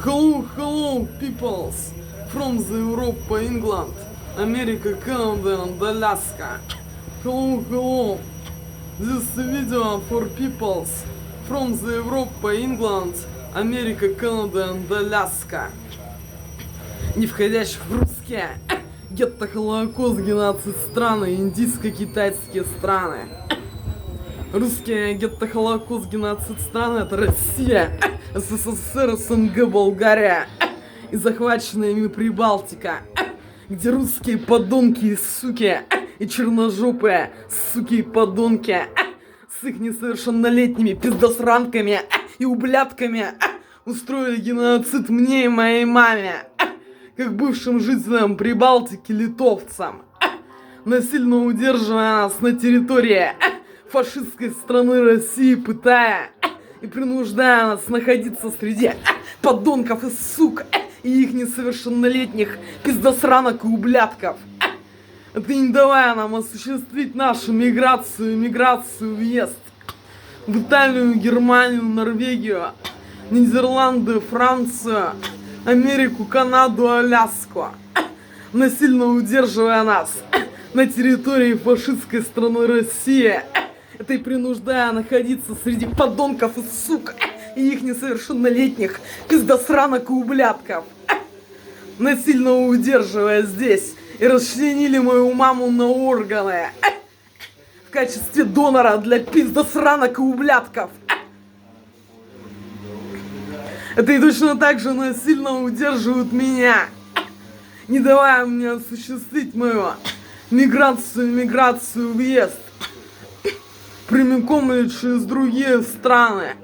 Hello, peoples from the Europe, England, America, Canada, and Alaska. Hello. This video for peoples from the Europe, England, America, Canada, and Alaska. Не входящих в русские, гетто-холокост-геноцид страны, индийско-китайские страны. Русские гетто-холокост-геноцид страны — это Россия, СССР, СНГ, Болгария и захваченная ими Прибалтика, где русские подонки и суки и черножёпые суки и подонки с их несовершеннолетними пиздосранками и ублядками устроили геноцид мне и моей маме, как бывшим жителям прибалтики-Литовцам, насильно удерживая нас на территории фашистской страны России, пытая и принуждая нас находиться среди подонков и сук и их несовершеннолетних пиздосранок и ублядков. Это не давая нам осуществить нашу миграцию, въезд в Италию, Германию, Норвегию, Нидерланды, Францию, Америку, Канаду, Аляску, насильно удерживая нас на территории фашистской страны России, это и принуждая находиться среди подонков и сук и их несовершеннолетних пиздосранок и ублядков, насильно удерживая здесь, и расчленили мою маму на органы в качестве донора для пиздосранок и ублядков. Это и точно так же насильно удерживают меня, не давая мне осуществить мою миграцию, въезд прямиком или через другие страны,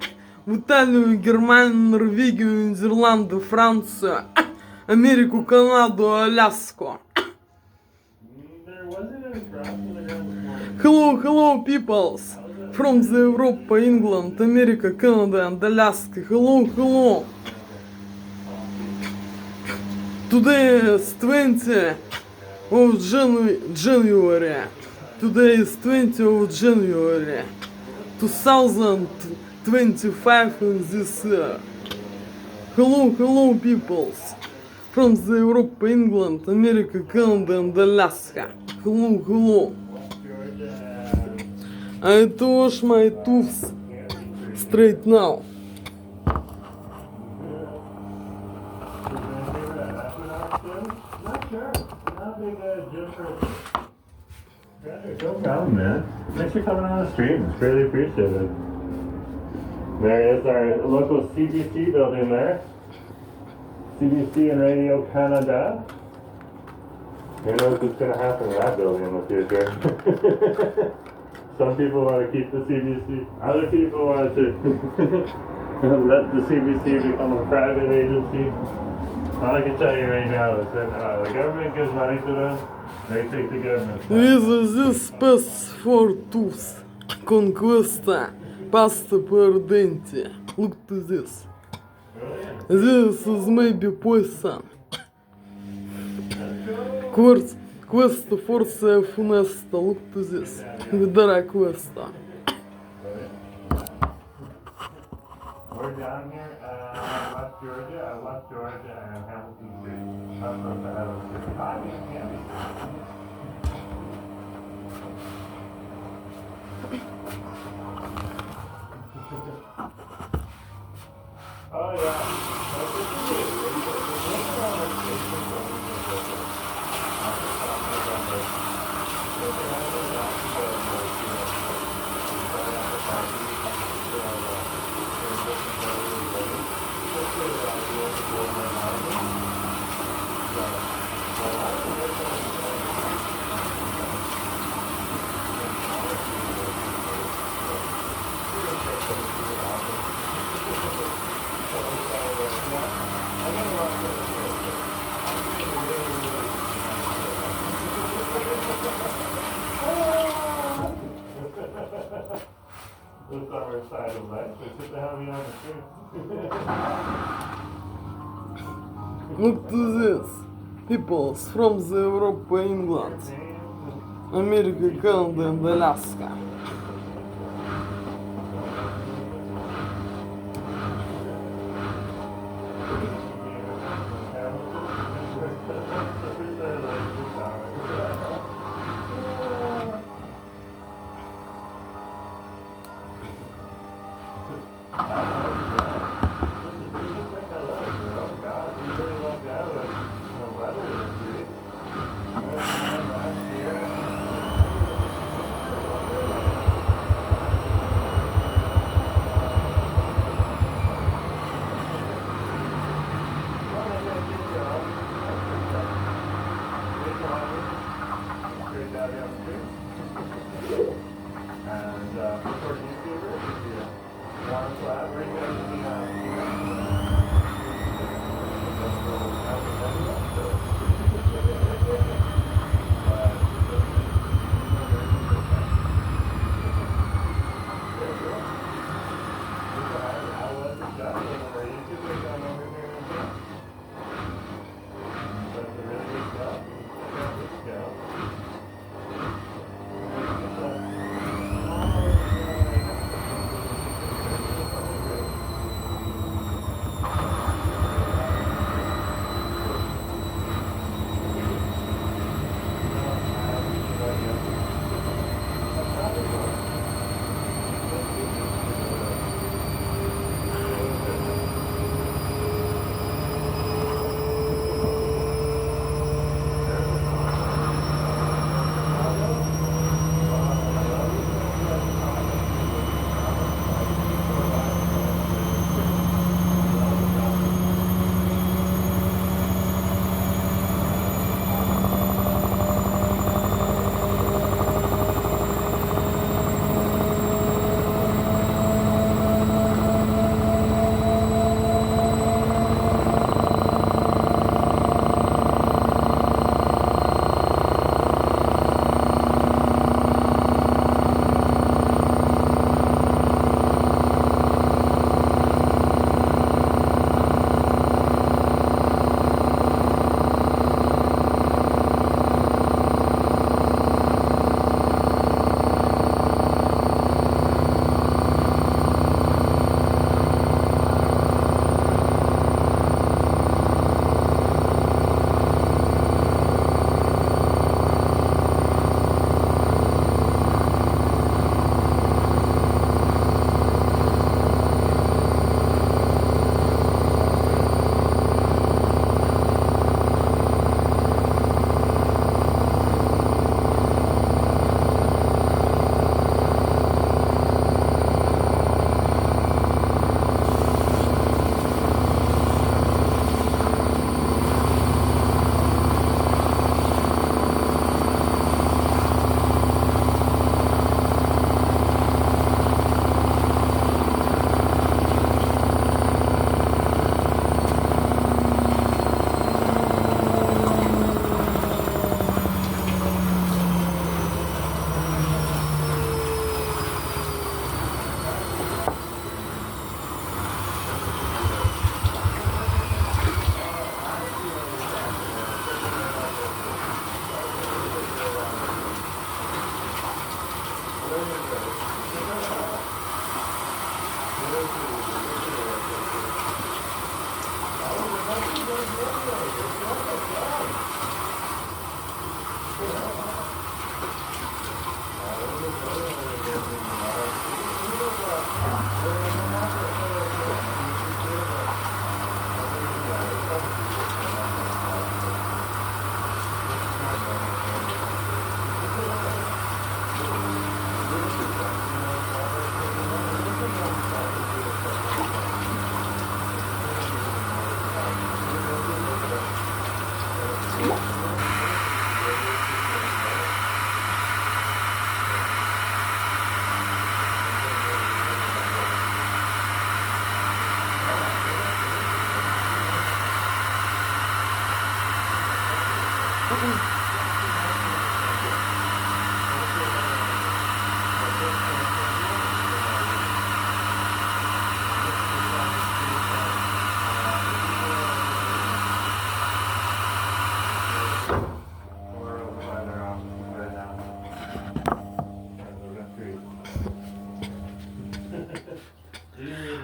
в Италию, Германию, Норвегию, Нидерланды, Францию, Америку, Канаду, Аляску. Hello, peoples from the Europe, England, America, Canada, and Alaska. Hello. Today is 20 of January. Today is 20 of January 2025 in this year. Hello, peoples from the Europe, England, America, Canada, and Alaska. Hello. I wash my tooth straight now. No problem, man. Thanks for coming on the stream. It's really appreciated. There is our local CBC building there. CBC and Radio Canada. Who knows what's going to happen to that building in the future? Some people want to keep the CBC. Other people want to let the CBC become a private agency. All I can tell you right now is that the government gives money to them. They take the government. This space for tooth conquesta pasta per dente. Look to this. This is maybe poison. Quest forza funesta. Look to this. Vidara questa. We're down here West Georgia and Hamilton Street. That's what the hell is Oh yeah. This our side of life. It's just to have you on the street. Look to this. Peoples from the Europe, England, America, Canada, and Alaska.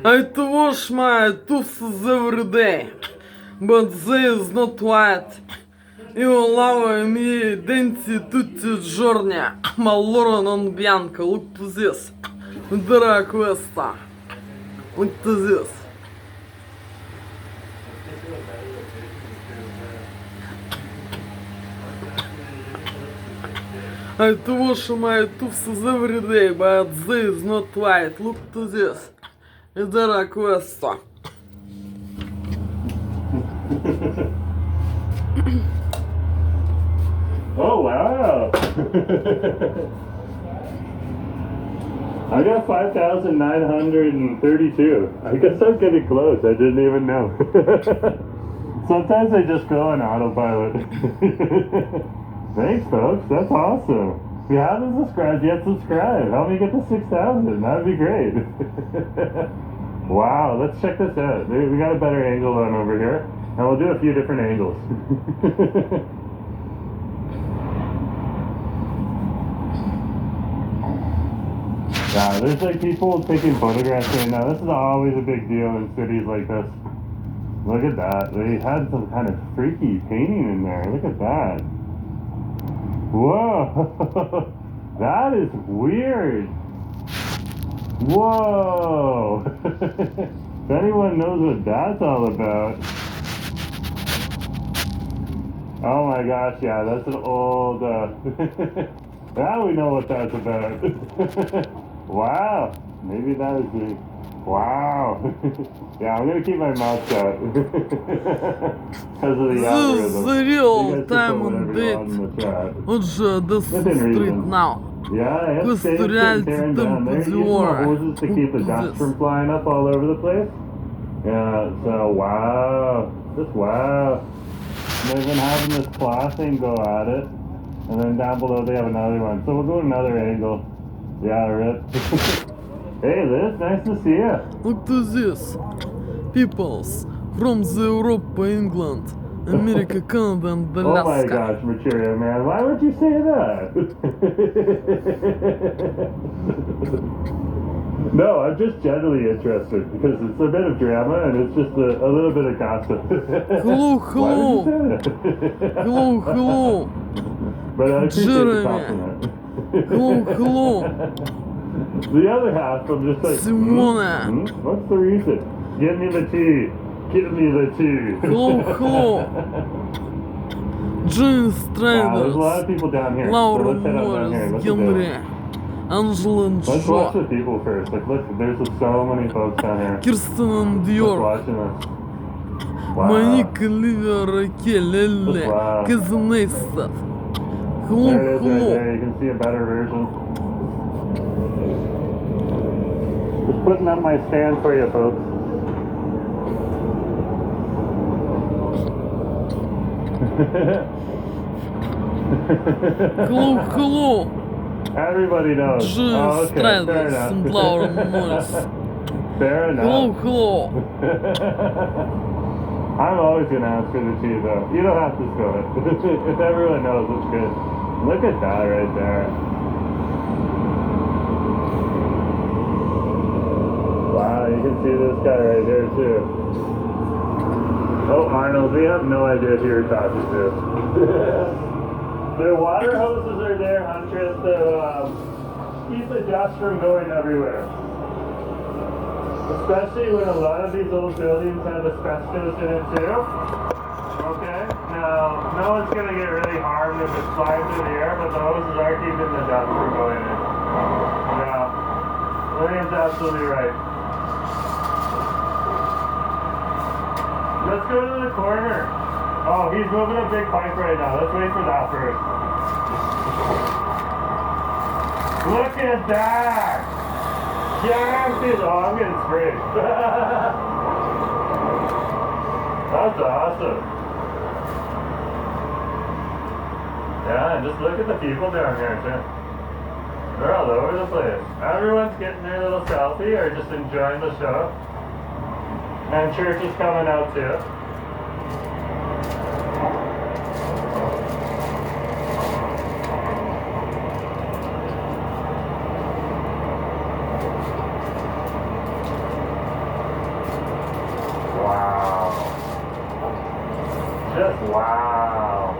I wash my tooths every day, but they is not white. Io lavo I miei denti tutti i giorni, ma loro non bianco. Look to this. Vedrà questa. Look to this. I wash my tooths every day, but they is not white. Look to this. Vedrà questa. Oh wow! I got 5,932. I guess I'm getting close. I didn't even know. Sometimes I just go on autopilot. Thanks, folks. That's awesome. If you haven't subscribed yet, subscribe. Help me get to 6,000. That'd be great. Wow, let's check this out. We got a better angle on over here. And we'll do a few different angles. Yeah, there's like people taking photographs right now. This is always a big deal in cities like this. Look at that. They had some kind of freaky painting in there. Look at that. Whoa. That is weird. Whoa. If anyone knows what that's all about. Oh my gosh, yeah, that's an old, now we know what that's about. Wow, maybe that is the, wow. Yeah, I'm gonna keep my mouth shut. Because of the algorithm. This is the real time and and date. Отже, this street now. Yeah, This it's reality tearing down. They're using the hoses to keep the dust from flying up all over the place. Yeah, so wow. Just wow. They've been having this claw thing go at it. And then down below they have another one. So we'll go another angle. Yeah, rip. Hey Liz, nice to see you. Look to this. Peoples from the Europe, England, America, Canada and Oh my Alaska. gosh, Mercurio man, why would you say that? No, I'm just generally interested because it's a bit of drama and it's just a little bit of gossip. Hello, hello. Why would you say that? Hello, hello. But I appreciate the Jeremy. compliment. Hello, hello. The other half, I'm just like, Simone. what's the reason? Give me the tea. Give me the tea. Hello, hello. Jane Wow, there's a lot Straders. of people down here. Laura So let's head on down here. Morris, Look at Henry. this. Angela and Let's watch the Joe. people first. Like, look, there's just so many folks down here. Kirsten and Just York. watching this. Wow. Моника, Ливия, Ракель, Элли, Wow. Казанейстер. Hello, There it is right hello. there. You can see a better version. Just putting up my stand for you, folks. Hello, hello. Everybody knows. Jane Oh, okay, fair Straders and enough. Laura Morris. Fair Hello, enough. hello. I'm always gonna ask for the tea, though. You don't have to spill it. If everyone knows, it's good. Look at that right there. Wow, you can see this guy right here, too. Oh, Arnold, we have no idea who you're talking to. Their water hoses are there, Huntress, to keep the dust from going everywhere. Especially when a lot of these old buildings have asbestos in it too. Okay? Now, no one's going to get really harmed if it flies through the air, but the hoses are keeping the dust from going in. Yeah. William's absolutely right. Let's go to the corner. Oh, he's moving a big pipe right now. Let's wait for that first. Look at that! Yeah, dude, oh, I'm getting sprayed. That's awesome. Yeah, and just look at the people down here too. They're all over the place. Everyone's getting their little selfie or just enjoying the show. And church is coming out too. Just wow.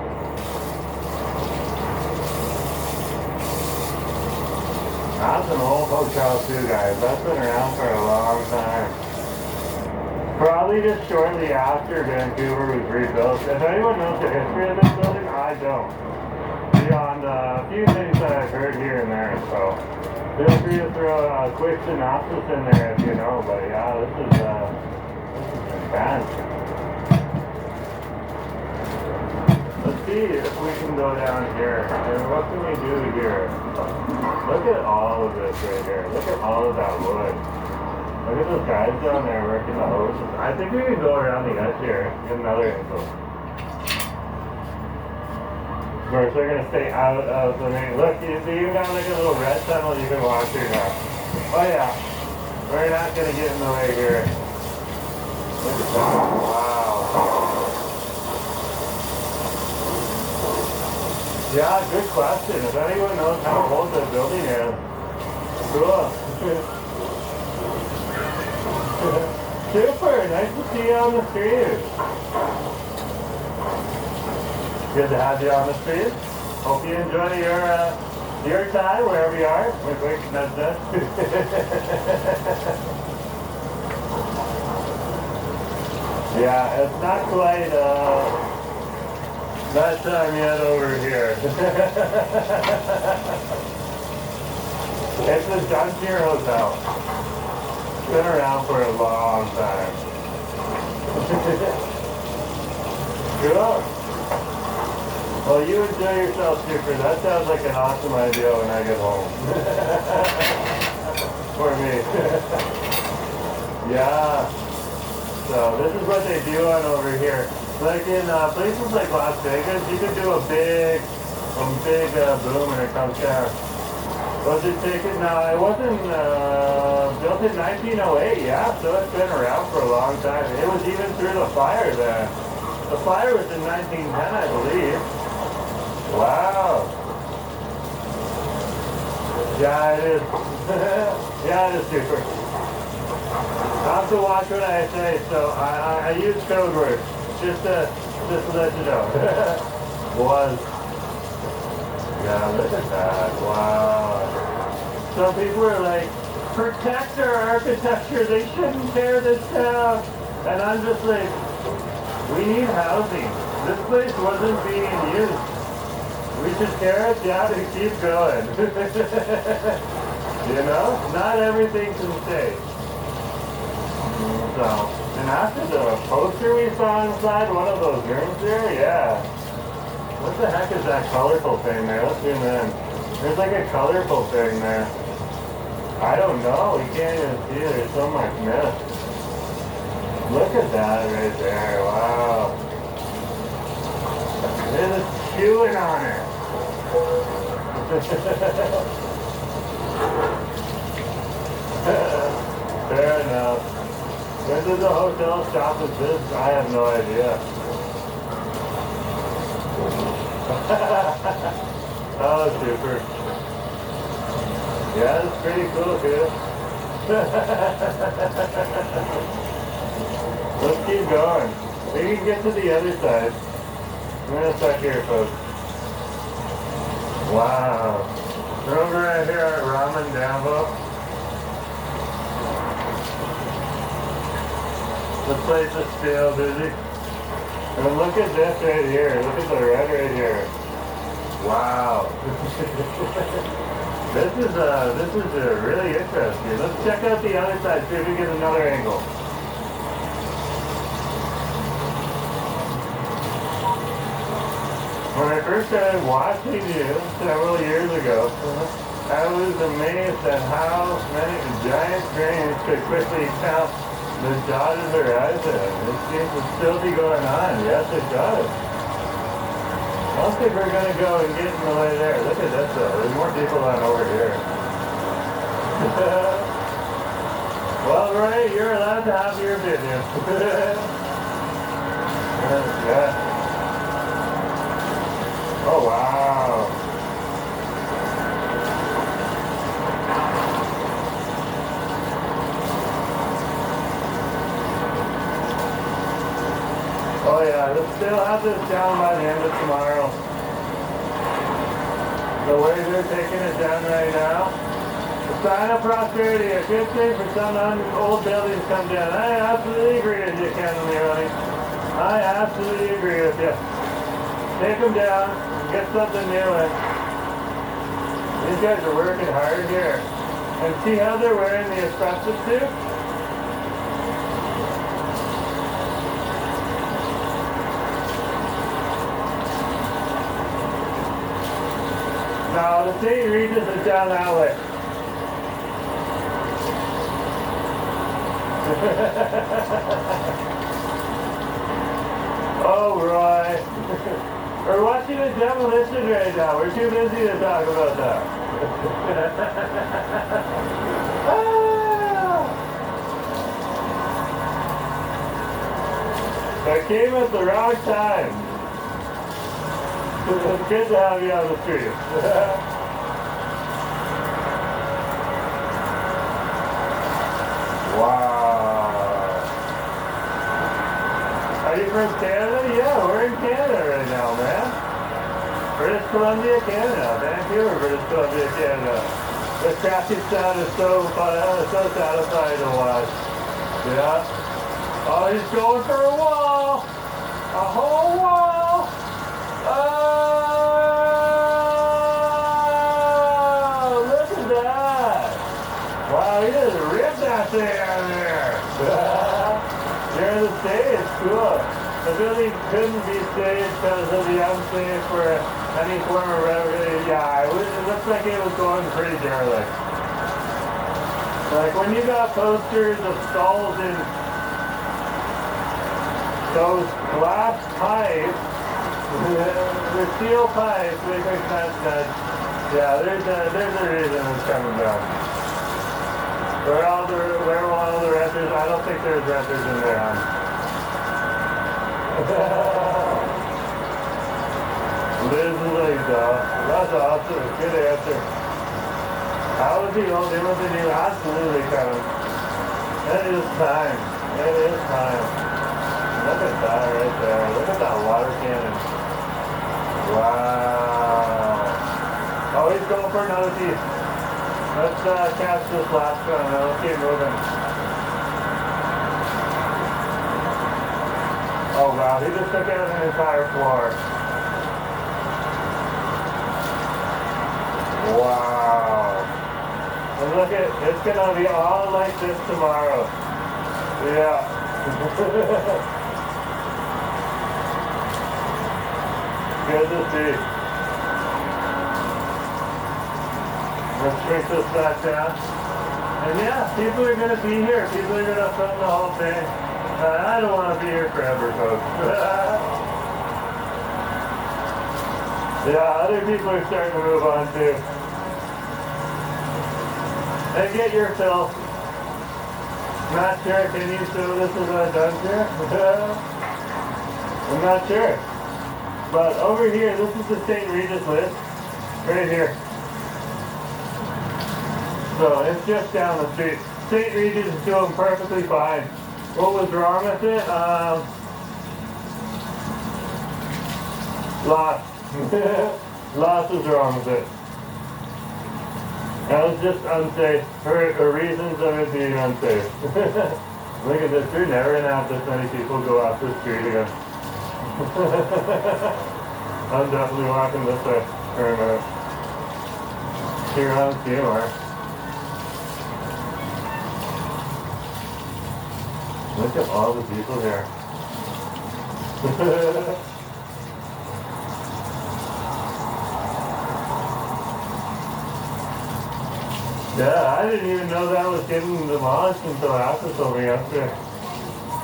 That's an old hotel too, guys. That's been around for a long time. Probably just shortly after Vancouver was rebuilt. If anyone knows the history of this building, I don't. Beyond a few things that I've heard here and there, so feel free to throw a quick synopsis in there if you know. But yeah, this is fantastic. Let's see if we can go down here. And what can we do here? Look at all of this right here. Look at all of that wood. Look at those guys down there working the hoses. I think we can go around the edge here. Get another angle. Of course, they're going to stay out of the main. Look, you see, you got like a little red tunnel you can walk through now. Oh yeah. We're not going to get in the way here. Look at that. Wow. Yeah, good question. If anyone knows how old the building is, cool. Super, nice to see you on the street. Good to have you on the street. Hope you enjoy your time wherever you are. Wait, that's it. Yeah, it's not quite that time yet over here. It's the Duntier Hotel. It's been around for a long time. Cool. Well, you enjoy yourself, Super. That sounds like an awesome idea when I get home. For me. Yeah. So this is what they do on over here. Like in places like Las Vegas, you can do a big boom when it comes down. Was it taken? No, it wasn't built in 1908. Yeah, so it's been around for a long time. It was even through the fire then. The fire was in 1910, I believe. Wow. Yeah, it is. Yeah, it is super. I have to watch what I say, so I use code words. Just to let you know. Was. Yeah, look at that. Wow. Some people are like, protect our architecture. They shouldn't tear this down. And I'm just like, we need housing. This place wasn't being used. We should tear it down and keep going. You know? Not everything can stay. So, and after the poster we saw inside one of those rooms there, yeah. What the heck is that colorful thing there? Let's zoom in. There's like a colorful thing there. I don't know. You can't even see it. There's so much mist. Look at that right there. Wow. There's a chewing on it. Fair enough. When does a hotel shop as this? I have no idea. Oh, super. Yeah, it's pretty cool, too. Let's keep going. Maybe we can get to the other side. I'm gonna start here, folks. Wow. We're over right here at Ramen Dambo. The place is still busy. And look at this right here. Look at the red right here. Wow. This is really interesting. Let's check out the other side, see if we get another angle. When I first started watching you several years ago, I was amazed at how many giant cranes could quickly count the dotted horizon. It seems to still be going on. Yes, it does. don't think we're gonna go and get in the way there. Look at this though. There's more people than over here. Well, Ray, you're allowed to have your opinion. Yeah. Oh wow. Oh yeah, let's still have this down by the end of tomorrow. The way they're taking it down right now. The sign of prosperity, a good thing for some old buildings come down. I absolutely agree with you, Canada, honey. I absolutely agree with you. Take them down, get something new in. These guys are working hard here. And see how they're wearing the asbestos suit? No, the St. Regis is down that way. Oh, Roy. We're watching a demolition right now. We're too busy to talk about that. Ah! I came at the wrong time. It's good to have you on the street. Wow. Are you from Canada? Yeah, we're in Canada right now, man. British Columbia, Canada. Vancouver, British Columbia, Canada. The traffic sound is so satisfying to watch. Yeah. Oh, he's going for a wall. A whole wall. Oh, look at that. Wow, he just ripped that thing out of there. There to stay, it's cool. The building couldn't be saved because of the unsafe for any form of revenue. Yeah, it looks like it was going pretty derelict. Like when you got posters of skulls in those glass pipes, the steel pipes, they make sense that, yeah, there's a reason it's coming down. Where all the renters? I don't think there's renters in there, huh? Liz is like, that's awesome. Good answer. How is he old? It was a new, absolutely, Kevin. That is time. It is time. Look at that right there. Look at that water cannon. Wow. Oh, he's going for another piece. Let's catch this last one and let's keep moving. Oh wow, he just took out an entire floor. Wow. And look at, it's gonna be all like this tomorrow. Yeah. Good to see. Let's shrink this back down. And yeah, people are going to be here. People are going to film the whole thing. I don't want to be here forever, folks. Yeah, other people are starting to move on too. And get your fill. Not sure, can you show this is done here? I'm not sure. But over here, this is the St. Regis list. Right here. So it's just down the street. St. Regis is doing perfectly fine. What was wrong with it? Lots. Lots was wrong with it. That was just unsafe. For reasons of it being unsafe. Look at this. You're never going to have this many people go off the street again. I'm definitely walking this way for a minute. Here on CMR. Look at all the people here. Yeah, I didn't even know that was getting demolished until after told me yesterday.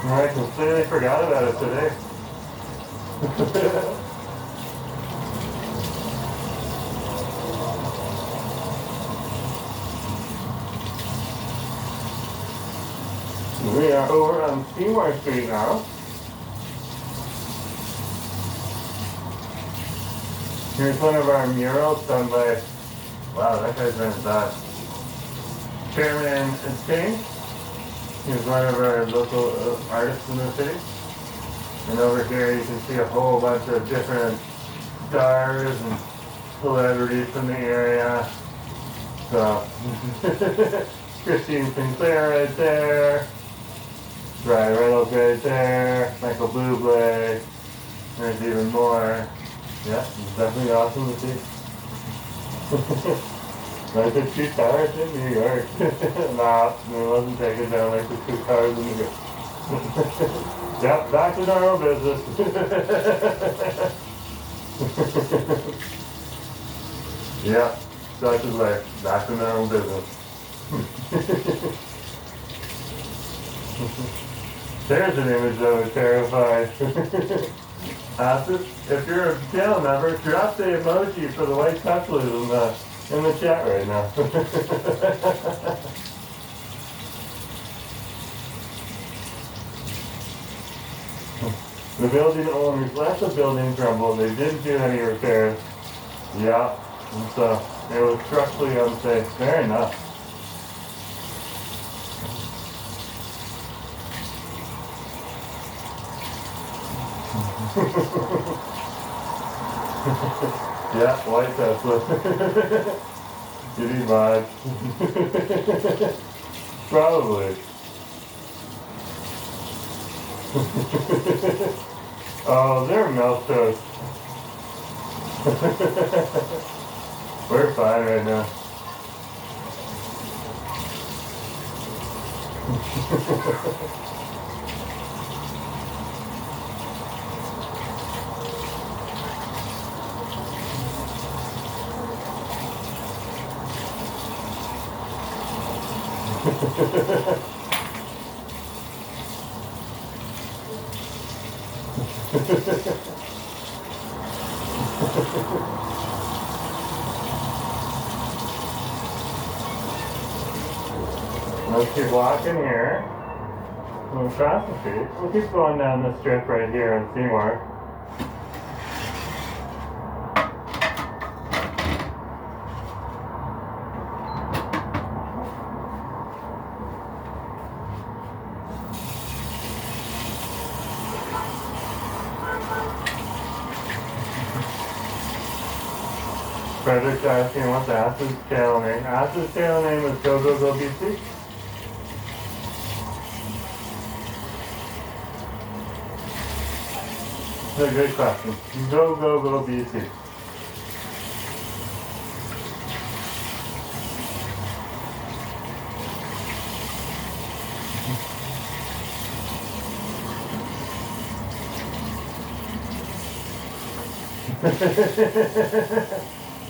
And I completely forgot about it today. are over on Seymour Street now. Here's one of our murals done by, wow, that guy's been bad. Chairman King. He's one of our local artists in the city. And over here you can see a whole bunch of different stars and celebrities from the area. So, Christine Sinclair right there. Ryan Reynolds right there. Michael Bublé. There's even more. Yeah, it's definitely awesome to see. Like the two towers in New York. Nah, it wasn't taken down like the two towers in New York. Yep, back to normal business. Yep, such is life. Back to normal business. There's an image that was terrified. If you're a channel member, drop the emoji for the white Teslas in the chat right now. The building owners let the building crumble. They didn't do any repairs. Yeah, and so it was structurally unsafe. Fair enough. Yeah, white Tesla. Kitty vibe. Probably. Oh, they're milk toast. We're fine right now. Let's keep walking here. We'll cross the street. We'll keep going down this strip right here in Seymour. Frederick's asking what's As's channel name. As's channel name is Go Go Go BC. That's a good question. Go Go Go BC.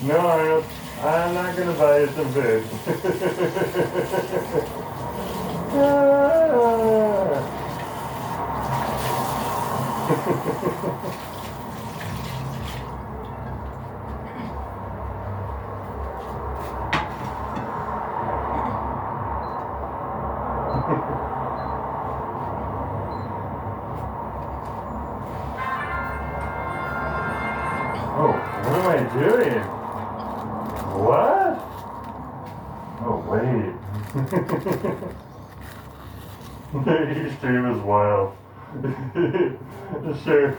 No, Arnold, I'm not going to buy you some food. Oh, what am I doing? What? Oh, wait. Your stream is wild. Sure.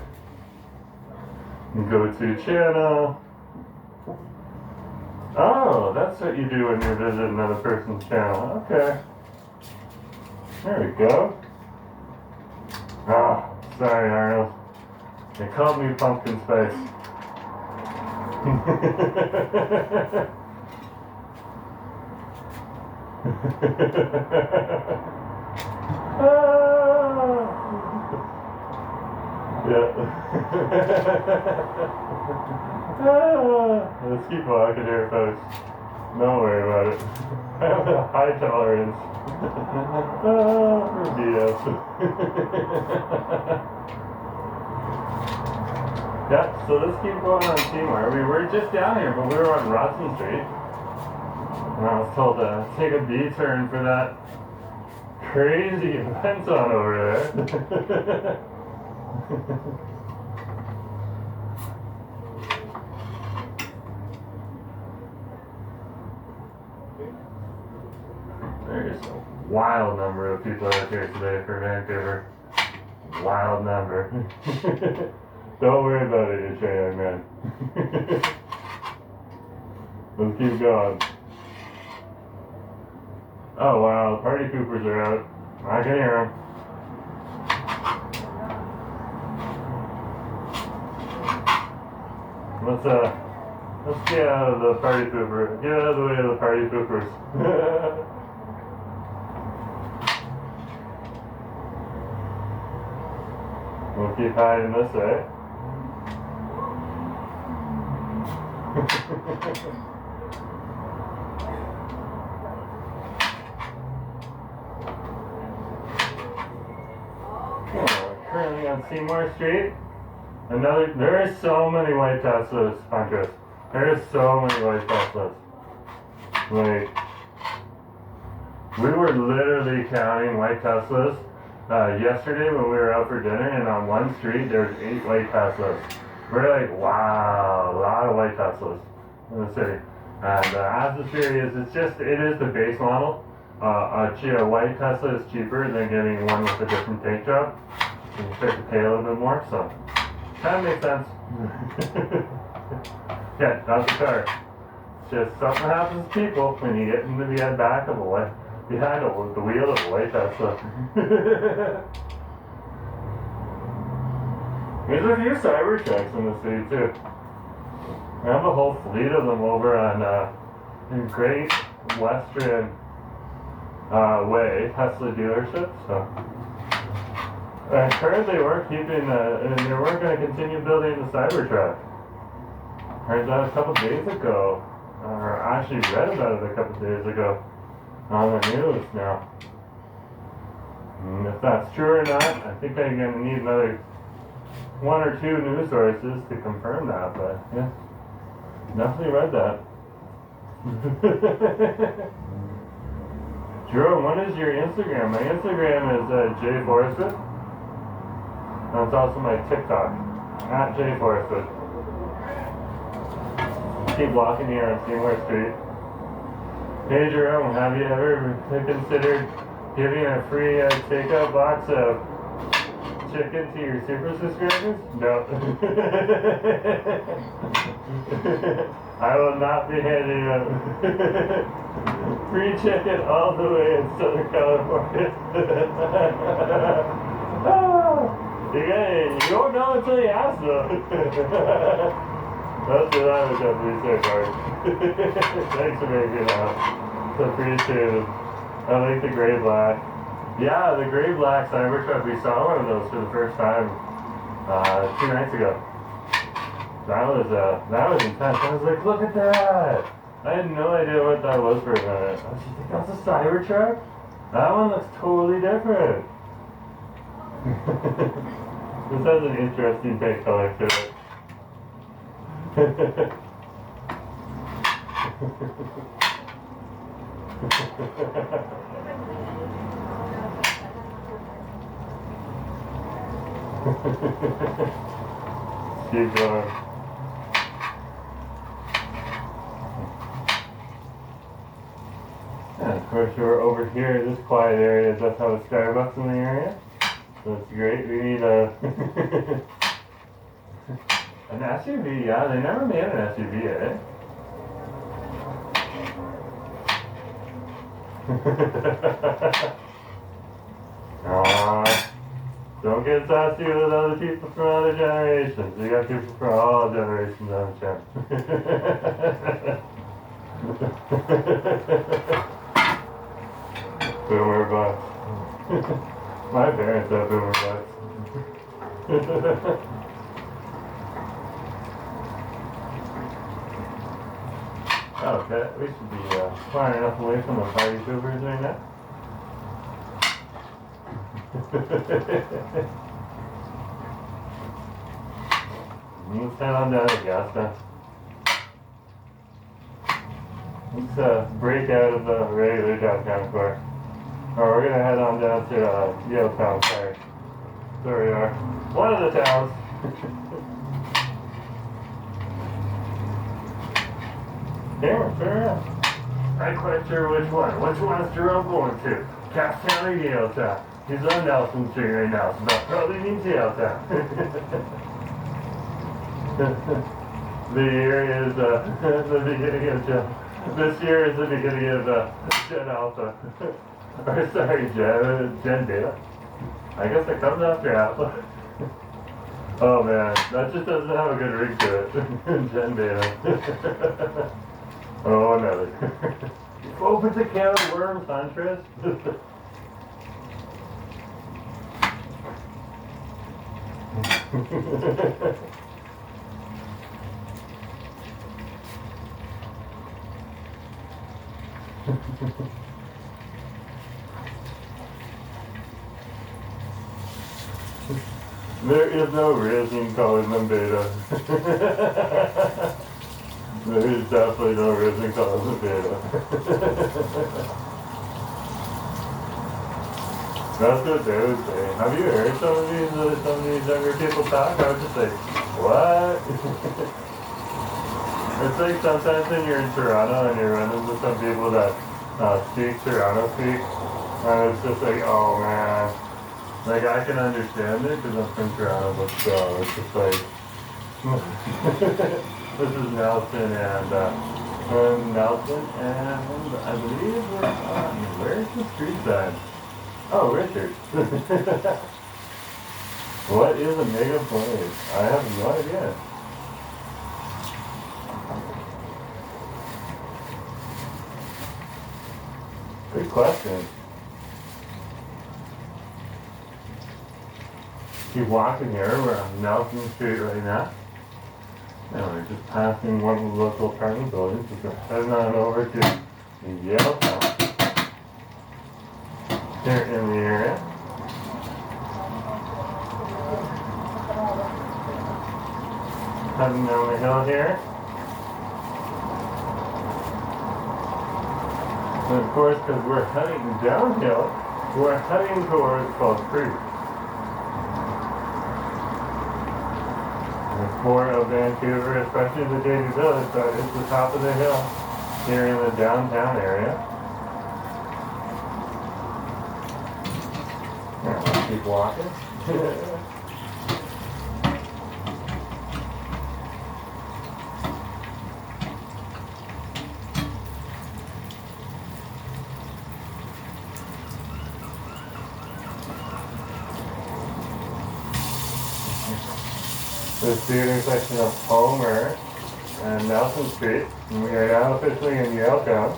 Go to channel. Oh, that's what you do when you visit another person's channel. Okay. There we go. Oh, sorry, Arnold. They called me Pumpkin Spice. Yeah. Let's keep walking here, folks. Don't worry about it. I have a high tolerance for BS. Yeah, so let's keep going on Seymour. We were just down here, but we were on Rawson Street. And I was told to take a B-turn for that crazy events on over there. There's a wild number of people out here today for Vancouver. Wild number. Don't worry about it, you young man. Let's keep going. Oh wow, the party poopers are out. I can hear them. Let's get out of the party pooper. Get out of the way of the party poopers. We'll keep hiding this way. Currently on Seymour Street. There are so many white Teslas, Huntress. There are so many white Teslas. Like, we were literally counting white Teslas yesterday when we were out for dinner, and on one street there was 8 white Teslas. We're like, wow, a lot of white Teslas in the city. And as the theory is, it is the base model. A white Tesla is cheaper than getting one with a different paint job. You start to pay a little bit more, so kind of makes sense. Yeah, that's the car. It's just something happens to people when you get into the back of a white, behind the wheel of a white Tesla. There's a few Cybertrucks in the city too. I have a whole fleet of them over on Great Western Way Tesla dealership. So currently we're keeping, and they were going to continue building the Cybertruck. Heard that a couple days ago, or actually read about it a couple days ago on the news now. And if that's true or not, I think I'm going to need another 1 or 2 news sources to confirm that, but yeah, definitely read that. Jerome, what is your Instagram? My Instagram is J Forestwood. That's also my TikTok, at J Forestwood. Keep walking here on Seymour Street. Hey Jerome, have you ever considered giving a free takeout box of chicken to your super subscribers? No. I will not be handing out free chicken all the way in Southern California. You won't know until you ask though. That's what I would definitely say, Bart. Thanks for making it up. It's appreciated. I like the gray black. Yeah, the gray black Cybertruck, we saw one of those for the first time 2 nights ago. That was intense. I was like, look at that! I had no idea what that was for a minute. I was just like, that's a Cybertruck? That one looks totally different. This has an interesting paint color to it. Keep going. And of course we're over here in this quiet area. It does have a Starbucks in the area. So it's great. We need a an SUV, yeah, they never made an SUV, eh? Don't get sassy with other people from other generations. We got people from all generations on the channel. Boomer bucks. My parents have boomer bucks. Okay, we should be far enough away from the party poopers right now. Let's head on down to Augusta. Let's break out of the regular downtown core. Oh, we're gonna head on down to Yaletown, sorry. There we are. One of the towns. Yeah, fair enough. I'm quite sure which one. Which one is Jerome going to? Castown or Yaletown? He's on Nelson Street right now, so that probably means Yaletown. The year is the beginning of this year is the beginning of Gen Alpha. Or sorry, Gen Beta. I guess it comes after Alpha. Oh man, that just doesn't have a good ring to it. Gen Beta. Oh, another. Open the can of worms, Huntress. There is no reason calling them beta. There is definitely no reason calling them beta. That's what they would say. Have you heard some of these younger people talk? I was just like, what? It's like sometimes when you're in Toronto and you're running into some people that speak Toronto speak, and it's just like, oh man. Like, I can understand it because I'm from Toronto, but still, it's just like, this is Nelson and I believe where's the street sign? Oh, Richard. What is a mega place? I have no idea. Good question. Keep walking here. We're on Nelson Street right now. And we're just passing one of the local apartment buildings. We're heading on over to Yaletown. Here in the area. Heading down the hill here. And of course, because we're heading downhill, we're heading towards Falls Creek. The core of Vancouver, especially the Davie Village, so it's the top of the hill here in the downtown area. Now, let's keep walking. This is the intersection of Homer and Nelson Street, and we are now officially in Yaletown.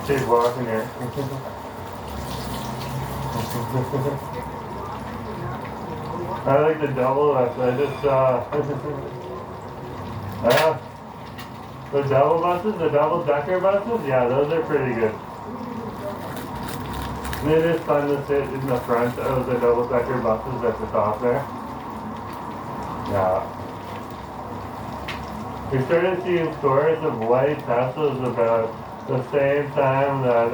Keep walking here. I like the double left. I just the double buses, the double decker buses, yeah, those are pretty good. And it is fun to sit in the front of the double decker buses at the top there. Yeah. We started seeing scores of white Teslas about the same time that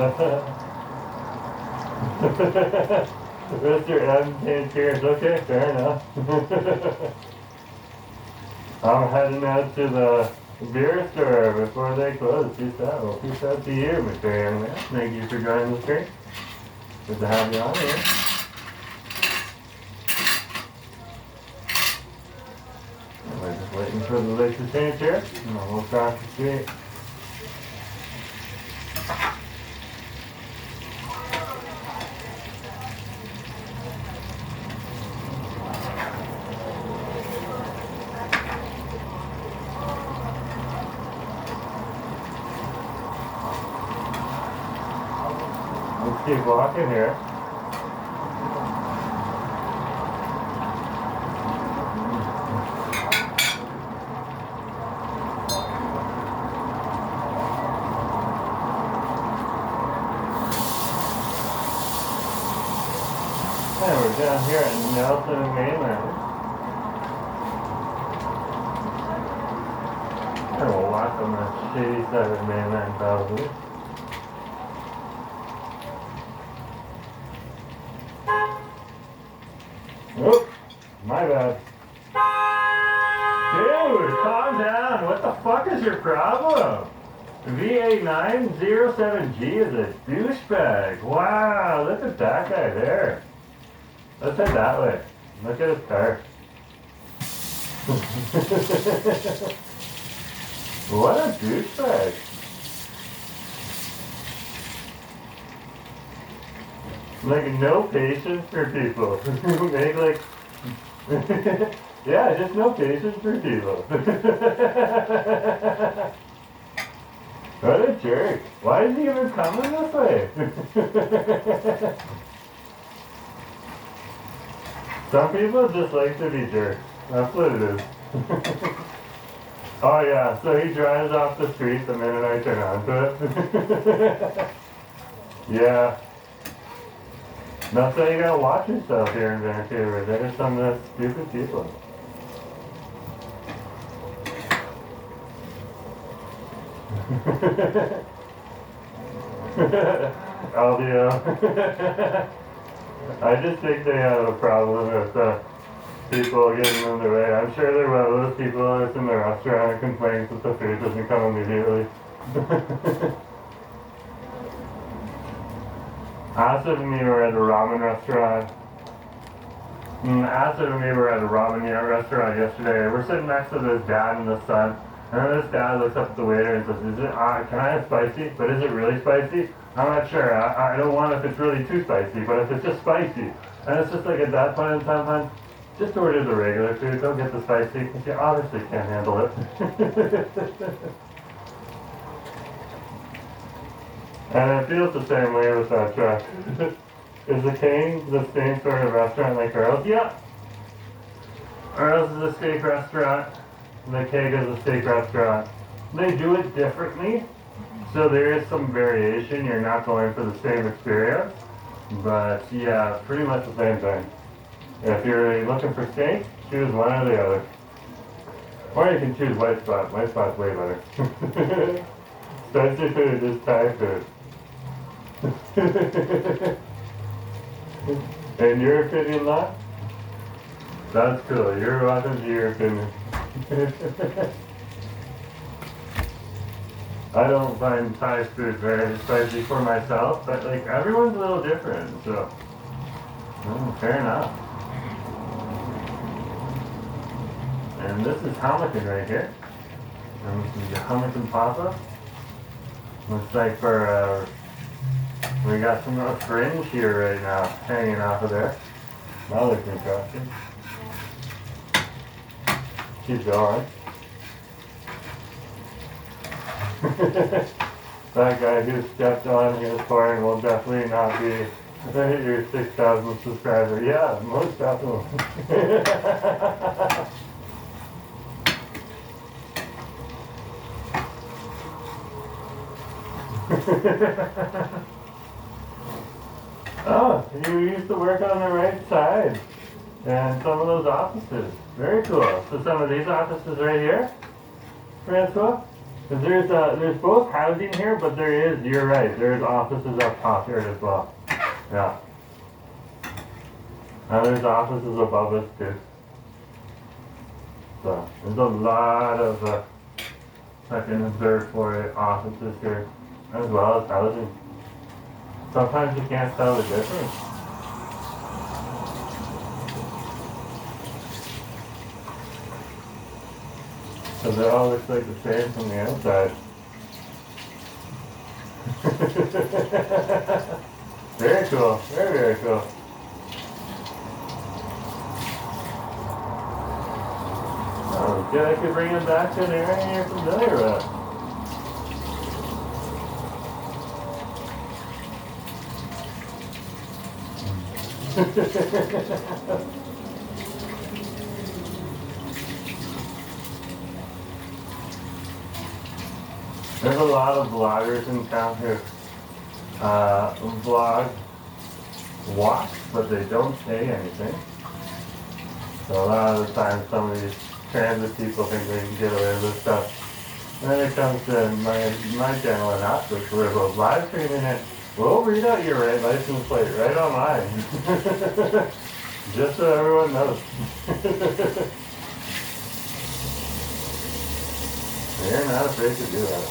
Mr. M came here. Okay, fair enough. I'm heading out to the beer store before they close. Peace out. Well, peace out to you, Mr. Young Man. Thank you for joining the stream. Good to have you on here. We're just waiting for the lights to change here, and then we'll cross the street. Keep walking here. And we're down here at Nelson Mainland. I'm gonna walk on the shady side of mainland probably. Oop, my bad. Dude, calm down. What the fuck is your problem? VA907G is a douchebag. Wow, look at that guy there. Let's head that way. Look at his car. What a douchebag. Like, no patience for people. Make like... yeah, just no patience for people. What a jerk. Why is he even coming this way? Some people just like to be jerks. That's what it is. Oh yeah, so he drives off the street the minute I turn onto it. Yeah. That's why you gotta watch yourself here in Vancouver. There's some of the stupid people. Audio. I just think they have a problem with people getting in the way. I'm sure they're one of those people that's in the restaurant and complains that the food doesn't come immediately. Acid and me were at a ramen restaurant. Acid and me were at a ramen restaurant yesterday. We're sitting next to this dad and this son. And then this dad looks up at the waiter and says, can I have spicy? But is it really spicy? I'm not sure. I don't want if it's really too spicy, but if it's just spicy. And it's just like at that point in time, just order the regular food. Don't get the spicy, because you obviously can't handle it. And it feels the same way with that truck. Is the Cane the same sort of restaurant like Earl's? Yeah. Earl's is a steak restaurant. The Keg is a steak restaurant. They do it differently, so there is some variation. You're not going for the same experience, but yeah, pretty much the same thing. If you're looking for steak, choose one or the other. Or you can choose White Spot. White Spot's way better. Spicy food is Thai food. In your opinion, Lot? That's cool. You're welcome to your opinion. I don't find Thai food very spicy for myself, but like everyone's a little different, so fair enough. And this is Hamilton right here. And this is the Hamilton Papa. Looks like we got some little fringe here right now, hanging off of there. That looks interesting. Keep going. That guy who stepped on his horn will definitely not be your 6,000 subscriber. Yeah, most definitely. Oh, you used to work on the right side. And some of those offices. Very cool. So some of these offices right here, Francois, there's both housing here, but there is, you're right, there's offices up top here as well. Yeah. And there's offices above us too. So there's a lot of second and third floor offices here, as well as housing. Sometimes you can't tell the difference. So they all look like the same from the outside. Very cool. Very, very cool. Oh, good. I could bring him back to an area you're familiar with. There's a lot of bloggers in town who vlog watch, but they don't say anything. So a lot of the time, some of these transit people think they can get away with this stuff. And then it comes to my channel and us, which we're both live streaming it. We'll read out your license plate right online. Just so everyone knows. You're not afraid to do that.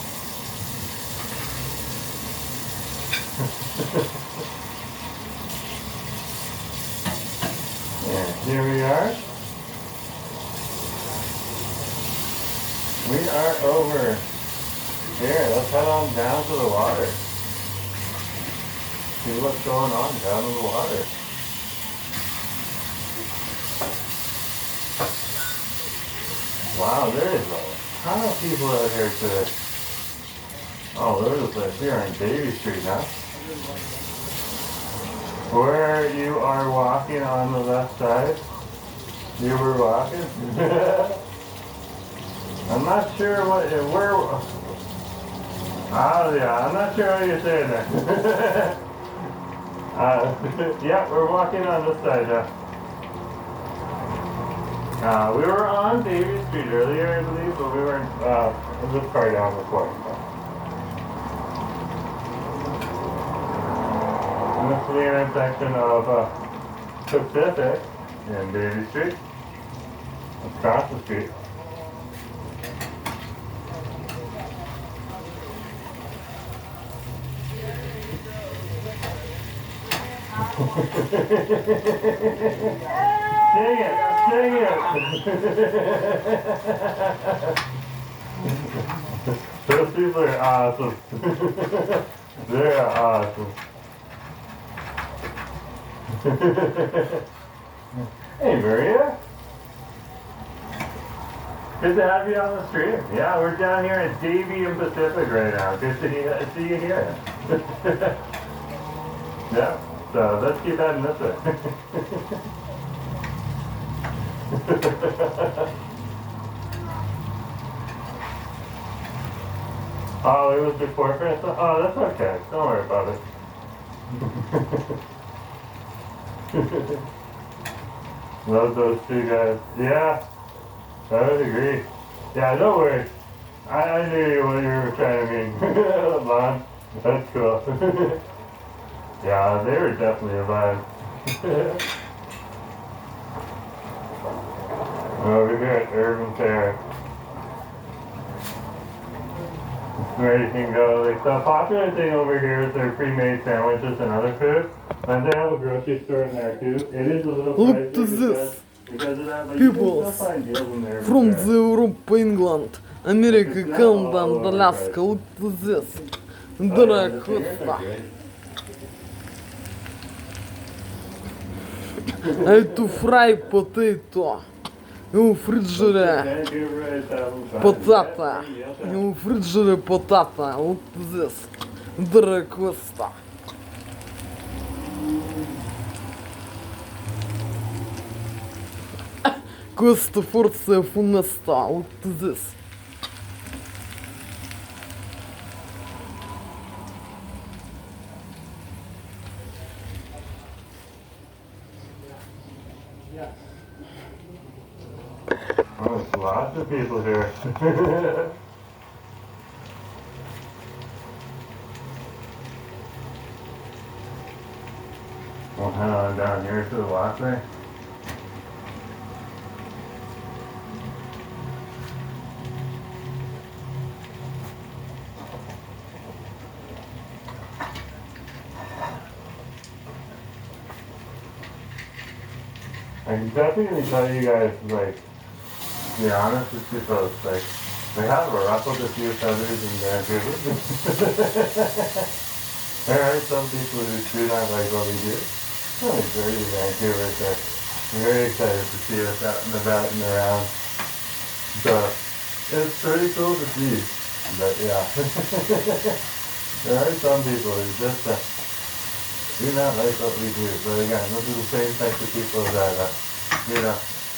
And here we are. We are over here. Let's head on down to the water. See what's going on down in the water. Wow, there is a ton of people out here today. All over the place. Here on Davy Street now. Where you are walking on the left side, you were walking. I'm not sure where. Yeah, I'm not sure how you're saying that. Yeah, we're walking on this side. We were on Davy Street earlier, I believe, but we weren't. This far down before. And this is the intersection of Pacific and Davy Street. Across the street. Dang it! Those people are awesome. They're awesome. Hey Maria. Good to have you on the stream. Yeah, we're down here at Davy and Pacific right now. Good to see you here. Yeah, so let's keep heading this way. Oh, it was before Christmas? Oh, that's okay. Don't worry about it. Love those two guys. Yeah, I would agree. Yeah, don't worry. I knew what you were trying to mean. Lon, that's cool. Yeah, they were definitely a vibe. Over here at Urban Fair. Where you can go, like the popular thing over here is their pre-made sandwiches and other food. And they have a grocery store in there too. It is a little Look pricey to this. because of that, but People you can still find deals in there. from the Europe, England, America, Canada, and Alaska. Look to this. Дракоста. To fry potato. Refrigerator potato. Refrigerator potato. Look at this. Дракоста. Questa forza funesta. Look at this. Oh, there's lots of people here. We'll head on down here to the walkway. I can definitely tell you guys, like, to be honest with you folks, like, we have ruffled a few feathers in Vancouver. There are some people who do not like what we do. The majority of Vancouvers are very excited to see us out and about and around. So, it's pretty cool to see. But yeah, there are some people who just do not like what we do. But again, those are the same types of people that,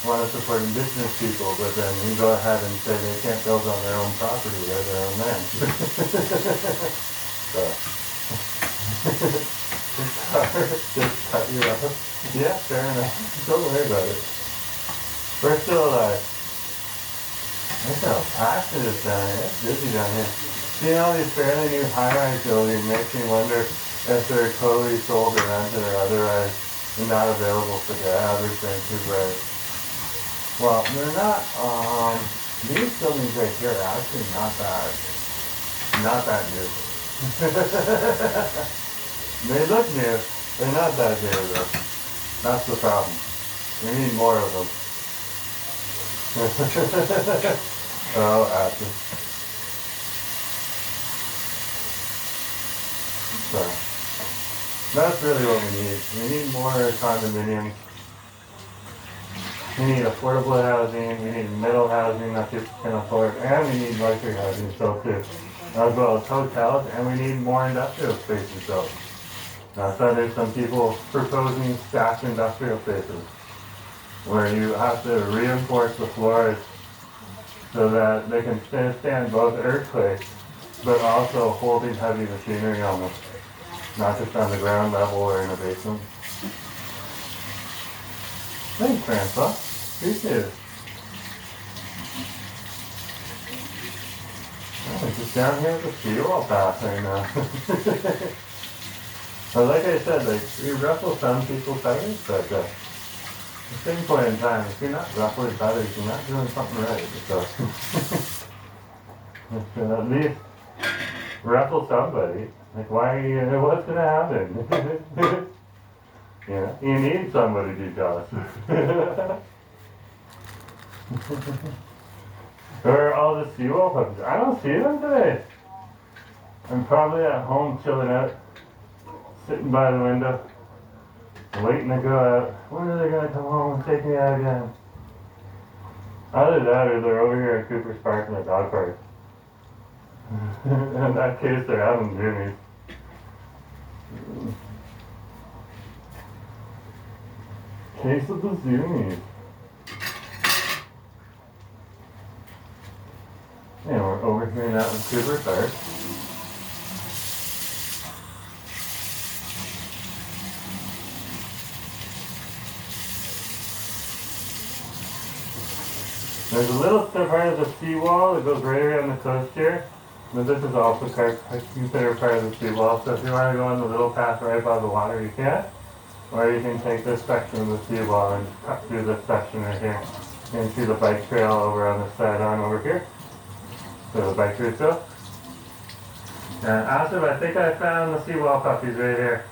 want to support indigenous people, but then you go ahead and say they can't build on their own property or their own land. So, Just cut you off. Yeah, fair enough. Don't worry about it. We're still alive. Look how packed it is down here. It's busy down here. Seeing all these fairly new high-rise buildings makes me wonder if they're totally sold or rented or otherwise not available for the average Vancouverite. Well, they're not, these buildings right here are actually not that new. They look new, they're not that new though. That's the problem. We need more of them. Oh, acid. So, that's really what we need. We need more condominiums. We need affordable housing, we need middle housing that people can afford, and we need luxury housing built too, as well as hotels, and we need more industrial spaces built. So there's some people proposing stacked industrial spaces, where you have to reinforce the floors so that they can stand both earthquakes, but also holding heavy machinery on them, not just on the ground level or in a basement. Thanks, Grandpa. Appreciate it. Oh, just down here at the fuel path right now. But like I said, like, we ruffle some people's feathers, but at the same point in time, if you're not ruffling feathers, you're not doing something right. So, at least ruffle somebody. Like, why are you, what's going to happen? You know, you need somebody to be jealous. Where are all the seawall puppies? I don't see them today. I'm probably at home chilling out, sitting by the window, waiting to go out. When are they going to come home and take me out again? Either that or they're over here at Cooper's Park in the dog park. In that case, they're having Jimmy's. Case of the zoomies. And we're over here now in Cooper Park. There's a little part of the seawall that goes right around the coast here. But this is also considered part of the seawall. So if you want to go on the little path right above the water, you can. Or you can take this section of the seawall and cut through this section right here. And see the bike trail over on the side on over here. So the bike route go. And also, I think I found the seawall puppies right here.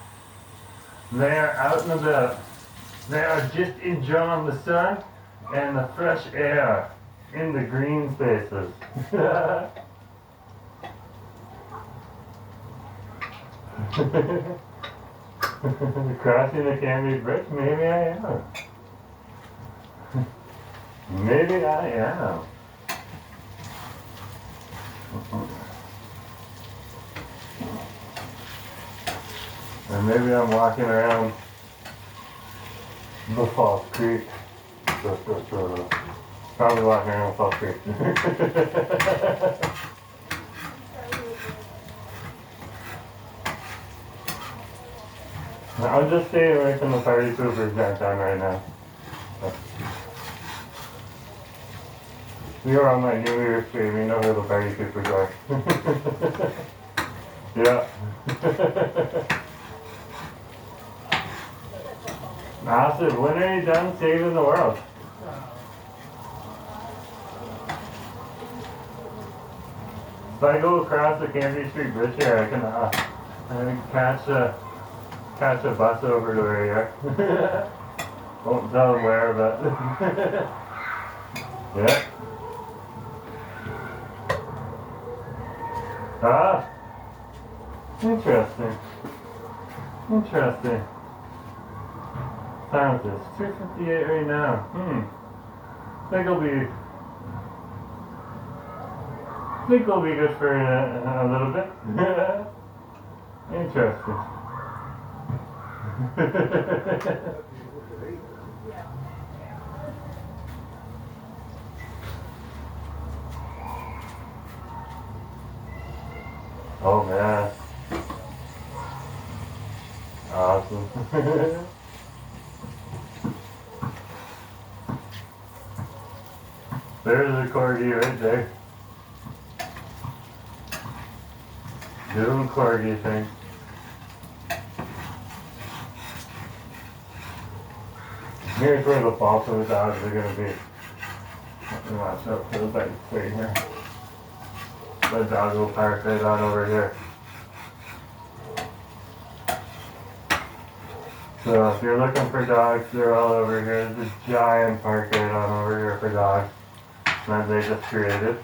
They are out and about. They are just enjoying the sun and the fresh air in the green spaces. Crossing the Cambridge Bridge? Maybe I am. Maybe I am. And maybe I'm walking around the False Creek. Probably walking around False Creek. I'm just staying away from the party poopers downtown right now. We are on my New Year's tree, we know who the party poopers are. Yeah. Massive, when are you done saving the world? If I go across the Cambridge Street Bridge here, I can catch a bus over to where you are. Won't tell them where, but yeah. Ah, interesting. Interesting. Time is 2:58 right now. Think it'll be good for a little bit. Interesting. Oh man. awesome. There's a corgi right there. Doing corgi thing. Here's where the bulk of the dogs are going to be. Watch out for the bike right here. The dog will park right on over here. So if you're looking for dogs, they're all over here. There's a giant park right on over here for dogs that they just created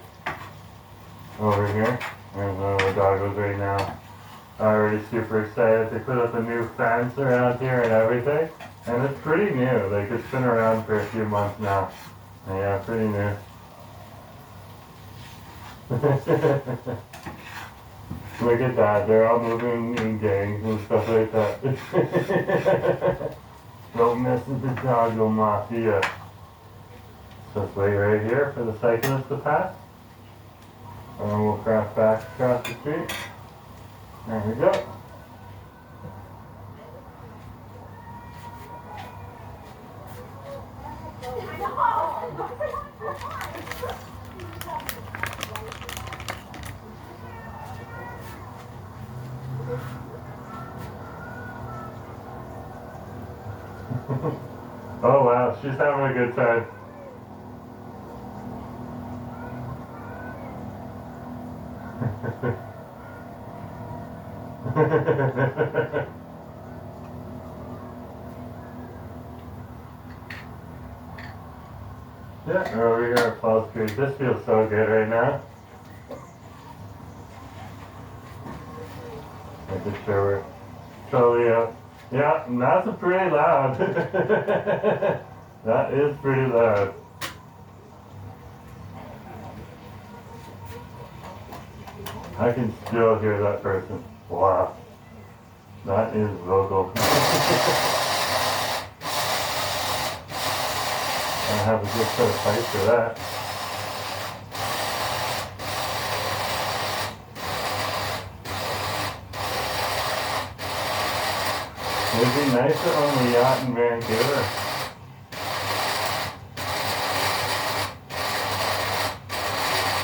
over here. There's one of the doggos right now. Already super excited. They put up a new fence around here and everything. And it's pretty new. Like, it's been around for a few months now. Yeah, pretty new. Look at that. They're all moving in gangs and stuff like that. Don't mess with the doggo mafia. Just wait right here for the cyclist to pass. And then we'll cross back across the street. There we go. Oh wow, she's having a good time. Yeah, we're over here at Falls Creek. This feels so good right now. Making sure we're totally up. Yeah, and that's pretty loud. That is pretty loud. I can still hear that person. Wow. That is vocal. I have a good set of pipes for that. It'd be nicer on the yacht in Vancouver.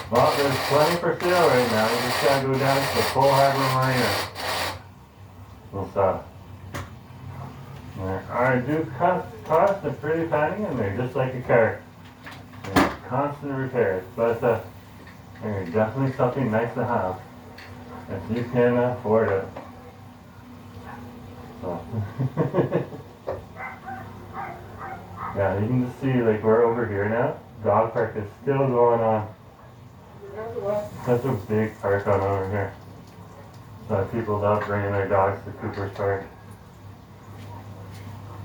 Well, there's plenty for sale right now. You just gotta go down to the Full Harbor Marina. We'll stop. Our new costs are pretty penny and they're just like a car. They're constant repairs, but they're definitely something nice to have if you can afford it. So. Yeah, you can just see like we're over here now. Dog park is still going on. Such a big park on over here. So people love bringing their dogs to Cooper's Park.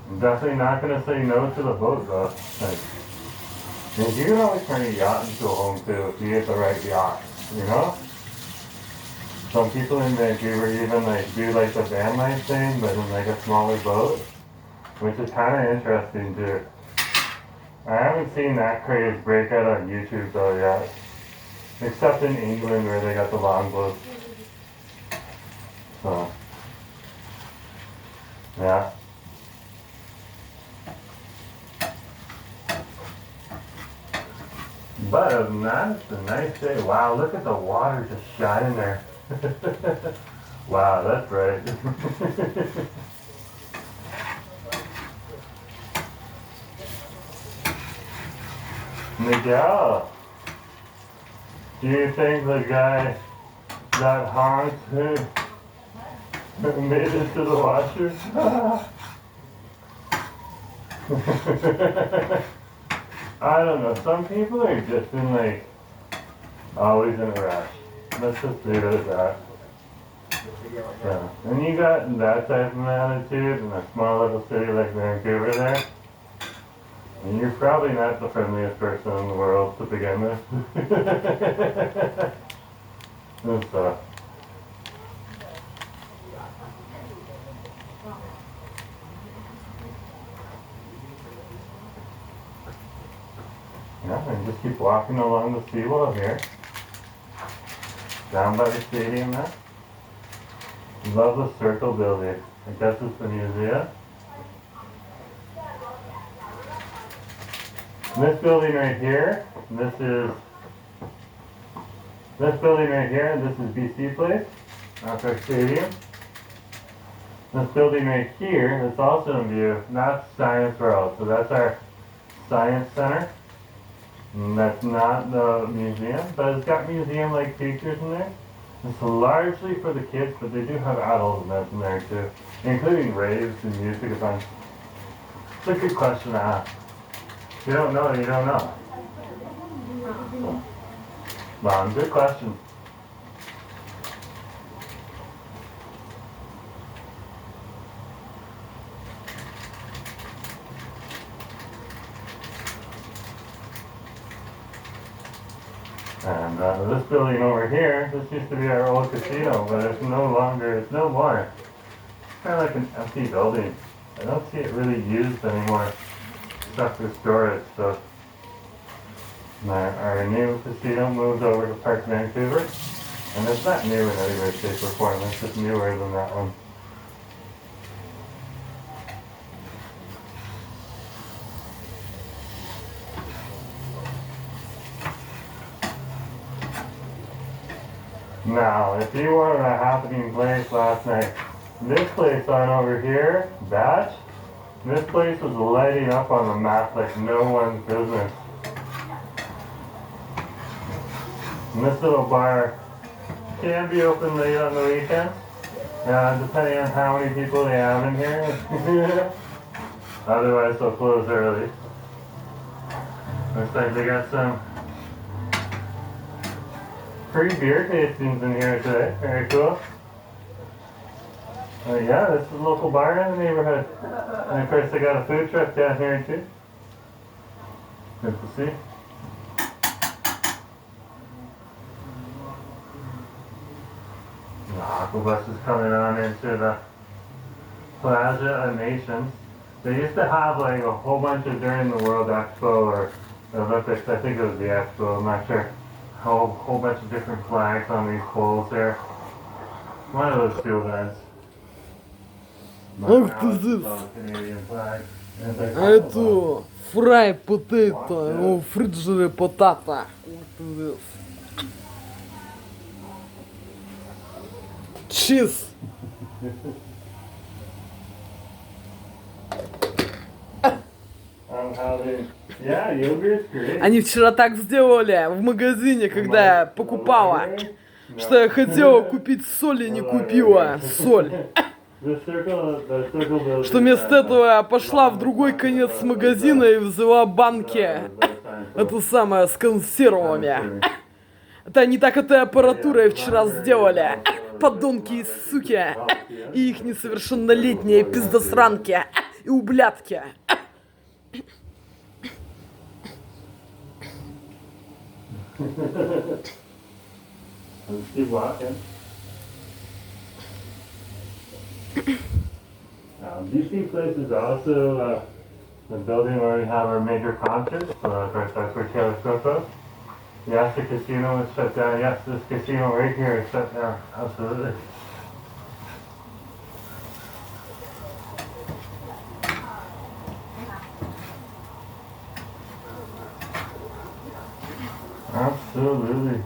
I'm definitely not going to say no to the boat though. Like, you can always turn a yacht into a home too if you get the right yacht, you know? Some people in Vancouver even like do like the van life thing, but in like a smaller boat, which is kind of interesting too. I haven't seen that craze break out on YouTube though yet, except in England where they got the longboats. So, yeah. But other than that, it's a nice day. Wow, look at the water just shining there. Wow, that's right. Miguel, do you think the guy that honked made it to the washer? I don't know, some people are just in like, always in a rush. Let's just leave it at that. Yeah. And you got that type of attitude in a small little city like Vancouver there, and you're probably not the friendliest person in the world to begin with. And so. Yeah, and just keep walking along the seawall here. Down by the stadium there. Love the circle building. I guess it's the museum. And this building right here, and this building right here, and this is BC Place. That's our stadium. This building right here, that's also in view, that's Science World. So that's our science center. And that's not the museum, but it's got museum-like features in there. It's largely for the kids, but they do have adult events in there too, including raves and music events. It's a good question to ask. If you don't know, you don't know. Well, good question. And this building over here, this used to be our old casino, but it's no longer, it's no more. It's kind of like an empty building. I don't see it really used anymore, except for storage. So our new casino moved over to Park Vancouver, and it's not new in any way, shape, or form. It's just newer than that one. Now, if you were at a happening place last night, this place on over here, this place was lighting up on the map like no one's business. And this little bar can be open late on the weekends, depending on how many people they have in here. Otherwise, they'll close early. Looks like they got some free beer tastings in here today. Very cool. Yeah, this is a local bar in the neighborhood. And of course they got a food truck down here too. Good to see. The aqua bus is coming on into the Plaza of Nations. They used to have like a whole bunch of during the World Expo or Olympics. I think it was the Expo, I'm not sure. A whole bunch of different flags on these poles there. One of those two events. Ах ты здесь. А это фрай потейто, фриджере потата. Чиз. Они вчера так сделали в магазине, когда я покупала, что я хотела купить соль и не купила соль. Что вместо этого я пошла в другой конец магазина и взяла банки, это самое, с консервами. Это они так этой аппаратурой вчера сделали. Подонки и суки. И их несовершеннолетние пиздосранки. И ублядки. DC Place is also the building where we have our major concerts. Of course, that's where Taylor Swift was. Yes, the casino is shut down. Yes, this casino right here is shut down. Absolutely. Absolutely.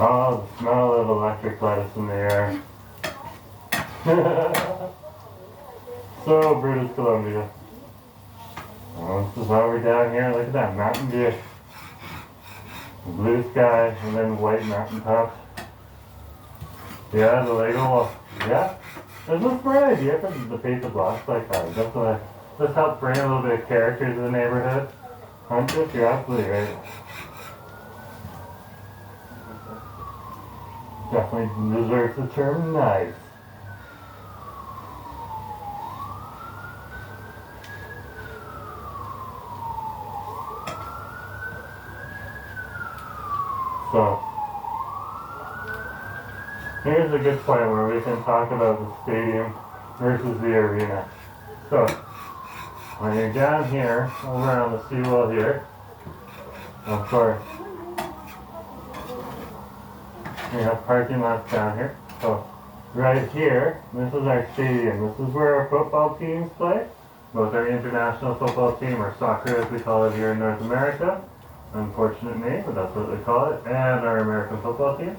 Oh, the smell of electric lettuce in the air. So British Columbia. Oh, this is why we're down here. Look at that mountain view. Blue sky and then white mountain tops. Yeah, the Lego wall. Yeah. There's no bright idea for the piece of blocks like that. Definitely. This helps bring a little bit of character to the neighborhood. Huntress, you're absolutely right. Definitely deserves the term nice. So, here's a good point where we can talk about the stadium versus the arena. So, when you're down here, over on the seawall here, of course, We have parking lots down here. So right here, this is our stadium. This is where our football teams play. Both our international football team, or soccer as we call it here in North America. Unfortunate name, but that's what they call it. And our American football team.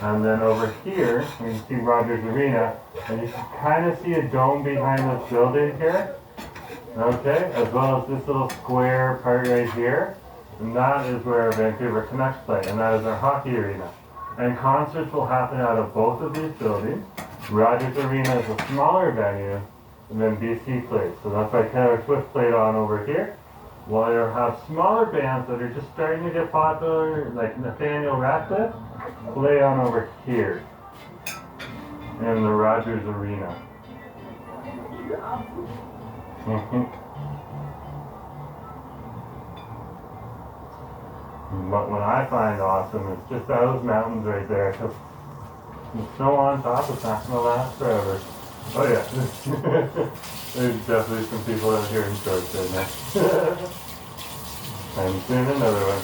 And then over here, you can see Rogers Arena. And you can kind of see a dome behind this building here. Okay, as well as this little square part right here. And that is where Vancouver Canucks play. And that is our hockey arena. And concerts will happen out of both of these buildings. Rogers Arena is a smaller venue, and then BC plays. So that's why Taylor Swift played on over here. While you'll have smaller bands that are just starting to get popular, like Nathaniel Ratcliffe, play on over here in the Rogers Arena. But what I find awesome is just those mountains right there, because the snow on top is not going to last forever. Oh yeah, there's definitely some people out here in shorts right now. And soon another one.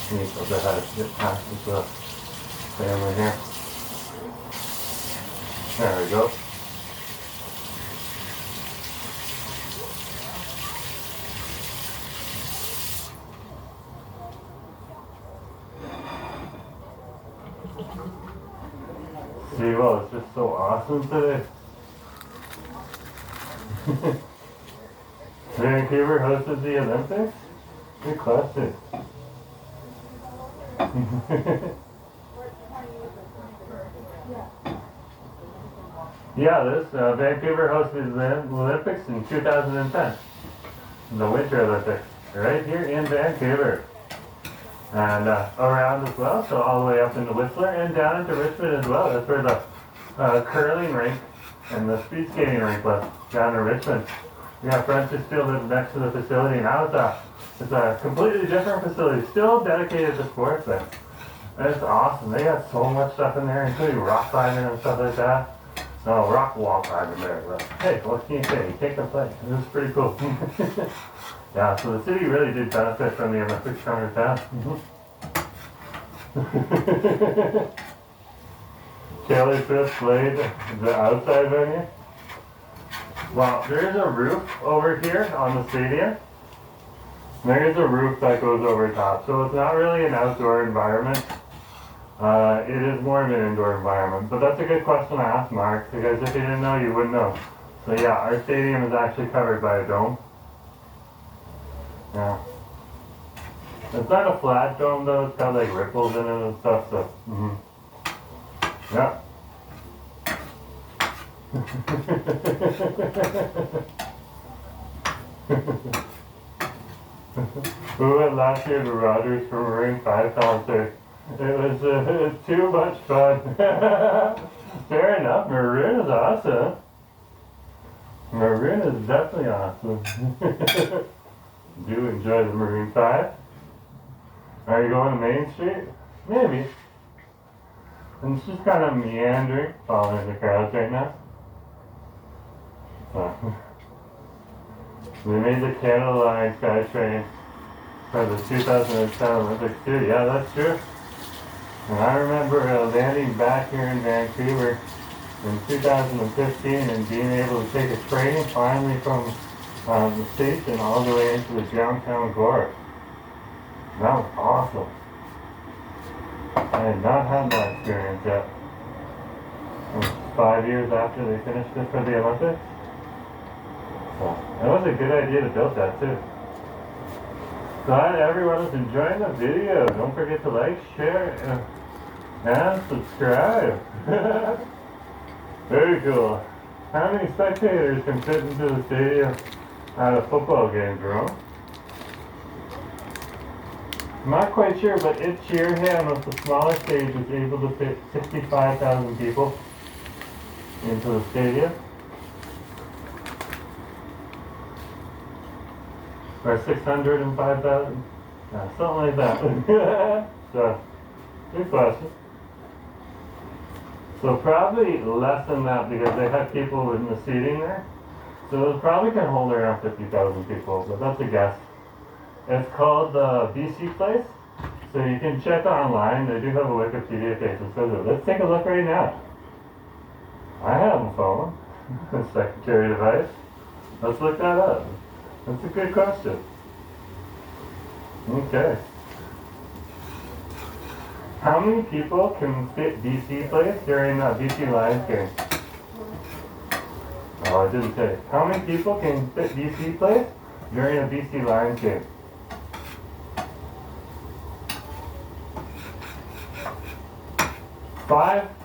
Sneak up ahead, get past this family here. There we go. See, well, it's just so awesome today. Vancouver hosted the Olympics? Good question. Yeah, Vancouver hosted the Olympics in 2010. The Winter Olympics. Right here in Vancouver. And around as well, so all the way up into Whistler and down into Richmond as well. That's where the curling rink and the speed skating rink was, down in Richmond. Yeah, friends who still live next to the facility. Now it's a completely different facility, still dedicated to sports then. And it's awesome. They got so much stuff in there, including rock climbing and stuff like that. No, rock wall climbing there, but hey, what can you say? You can't complain. It was pretty cool. Yeah, so the city really did benefit from the Olympics coming to town. Taylor Swift played the outside venue. Well, there's a roof over here on the stadium. There's a roof that goes over top, so it's not really an outdoor environment. It is more of an indoor environment, but that's a good question to ask Mark, because if you didn't know, you wouldn't know. So yeah, our stadium is actually covered by a dome. Yeah. It's not a flat dome though, it's got like ripples in it and stuff, so. Yeah. We went last year to Rogers for Maroon 5 concert. It was too much fun. Fair enough, Maroon is awesome. Maroon is definitely awesome. Do enjoy the Maroon 5. Are you going to Main Street? Maybe. And it's just kind of meandering, following the crowds right now. So. We made the Canada Line SkyTrain for the 2010 Olympics too. Yeah, that's true. And I remember landing back here in Vancouver in 2015 and being able to take a train finally from the station all the way into the downtown core. That was awesome. I had not had that experience yet. It was 5 years after they finished it for the Olympics. So it was a good idea to build that too. Glad everyone is enjoying the video. Don't forget to like, share, and subscribe. Very cool. How many spectators can fit into the stadium at a football game, Jerome? I'm not quite sure, but It Cheerham with the smaller stage is able to fit 65,000 people into the stadium. Or 605,000? Yeah, something like that. So, good question. So probably less than that because they had people in the seating there. So it probably can hold around 50,000 people, but that's a guess. It's called the BC place. So you can check online. They do have a Wikipedia page that says it. Let's take a look right now. I have a phone. Secretary device. Let's look that up. That's a good question. Okay. How many people can fit BC place during the BC Lions game? Oh, I didn't say. How many people can fit BC place during a BC Lions game?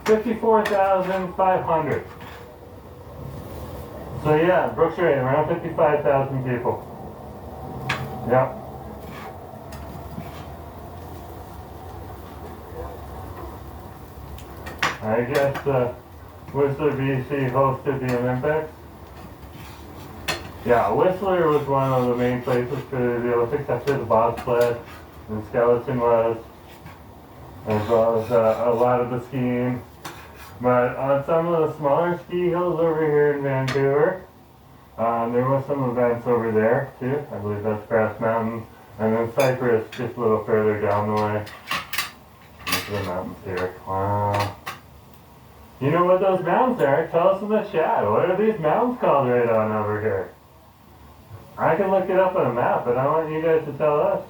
54,500. So yeah, Brooks right, around 55,000 people. Yep. I guess Whistler, BC hosted the Olympics. Yeah, Whistler was one of the main places for the Olympics. That's where the bobsled and skeleton was, as well as a lot of the skiing. But on some of the smaller ski hills over here in Vancouver, there was some events over there too. I believe that's Grass Mountain. And then Cypress, just a little further down the way. Look at the mountains here. Wow. You know what those mountains are? Tell us in the chat. What are these mountains called right on over here? I can look it up on a map, but I want you guys to tell us.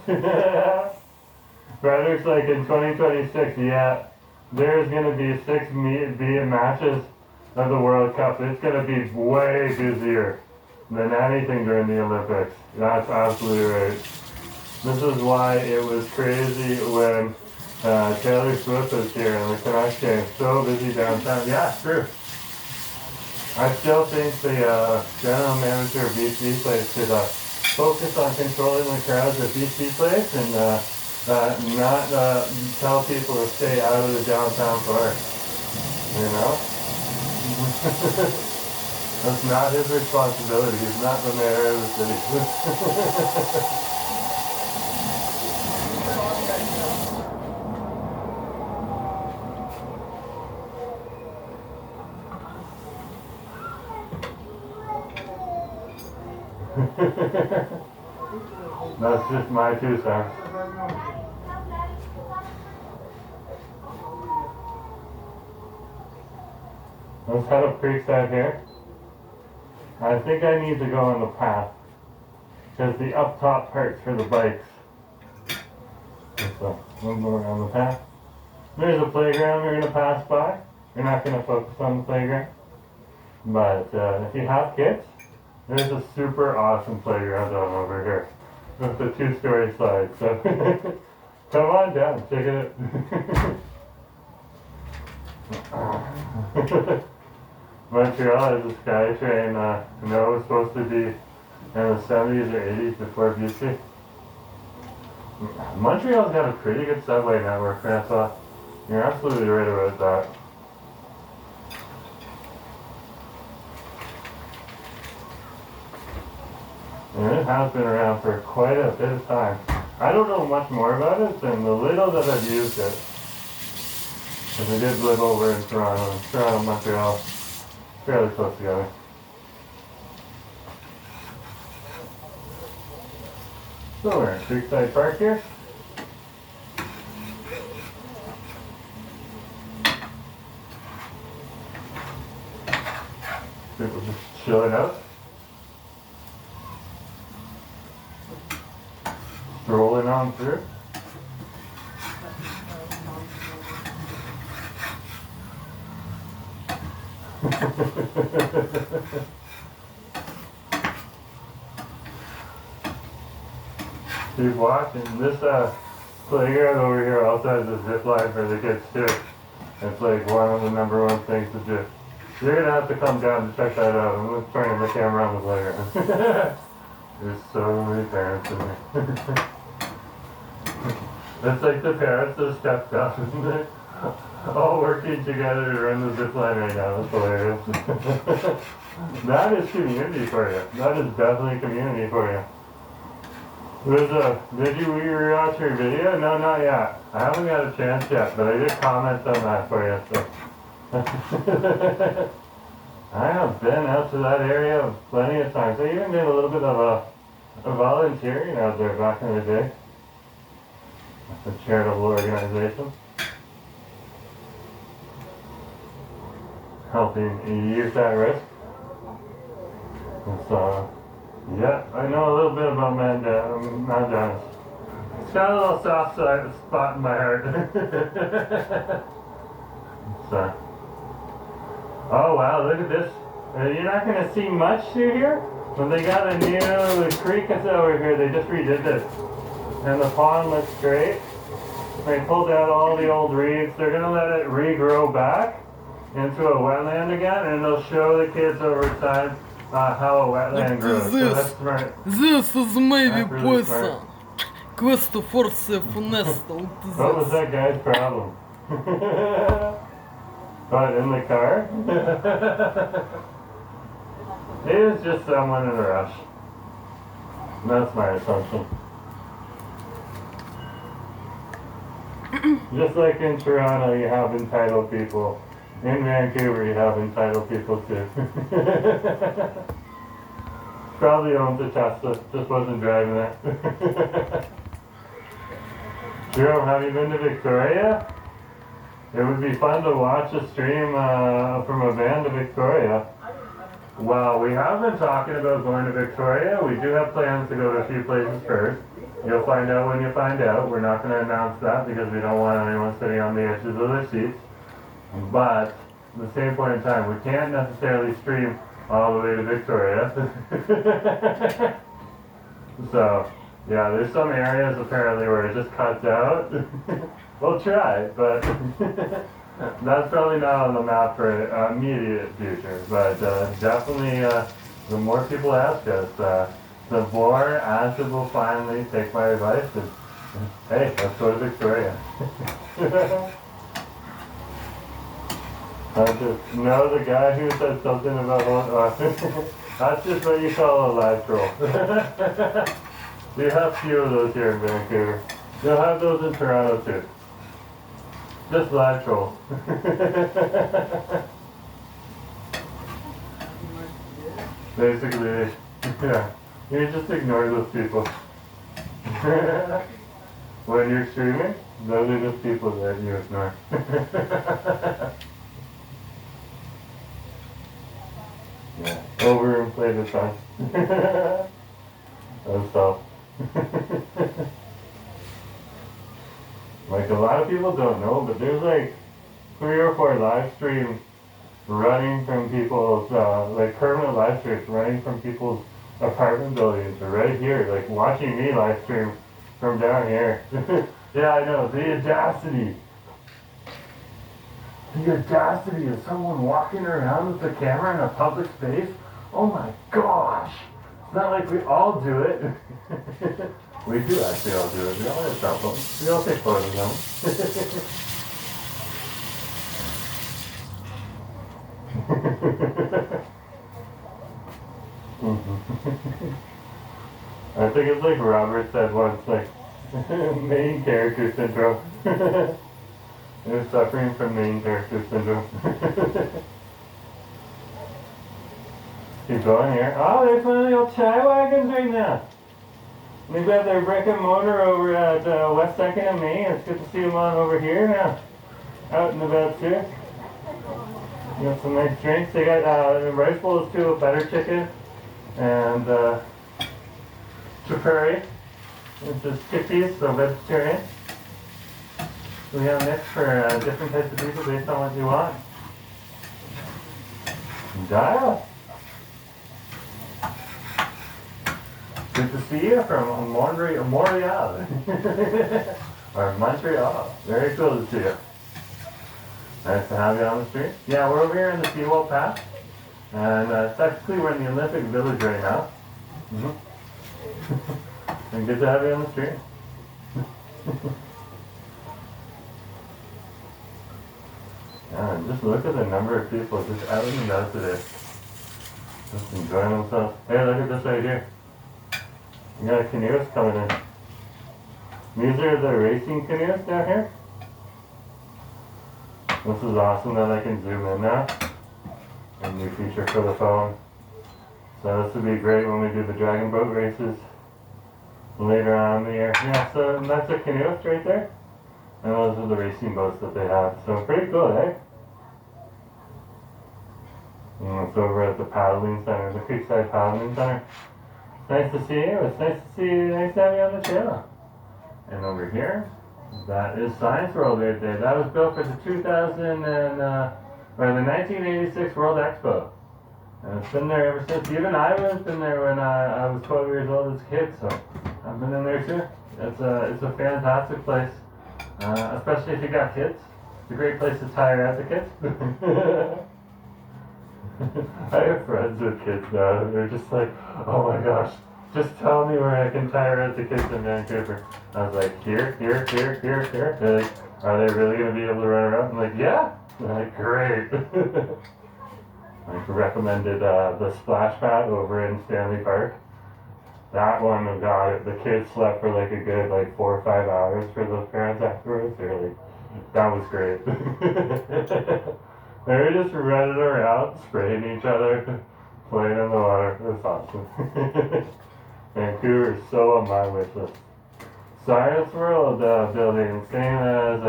Frederick's like in 2026, yeah, there's going to be 6 matches of the World Cup. It's going to be way busier than anything during the Olympics. That's absolutely right. This is why it was crazy when Taylor Swift was here and the Canucks game. So busy downtown. Yeah, true. I still think the general manager of BC Place should focus on controlling the crowds at BC Place and not tell people to stay out of the downtown bar. You know? That's not his responsibility. He's not the mayor of the city. That's just my 2 cents. Let's head up Creekside here. I think I need to go on the path, because the up top hurts for the bikes. So we'll go around the path. There's a playground we're going to pass by. We're not going to focus on the playground. But if you have kids, there's a super awesome playground on over here with the 2-story slide. So come on down, check it out. Montreal is a SkyTrain. It was supposed to be in the 70s or 80s before BC. Montreal's got a pretty good subway network, Francois. You're absolutely right about that. And it has been around for quite a bit of time. I don't know much more about it than the little that I've used it. Because I did live over in Toronto, and Toronto and Montreal, fairly close together. So we're in Creekside Park here. People just chilling out. Strolling on through. Keep watching. This playground over here also has a zip line for the kids too. It's like one of the #1 things to do. You're gonna have to come down to check that out. I'm just turning the camera on the playground. There's so many parents in there. It's like the parents that stepped up, isn't it? All working together to run the zip line right now. That's hilarious. That is community for you. That is definitely community for you. Did you rewatch your video? No, not yet. I haven't got a chance yet, but I did comment on that for you. So. I have been out to that area plenty of times. I even did a little bit of a volunteering out there back in the day. It's a charitable organization. Helping youth at risk. So, yeah, I know a little bit about Mandanas. It's got a little soft spot in my heart. So, oh wow, look at this. You're not going to see much through here, but they got a new creek that's over here. They just redid this. And the pond looks great. They pulled out all the old reeds. They're going to let it regrow back into a wetland again, and they'll show the kids over time how a wetland grows. So that's smart. This is maybe That's really smart. poison. Questo forse funesto. What was that guy's problem? But in the car? He was just someone in a rush. That's my assumption. Just like in Toronto, you have entitled people. In Vancouver, you have entitled people too. Probably owns a Tesla, just wasn't driving it. Jerome, have you been to Victoria? It would be fun to watch a stream from a van to Victoria. Well, we have been talking about going to Victoria. We do have plans to go to a few places first. You'll find out when you find out. We're not going to announce that because we don't want anyone sitting on the edges of their seats. But at the same point in time, we can't necessarily stream all the way to Victoria. So, yeah, there's some areas apparently where it just cuts out. We'll try, but that's probably not on the map for immediate future. But definitely, the more people ask us, the more Asha will finally take my advice and, hey, let's go to Victoria. I just know the guy who said something about that's just what you call a live troll. We have few of those here in Vancouver. You'll have those in Toronto too. Just live trolls. Basically, yeah. You just ignore those people. When you're streaming, those are just people that you ignore. Yeah, overinflated fun. That's tough. Like a lot of people don't know, but there's like 3 or 4 live streams running from people's, like permanent live streams running from people's apartment buildings or right here, like watching me live stream from down here. Yeah, I know, the audacity. The audacity of someone walking around with the camera in a public space. Oh my gosh. It's not like we all do it. We do actually all do it. We all have cell phones. We all take photos of them. I think it's like Robert said once, like, main character syndrome. They're suffering from main character syndrome. Keep going here. Oh, there's one of the old chai wagons right now. They've got their brick and mortar over at West 2nd and Main. It's good to see them on over here now. Out and about too. You got some nice drinks. They got rice bowls too, a butter chicken, and chapuri, which is chickpeas, so vegetarian. We have mix for different types of people based on what you want. Dial. Good to see you from Montreal. Or Montreal. Very cool to see you. Nice to have you on the street. Yeah, we're over here in the Seawall Path. And technically we're in the Olympic Village right now. And good to have you on the street. Yeah, just look at the number of people just out and about today. Just enjoying themselves. Hey, look at this right here. We got canoes coming in. These are the racing canoes down here. This is awesome that I can zoom in now. A new feature for the phone. So this would be great when we do the dragon boat races later on in the year. Yeah, so that's a canoeist right there. And those are the racing boats that they have. So pretty cool, eh? And it's over at the paddling center, the Creekside Paddling Center. It's nice to see you. It's nice to see you. Nice to have you on the channel. And over here, that is Science World right there. That was built for the 1986 World Expo. And it's been there ever since. Even I was been there when I was 12 years old as a kid, so I've been in there too. It's a fantastic place, especially if you got kids. It's a great place to tire out the kids. I have friends with kids now, and they're just like, oh my gosh, just tell me where I can tire out the kids in Vancouver. I was like, here. They're like, are they really going to be able to run around? I'm like, yeah. They're like, great. I recommended the splash pad over in Stanley Park. That one, oh god, the kids slept for like a good 4 or 5 hours for those parents afterwards. They're like, that was great. They were just running around, spraying each other, playing in the water. It was awesome. Vancouver is so on my wish list. Science World building, same as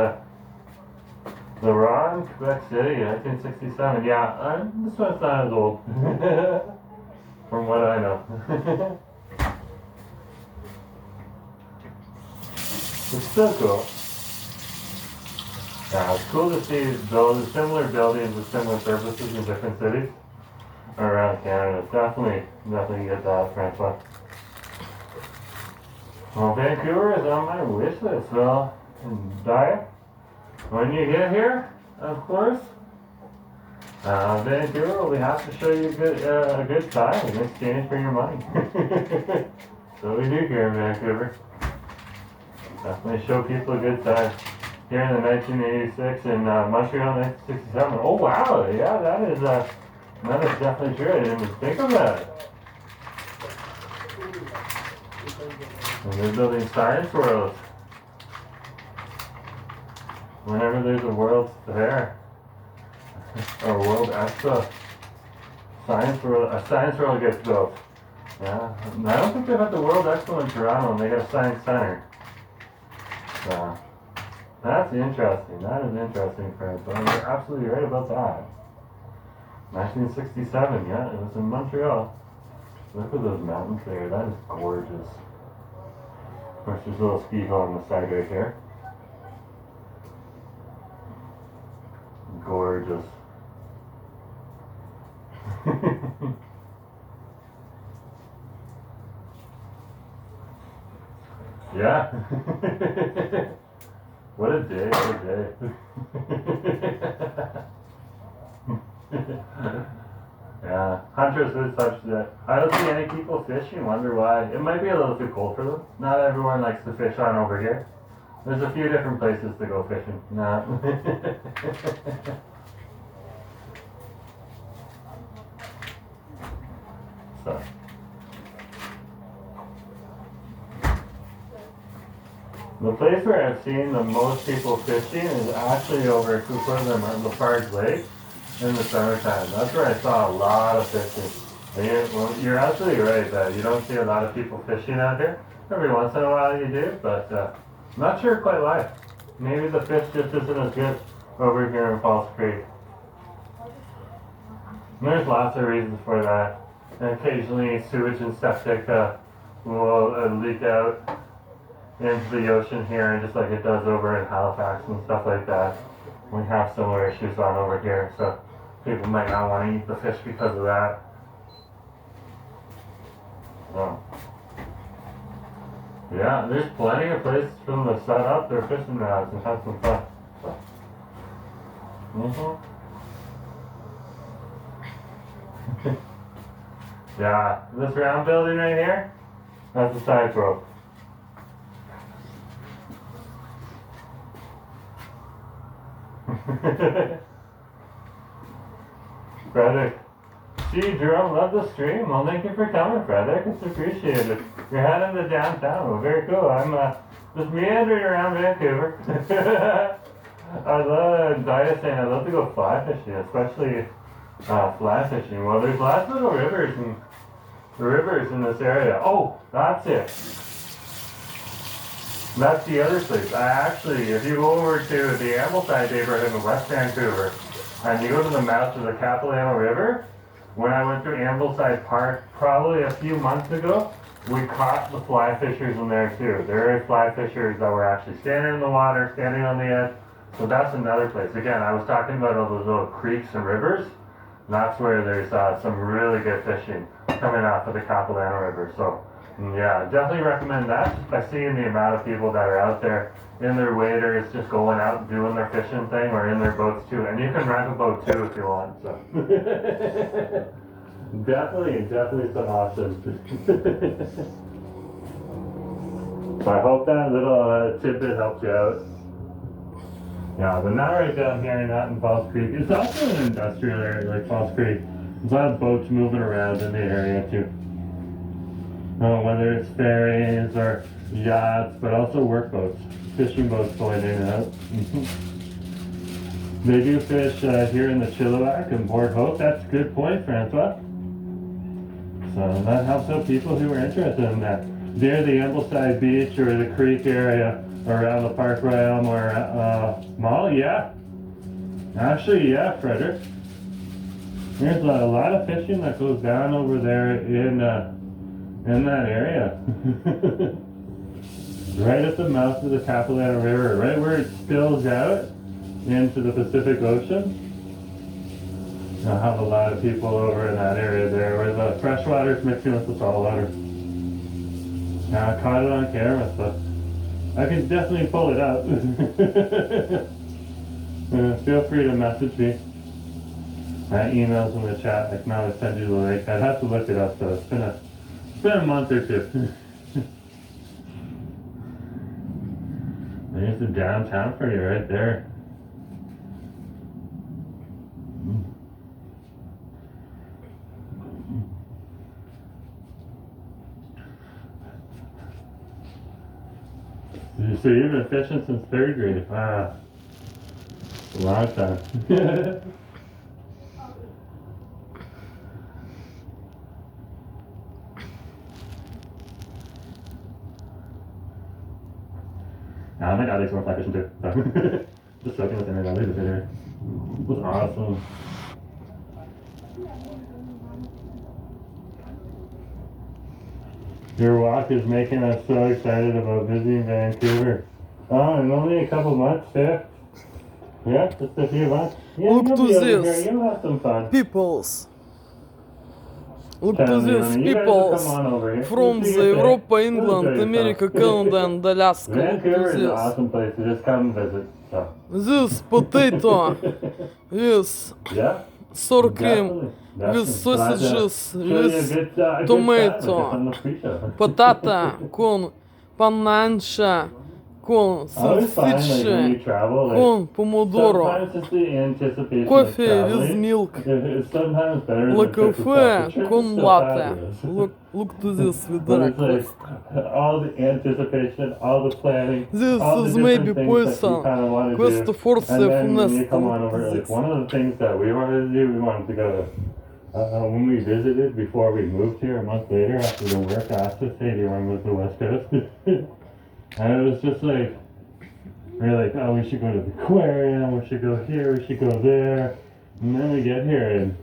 the Ron, Quebec City, 1967. Yeah, this one's not as old, from what I know. It's still cool. Yeah, it's cool to see those similar buildings with similar purposes in different cities around Canada. Definitely get that, Francois. Well, Vancouver is on my wish list. Well, Dia, when you get here, of course, Vancouver, we have to show you a good time in exchange for your money. So we do here in Vancouver. Definitely show people a good time. Here in the 1986 and Montreal 1967. Oh wow, yeah, that is definitely true. I didn't even think of that. And they're building Science World. Whenever there's a World Fair or World Expo, a Science World gets built. Yeah, and I don't think they've got the World Expo in Toronto, and they got a Science Center. So. That's interesting. That is interesting, friends. Well, you're absolutely right about that. 1967, yeah, it was in Montreal. Look at those mountains there. That is gorgeous. Of course, there's a little ski hill on the side right here. Gorgeous. Yeah. What a day, Yeah, hunters is such that I don't see any people fishing, wonder why. It might be a little too cold for them. Not everyone likes to fish on over here. There's a few different places to go fishing. Nah. So. The place where I've seen the most people fishing is actually over at Lafarge Lake in the summertime. That's where I saw a lot of fishing. You're absolutely right that you don't see a lot of people fishing out here. Every once in a while you do, but I'm not sure quite why. Maybe the fish just isn't as good over here in False Creek. And there's lots of reasons for that. And occasionally sewage and septic will leak out into the ocean here, just like it does over in Halifax and stuff like that. We have similar issues on over here, so people might not want to eat the fish because of that. So, yeah, there's plenty of places for them to set up their fishing rods and have some fun. Yeah, this round building right here, that's the Science World. Frederick. See, Jerome, love the stream. Well, thank you for coming, Frederick. It's appreciated. You're heading to downtown. Well, very cool. I'm just meandering around Vancouver. I love, Dia saying, I love to go fly fishing, especially Fly fishing. Well, there's lots of little rivers in this area. Oh, that's it. That's the other place. If you go over to the Ambleside neighborhood in West Vancouver, and you go to the mouth of the Capilano River, when I went to Ambleside Park probably a few months ago, we caught the fly fishers in there too. There are fly fishers that were actually standing in the water, standing on the edge. So that's another place. Again, I was talking about all those little creeks and rivers. That's where there's some really good fishing coming off of the Capilano River. So yeah, definitely recommend that. By seeing the amount of people that are out there in their waders, just going out and doing their fishing thing, or in their boats too. And you can rent a boat too if you want. So definitely some options. So I hope that little tidbit helped you out. Yeah, but not right down here, not in Falls Creek. It's also an industrial area like Falls Creek. There's a lot of boats moving around in the area too. Whether it's ferries or yachts, but also work boats, fishing boats going in and out. They do fish here in the Chilliwack and Port Hope. That's a good point, Francois. So that helps out people who are interested in that. Near the Ambleside Beach or the creek area around the Park Royal or Mall, yeah. Actually, yeah, Frederick. There's a lot of fishing that goes down over there in that area. Right at the mouth of the Capilano River, right where it spills out into the Pacific Ocean. I'll have a lot of people over in that area there where the fresh water is mixing with the salt water. I caught it on camera, so I can definitely pull it out. Feel free to message me. My email's in the chat. I can always send you the link. I'd have to look it up though. It's been a month or two. There's the downtown for you right there. So you've been fishing since 3rd grade? Wow. A long time. Oh my god, they swore fly fishing too. So. Just soaking with internet, leave it there. It was awesome. Your walk is making us so excited about visiting Vancouver. Oh, in only a couple months, yeah? Yeah, just a few months. Yeah, Look to this. You'll have some fun. Peoples. Look to this, peoples from the Europe, England, America, Canada and Alaska. Vancouver is an awesome place to just come visit. So. This potato with sour cream, with sausages, with tomato, potato con pancia, con salsiccia, con pomodoro, coffee with milk, le cafe con latte. Look to this with breakfast. All the anticipation, all the planning. This is maybe poison. Questo forse funesto. One of the things that we wanted to do, we wanted to go when we visited before we moved here a month later after the work asked us, hey, do you want to move to the West Coast? And it was just like, we're like, oh, we should go to the aquarium, we should go here, we should go there. And then we get here and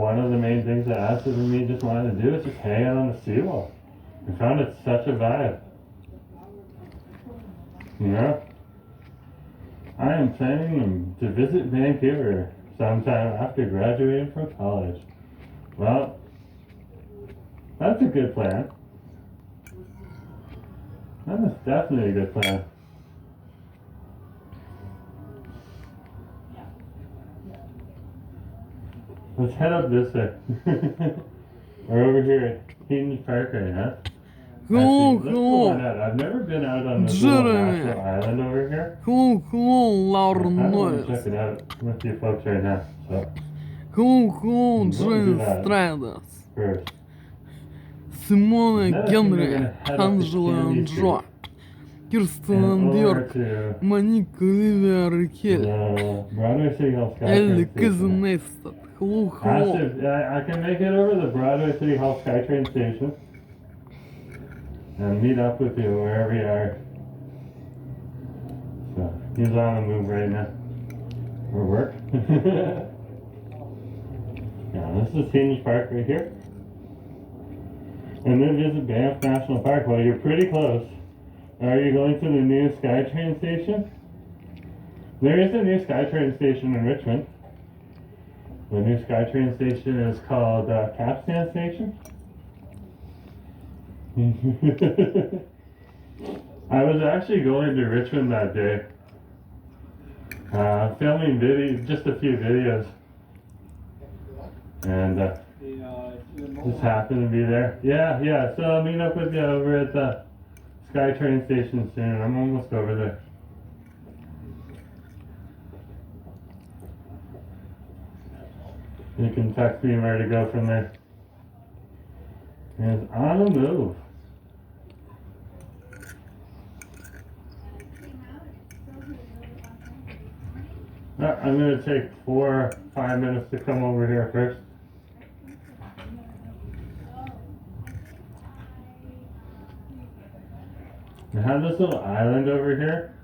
one of the main things that Aston and me just wanted to do is just hang out on the seawall. We found it such a vibe. You know? I am planning to visit Vancouver sometime after graduating from college. Well, that's a good plan. That is definitely a good plan. Let's head up this way. We're over here at Keaton's Park right now. Hello. I've never been out on this little natural island over here. Hello, I want to Larnois. check it out with you folks right now. So, Hello, Jane Stradus. first. Simone Now Генри, we're gonna head up to Angela Candy Анджо, Street. Kirsten And over Бьорк, to Моника Оливия Рикель, the Broadway City Hall Элли Skyscraper. Казенестад, Actually, I can make it over the Broadway City Hall SkyTrain station and meet up with you wherever you are. So, he's on the move right now. For work. Yeah, this is Hinge Park right here. And then visit Banff National Park. Well, you're pretty close. Are you going to the new SkyTrain station? There is a new SkyTrain station in Richmond. The new SkyTrain station is called Capstan Station. I was actually going to Richmond that day, filming just a few videos, and just happened to be there. Yeah. So I'll meet up with you over at the SkyTrain station soon. I'm almost over there. You can text me where to go from there. It's on the move. I'm going to take 4 or 5 minutes to come over here first. I have this little island over here.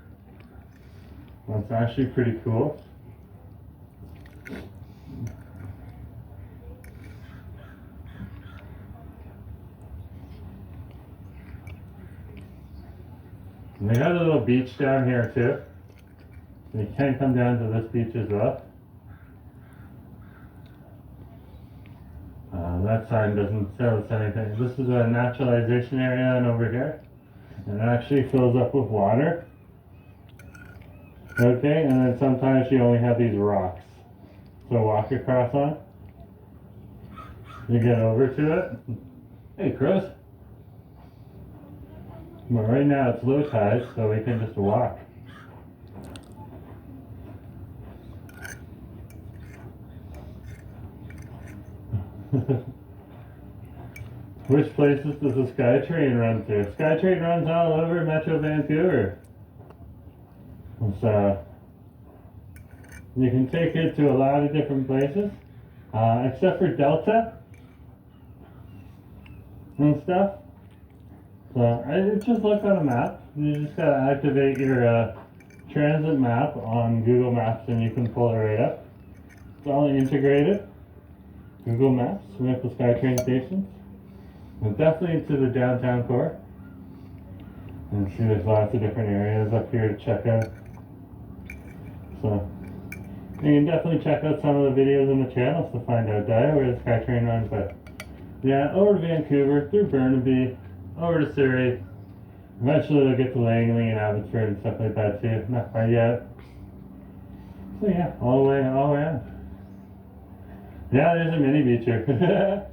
That's actually pretty cool. And they got a little beach down here too. So you can come down to this beach as well. That sign doesn't tell us anything. This is a naturalization area, and over here, it actually fills up with water. Okay, and then sometimes you only have these rocks to walk across on. You get over to it. Hey, Chris. Well, right now it's low tide, so we can just walk. Which places does the SkyTrain run to? SkyTrain runs all over Metro Vancouver. So you can take it to a lot of different places, except for Delta and stuff. So just look on a map. You just gotta activate your transit map on Google Maps, and you can pull it right up. It's all integrated. Google Maps with the SkyTrain stations. And definitely to the downtown core. And see, there's lots of different areas up here to check out. So you can definitely check out some of the videos in the channels to find out where the SkyTrain runs. But yeah, over to Vancouver, through Burnaby, over to Surrey. Eventually they'll get to Langley and Abbotsford and stuff like that too. Not quite yet. So yeah, all the way on. Yeah, there's a mini beach here.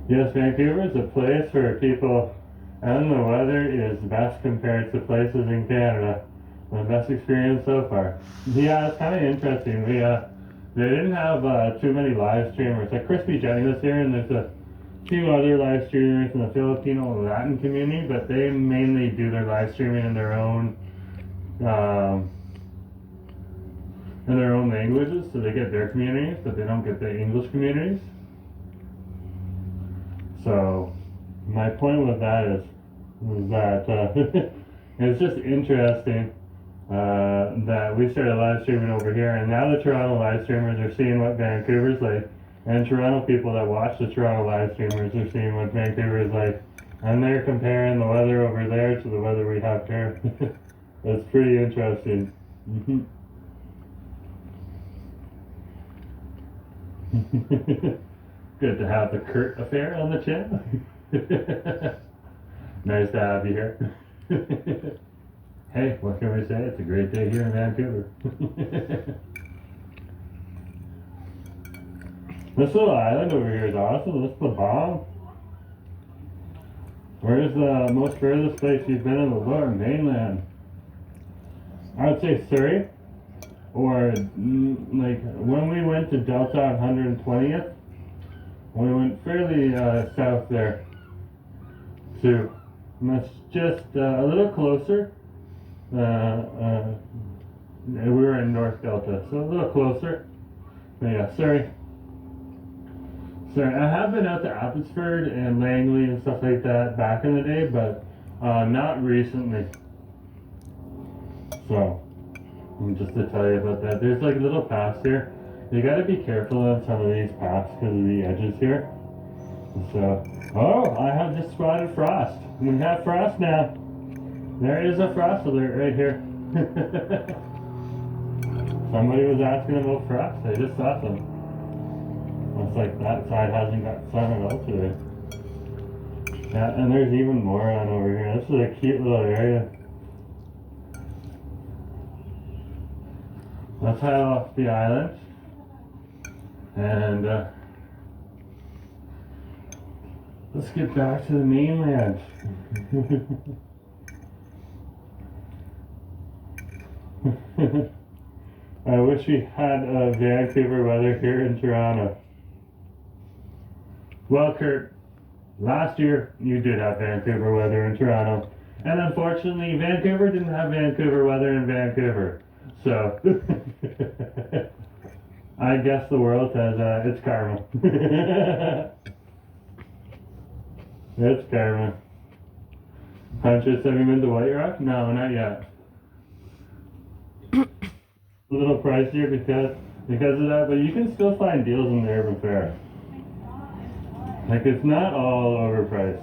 Yes, Vancouver is a place for people, and the weather is best compared to places in Canada. My best experience so far. Yeah, it's kind of interesting. They didn't have too many live streamers. Like Crispy Jenny was here, and there's a few other live streamers in the Filipino and Latin community, but they mainly do their live streaming in their own languages, so they get their communities, but they don't get the English communities. So my point with that is that it's just interesting that we started live streaming over here, and now the Toronto live streamers are seeing what Vancouver's like, and Toronto people that watch the Toronto live streamers are seeing what Vancouver is like, and they're comparing the weather over there to the weather we have here. It's pretty interesting. Good to have the Kurt affair on the channel. Nice to have you here. Hey, what can we say? It's a great day here in Vancouver. This little island over here is awesome. This is the bomb. Where's the most furthest place you've been in the lower mainland? I would say Surrey. Or like when we went to Delta on 120th, we went fairly south there too. And that's just a little closer. We were in North Delta, so a little closer. But yeah, Surrey. So I have been out to Abbotsford and Langley and stuff like that back in the day, but not recently. So, just to tell you about that, there's like little paths here. You gotta be careful on some of these paths because of the edges here. So, oh, I have just spotted frost. We have frost now. There is a frost alert right here. Somebody was asking about frost. I just saw some. Looks like that side hasn't got sun at all today. Yeah, and there's even more on over here. This is a cute little area. Let's head off the island. And let's get back to the mainland. I wish we had Vancouver weather here in Toronto. Well, Kurt, last year you did have Vancouver weather in Toronto. And unfortunately, Vancouver didn't have Vancouver weather in Vancouver. So, I guess the world says it's karma. It's karma. Huntress, have you been to White Rock? No, not yet. A little pricier because of that, but you can still find deals in the urban fair. Like, it's not all overpriced.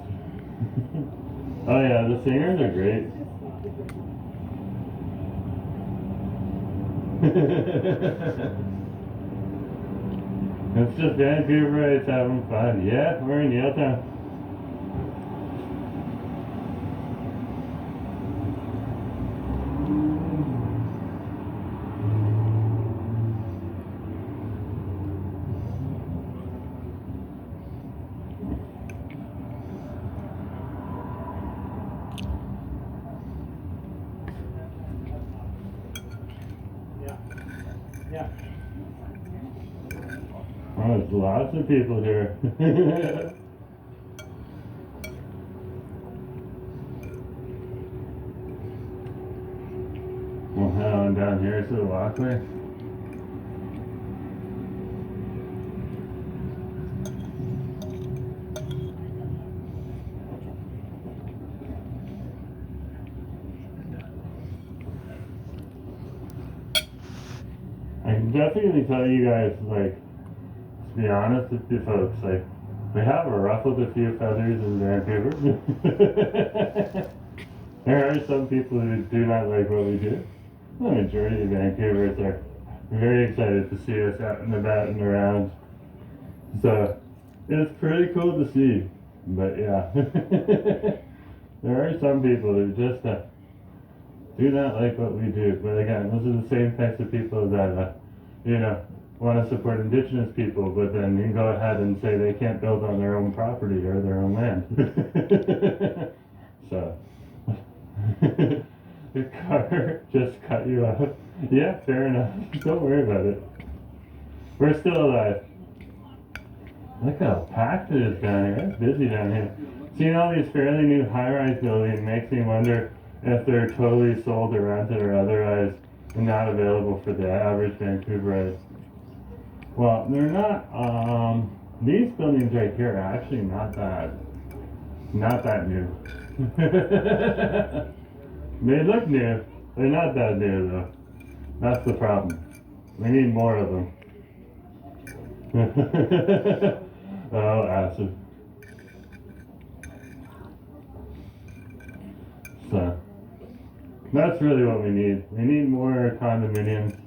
Oh yeah, the singers are great. It's just Vancouverites having fun. Yeah, we're in Yaletown. Yeah. Oh, there's lots of people here. We'll head on down here to the walkway. I can definitely tell you guys, like, to be honest with you folks, like, we have ruffled a few feathers in Vancouver. There are some people who do not like what we do. The majority of Vancouvers are very excited to see us out and about and around. So, it's pretty cool to see. But yeah, there are some people who just do not like what we do. But again, those are the same types of people that, want to support indigenous people, but then you go ahead and say they can't build on their own property or their own land. So, the car just cut you off. Yeah, fair enough. Don't worry about it. We're still alive. Look how packed it is down here. It's busy down here. Seeing all these fairly new high-rise buildings makes me wonder if they're totally sold or rented or otherwise not available for the average Vancouverite. Well, they're not, these buildings right here are actually not that new. They look new. They're not that new though. That's the problem. We need more of them. Oh, acid. So, that's really what we need. We need more condominiums.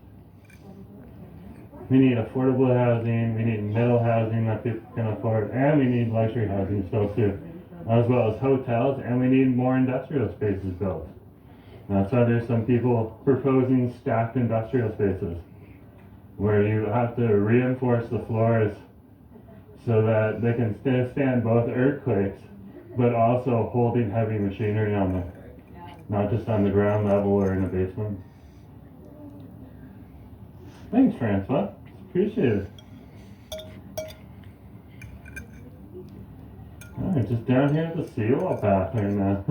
We need affordable housing, we need middle housing that people can afford, and we need luxury housing still too, as well as hotels, and we need more industrial spaces built. That's why there's some people proposing stacked industrial spaces, where you have to reinforce the floors so that they can stand both earthquakes, but also holding heavy machinery on them, not just on the ground level or in a basement. Thanks, Francois. Appreciate it. Alright, just down here at the seawall path right now.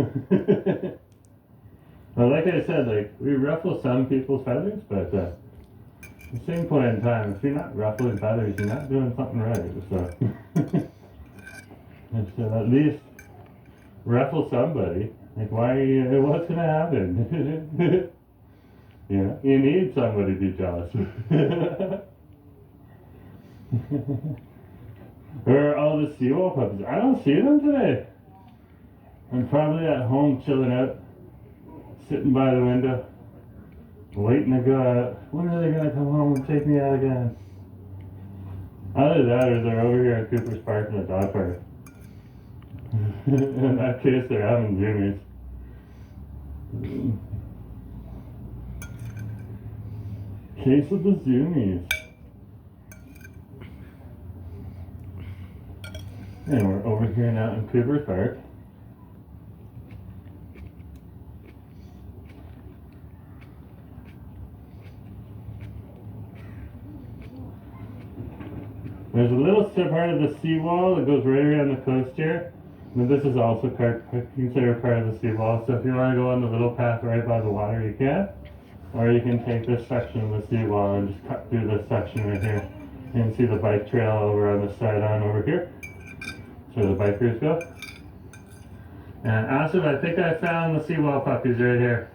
Well, like I said, like, we ruffle some people's feathers, but the same point in time, if you're not ruffling feathers, you're not doing something right. So, at least ruffle somebody. Like, why are you, what's gonna happen? You know, you need somebody to be jealous. Where are all the seawall puppies? I don't see them today. I'm probably at home chilling out, sitting by the window, waiting to go out. When are they gonna come home and take me out again? Either that or they're over here at Cooper's Park in the dog park. In that case, they're having zoomies. Case of the zoomies. And we're over here now in Cooper's Park. There's a little part of the seawall that goes right around the coast here. And this is also considered part of the seawall. So if you want to go on the little path right by the water, you can. Or you can take this section of the seawall and just cut through this section right here. You can see the bike trail over on the side on over here. That's where the bikers go. And also, I think I found the seawall puppies right here.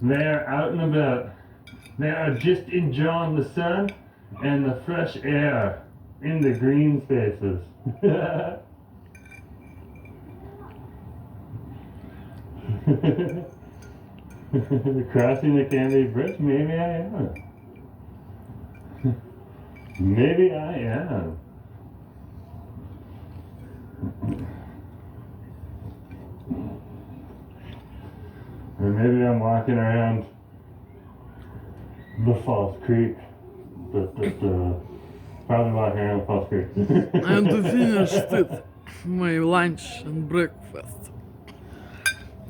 They are out and about. They are just enjoying the sun and the fresh air in the green spaces. Crossing the Canby Bridge? Maybe I am. Maybe I am. Or maybe I'm walking around the False Creek. Probably walking around the False Creek. And to finish it, my lunch and breakfast.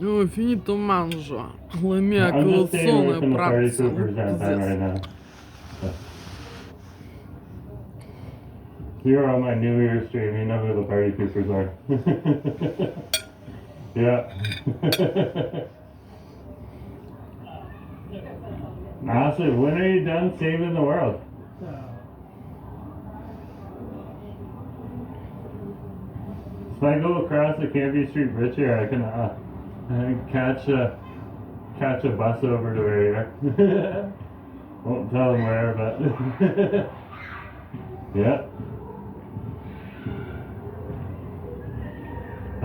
Oh, finito mangio. La mia I'm just staying away colazione from the party pranzo. poopers downtown right now. You're on my New Year's stream, you know who the party poopers are. Yeah. Honestly, when are you done saving the world? If I go across the Canby Street Bridge here, I can catch a bus over to where you are. Won't tell them where, but yeah.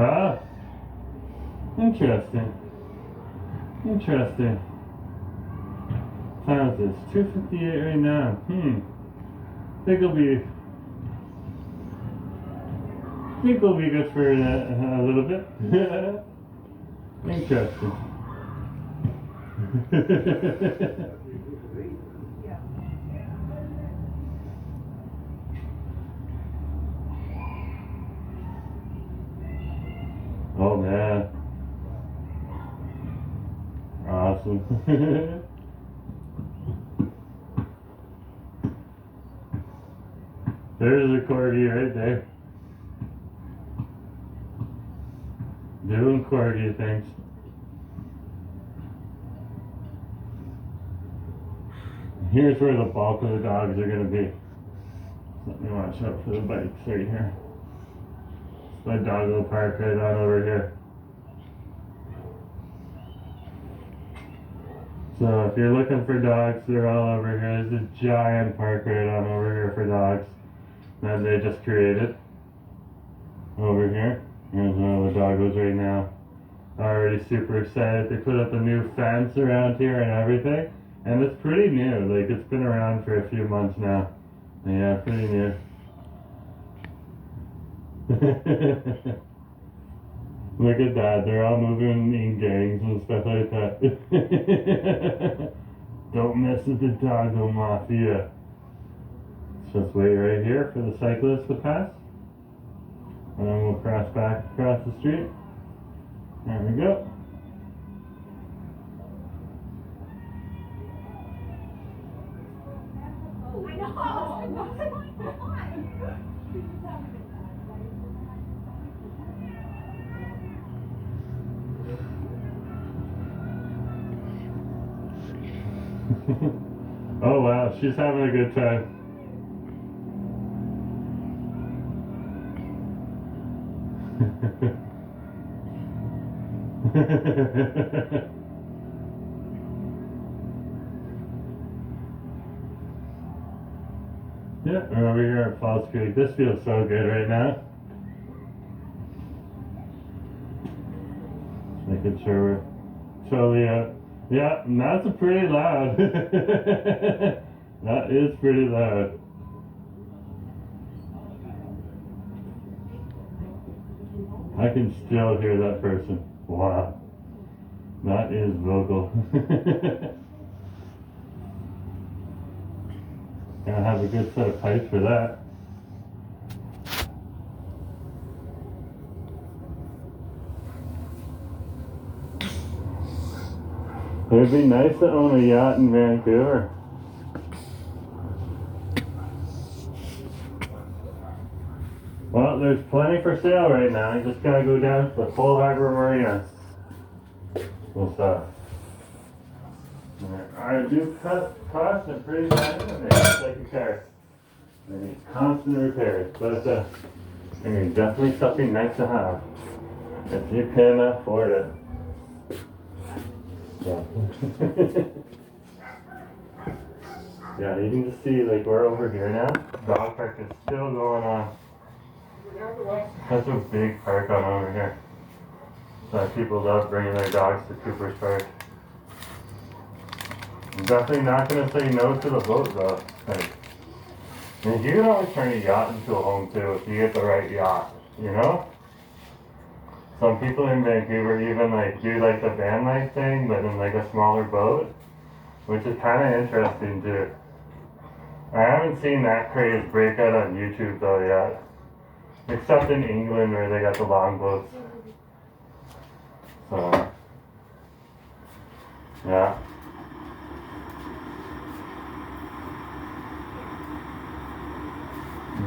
Ah, interesting. Interesting. Time is this? 2:58 right now. Think we'll be good for a little bit. Interesting. Oh man. Awesome. There's a corgi right there. Doing corgi things. Here's where the bulk of the dogs are going to be. Let me watch out for the bikes right here. My dog will park right on over here. So if you're looking for dogs, they're all over here. There's a giant park right on over here for dogs that they just created. Over here. Here's one of the doggos right now. Already super excited. They put up a new fence around here and everything. And it's pretty new. Like, it's been around for a few months now. Yeah, pretty new. Look at that. They're all moving in gangs and stuff like that. Don't mess with the doggo mafia. Let's just wait right here for the cyclists to pass. And then we'll cross back across the street. There we go. Oh wow, she's having a good time. Yeah, we're over here at Falls Creek. This feels so good right now. Making sure we're totally out. Yeah, and that's pretty loud. That is pretty loud. I can still hear that person. Wow. That is vocal. Gonna have a good set of pipes for that. It'd be nice to own a yacht in Vancouver. Well, there's plenty for sale right now. You just gotta go down to the Full Harbor Marina. What's up? I do cost them pretty bad when they just like a car. They need constant repairs, but I mean, definitely something nice to have if you can afford it. Yeah. Yeah, you can just see like we're over here now. Dog park is still going on. That's a big park on over here. So people love bringing their dogs to Cooper's Park. I'm definitely not going to say no to the boat though. Like, I mean, you can always turn a yacht into a home too if you get the right yacht, you know? Some people in Vancouver even like do like the van life thing, but in like a smaller boat, which is kind of interesting too. I haven't seen that craze break out on YouTube though yet. Except in England where they got the longboats. So, yeah.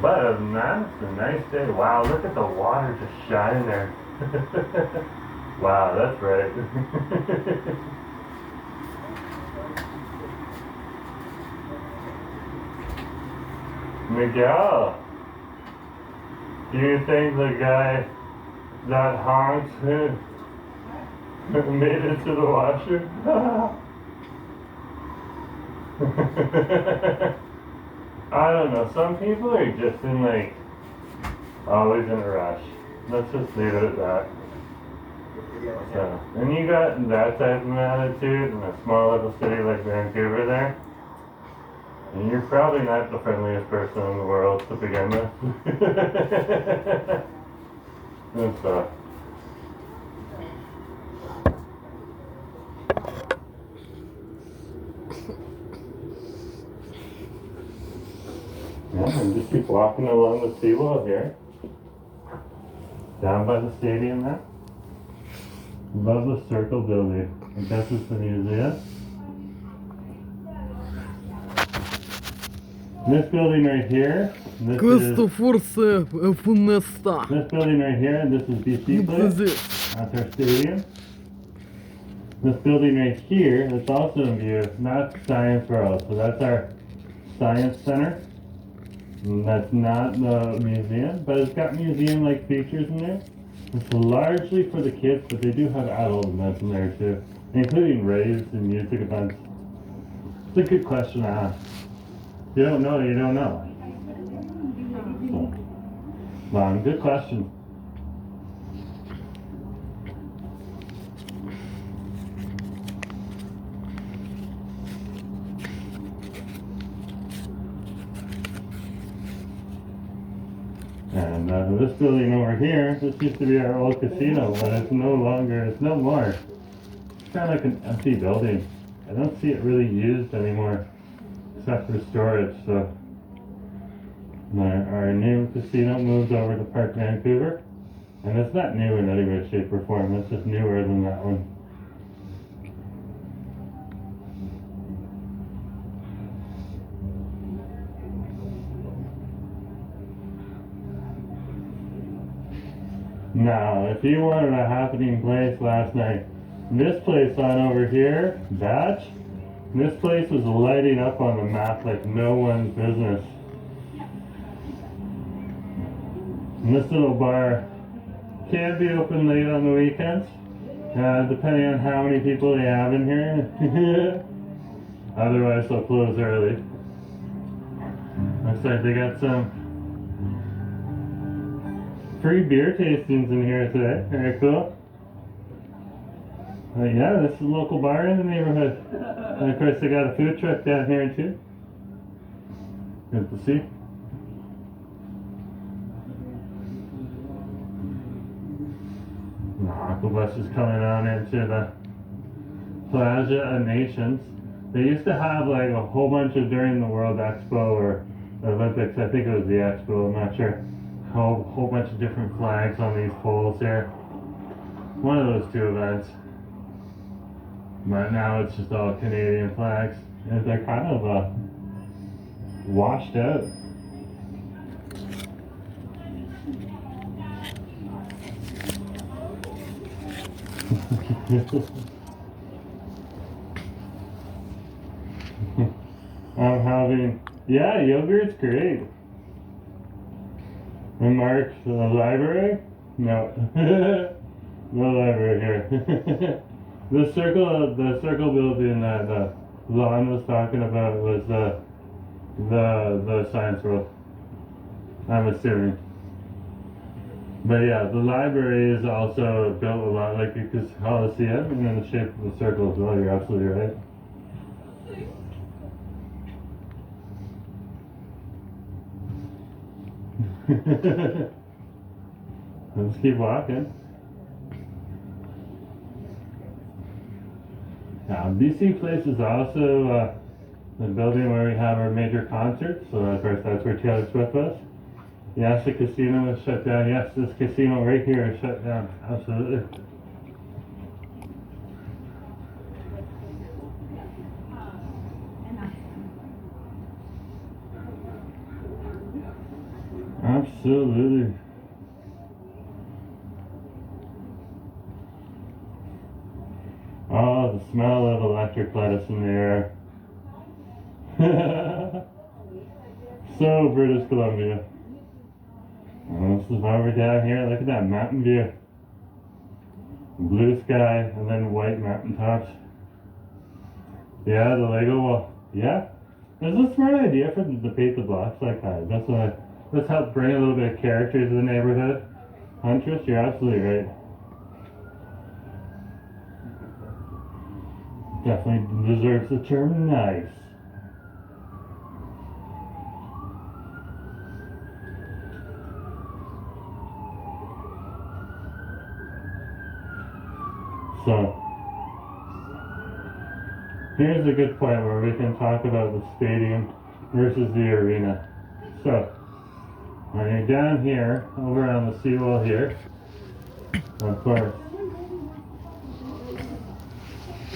But other than that, it's a nice day. Wow, look at the water just shining there. Wow, that's right. Miguel, do you think the guy that honked made it to the washer? I don't know. Some people are just in like always in a rush. Let's just leave it at that. So, and you got that type of an attitude in a small little city like Vancouver there, and you're probably not the friendliest person in the world to begin with. And so, yeah, and just keep walking along the seawall here. Down by the stadium there. Above the circle building. I guess it's the museum. This building right here. This building right here, and this is BC Place. That's our stadium. This building right here, that's also in view. That's Science World. So that's our Science Center. And that's not the museum, but it's got museum-like features in there. It's largely for the kids, but they do have adult events in there too, including raves and music events. It's a good question to ask. If you don't know, you don't know. So, good question. And this building over here, this used to be our old casino, but it's no longer, it's no more. It's kind of like an empty building. I don't see it really used anymore, except for storage. So our new casino moved over to Park Vancouver, and it's not new in any way, shape, or form. It's just newer than that one. Now, if you wanted a happening place last night, this place on over here, Batch, This place was lighting up on the map like no one's business. And this little bar can be open late on the weekends, depending on how many people they have in here. Otherwise, they'll close early. Looks like they got some free beer tastings in here today. Very cool. Yeah, this is a local bar in the neighborhood. And of course, they got a food truck down here too. Good to see. The bus is coming on into the Plaza of Nations. They used to have like a whole bunch of during the World Expo or Olympics. I think it was the Expo. I'm not sure. A whole bunch of different flags on these poles here. One of those two events. But now it's just all Canadian flags. And they're kind of washed out. I'm having, yeah, yogurt's great. And Mark, the library? No. No library here. The circle building that Lon was talking about was the science world, I'm assuming. But yeah, the library is also built a lot like because Coliseum and in the shape of a circle as well. You're absolutely right. Let's keep walking. Now, BC Place is also the building where we have our major concerts. So of course that's where Taylor Swift was. Yes, the casino is shut down. Yes, this casino right here is shut down. Absolutely. Absolutely. Oh, the smell of electric lettuce in the air. So British Columbia. And this is why we're down here. Look at that mountain view. Blue sky and then white mountaintops. Yeah, the Lego wall. Yeah. This is a smart idea for them to paint the blocks like that. That's what let's help bring a little bit of character to the neighborhood. Huntress, you're absolutely right. Definitely deserves the term nice. So, here's a good point where we can talk about the stadium versus the arena. So, when you're down here, over on the seawall here, of course,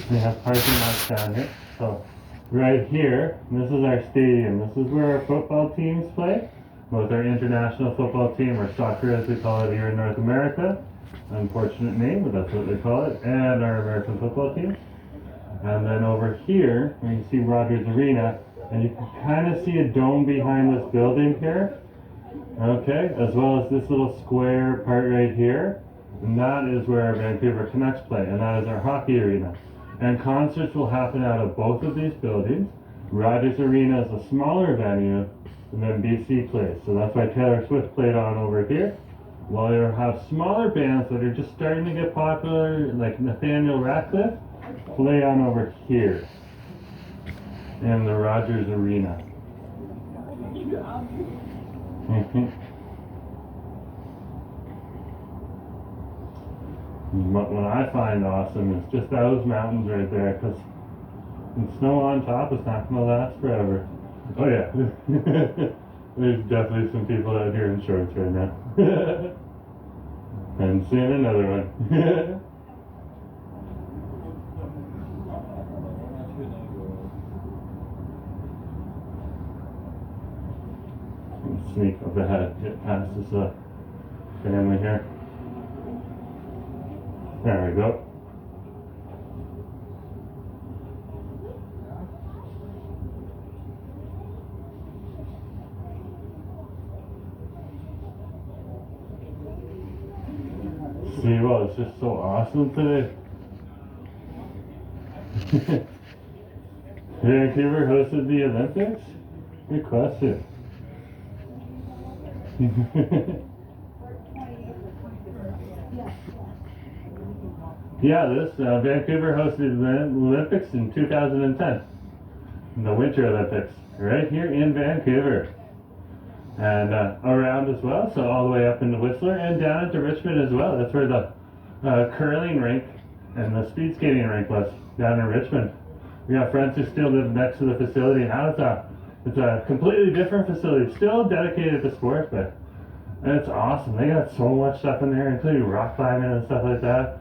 we have parking lots down here. So, right here, this is our stadium. This is where our football teams play. Both our international football team, or soccer as we call it here in North America. Unfortunate name, but that's what they call it. And our American football team. And then over here, you can see Rogers Arena. And you can kind of see a dome behind this building here. Okay, as well as this little square part right here. And that is where our Vancouver Canucks play. And that is our hockey arena. And concerts will happen out of both of these buildings. Rogers Arena is a smaller venue than BC Place. So that's why Taylor Swift played on over here. While you have smaller bands that are just starting to get popular, like Nathaniel Ratcliffe, play on over here in the Rogers Arena. What I find awesome is just those mountains right there, because the snow on top is not going to last forever. Oh yeah, there's definitely some people out here in shorts right now. And seeing another one. Sneak up ahead, get past this family here. There we go. See, well, it's just so awesome today. Vancouver hosted the Olympics? Good question. Yeah, Vancouver hosted the Olympics in 2010. The Winter Olympics. Right here in Vancouver. And around as well, so all the way up into Whistler and down into Richmond as well. That's where the curling rink and the speed skating rink was, down in Richmond. We got friends who still live next to the facility. Now it's a completely different facility, still dedicated to sports, but it's awesome. They got so much stuff in there, including rock climbing and stuff like that.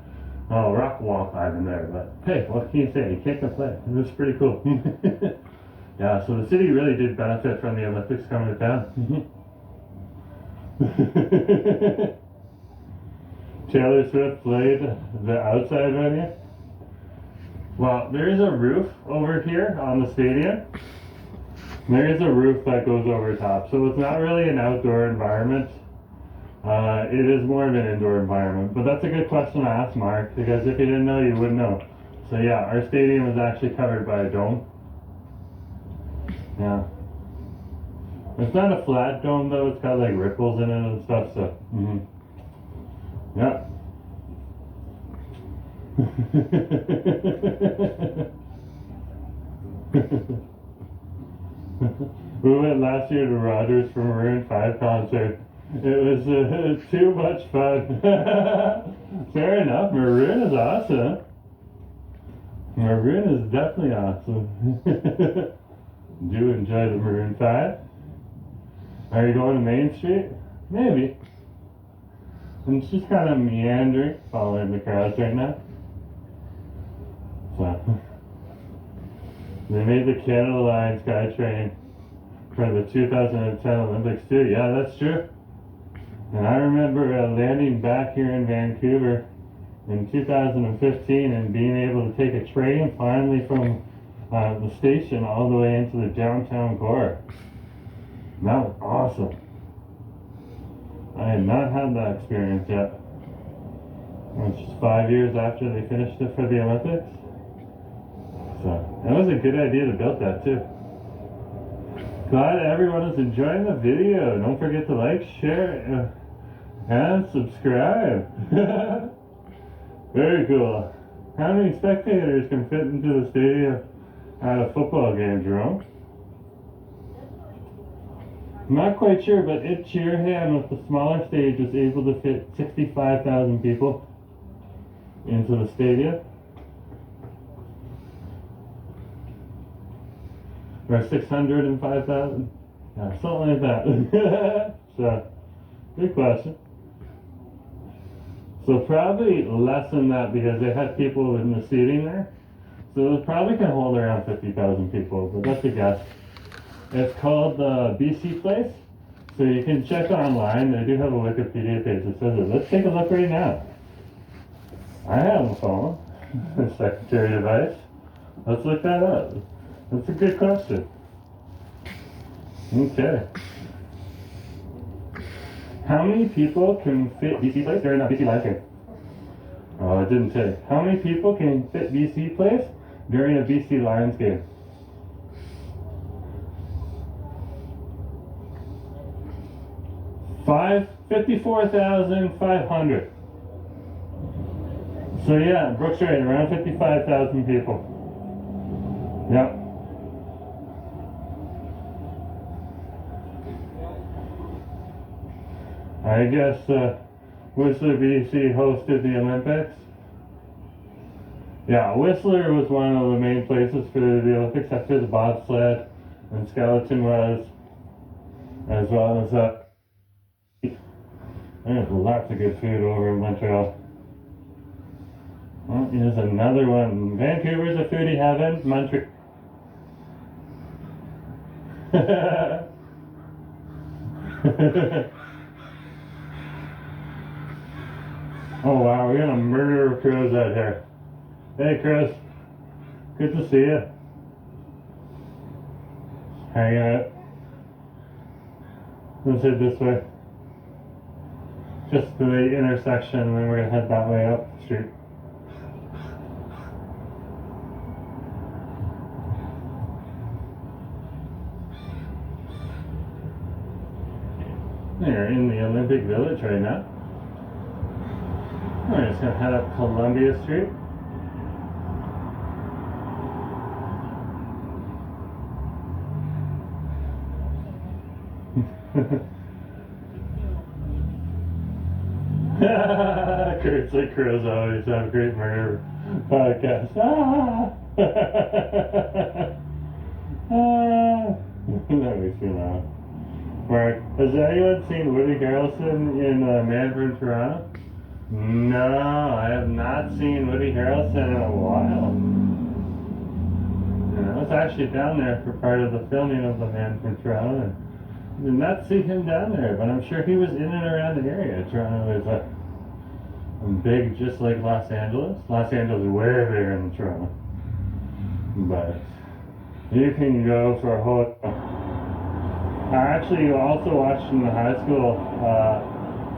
Oh, rock wall climbing there, but hey, what can you say? You can't complain. It was pretty cool. Yeah, so the city really did benefit from the Olympics coming to town. Taylor Swift played the outside venue. Well, there is a roof over here on the stadium. There is a roof that goes over top, so it's not really an outdoor environment. It is more of an indoor environment, but that's a good question to ask, Mark, because if you didn't know, you wouldn't know. So yeah, our stadium is actually covered by a dome. Yeah. It's not a flat dome though, it's got like ripples in it and stuff, so. Yeah. We went last year to Rogers for Maroon 5 concert. It was too much fun. Fair enough, Maroon is awesome. Maroon is definitely awesome. Do enjoy the Maroon 5. Are you going to Main Street? Maybe. And it's just kind of meandering, following the crowds right now. So, they made the Canada Line SkyTrain for the 2010 Olympics too. Yeah, that's true. And I remember landing back here in Vancouver in 2015 and being able to take a train finally from the station all the way into the downtown core. That was awesome. I had not had that experience yet. It was just 5 years after they finished it for the Olympics. So, that was a good idea to build that too. Glad everyone is enjoying the video. Don't forget to like, share, and subscribe. Very cool. How many spectators can fit into the stadium at a football game, Jerome? I'm not quite sure, but Ed Sheeran with the smaller stage was able to fit 65,000 people into the stadium. Or 605,000? Yeah, something like that. So, good question. So probably less than that because they had people in the seating there. So it probably can hold around 50,000 people, but that's a guess. It's called the BC Place. So you can check online. They do have a Wikipedia page that says it. Let's take a look right now. I have a phone. The secretary device. Let's look that up. That's a good question. Okay. How many people can fit BC Place during a BC Lions game? Oh, it didn't say. How many people can fit BC Place during a BC Lions game? $54,500. So yeah, Brooke's right, around 55,000 people. Yep. I guess Whistler, BC hosted the Olympics. Yeah, Whistler was one of the main places for the Olympics after the bobsled and skeleton was, as well as there's lots of good food over in Montreal. Well, here's another one. Vancouver's a foodie heaven. Montreal. Oh wow, we got a murder of crows out here. Hey Chris, good to see you. Hanging out. Let's head this way. just to the intersection, and then we're gonna head that way up the street. We're in the Olympic Village right now. We're just gonna head up Columbia Street. Kurt's like Crow's always have great murder podcast. That makes me laugh. Mark, has anyone seen Woody Harrelson in Man from Toronto? No, I have not seen Woody Harrelson in a while. And I was actually down there for part of the filming of the Man from Toronto, and did not see him down there, but I'm sure he was in and around the area. Toronto is big, just like Los Angeles. Los Angeles is way bigger than Toronto. But you can go for a whole... I actually also watched in the high school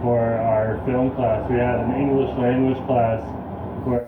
for our film class. We had an English language class where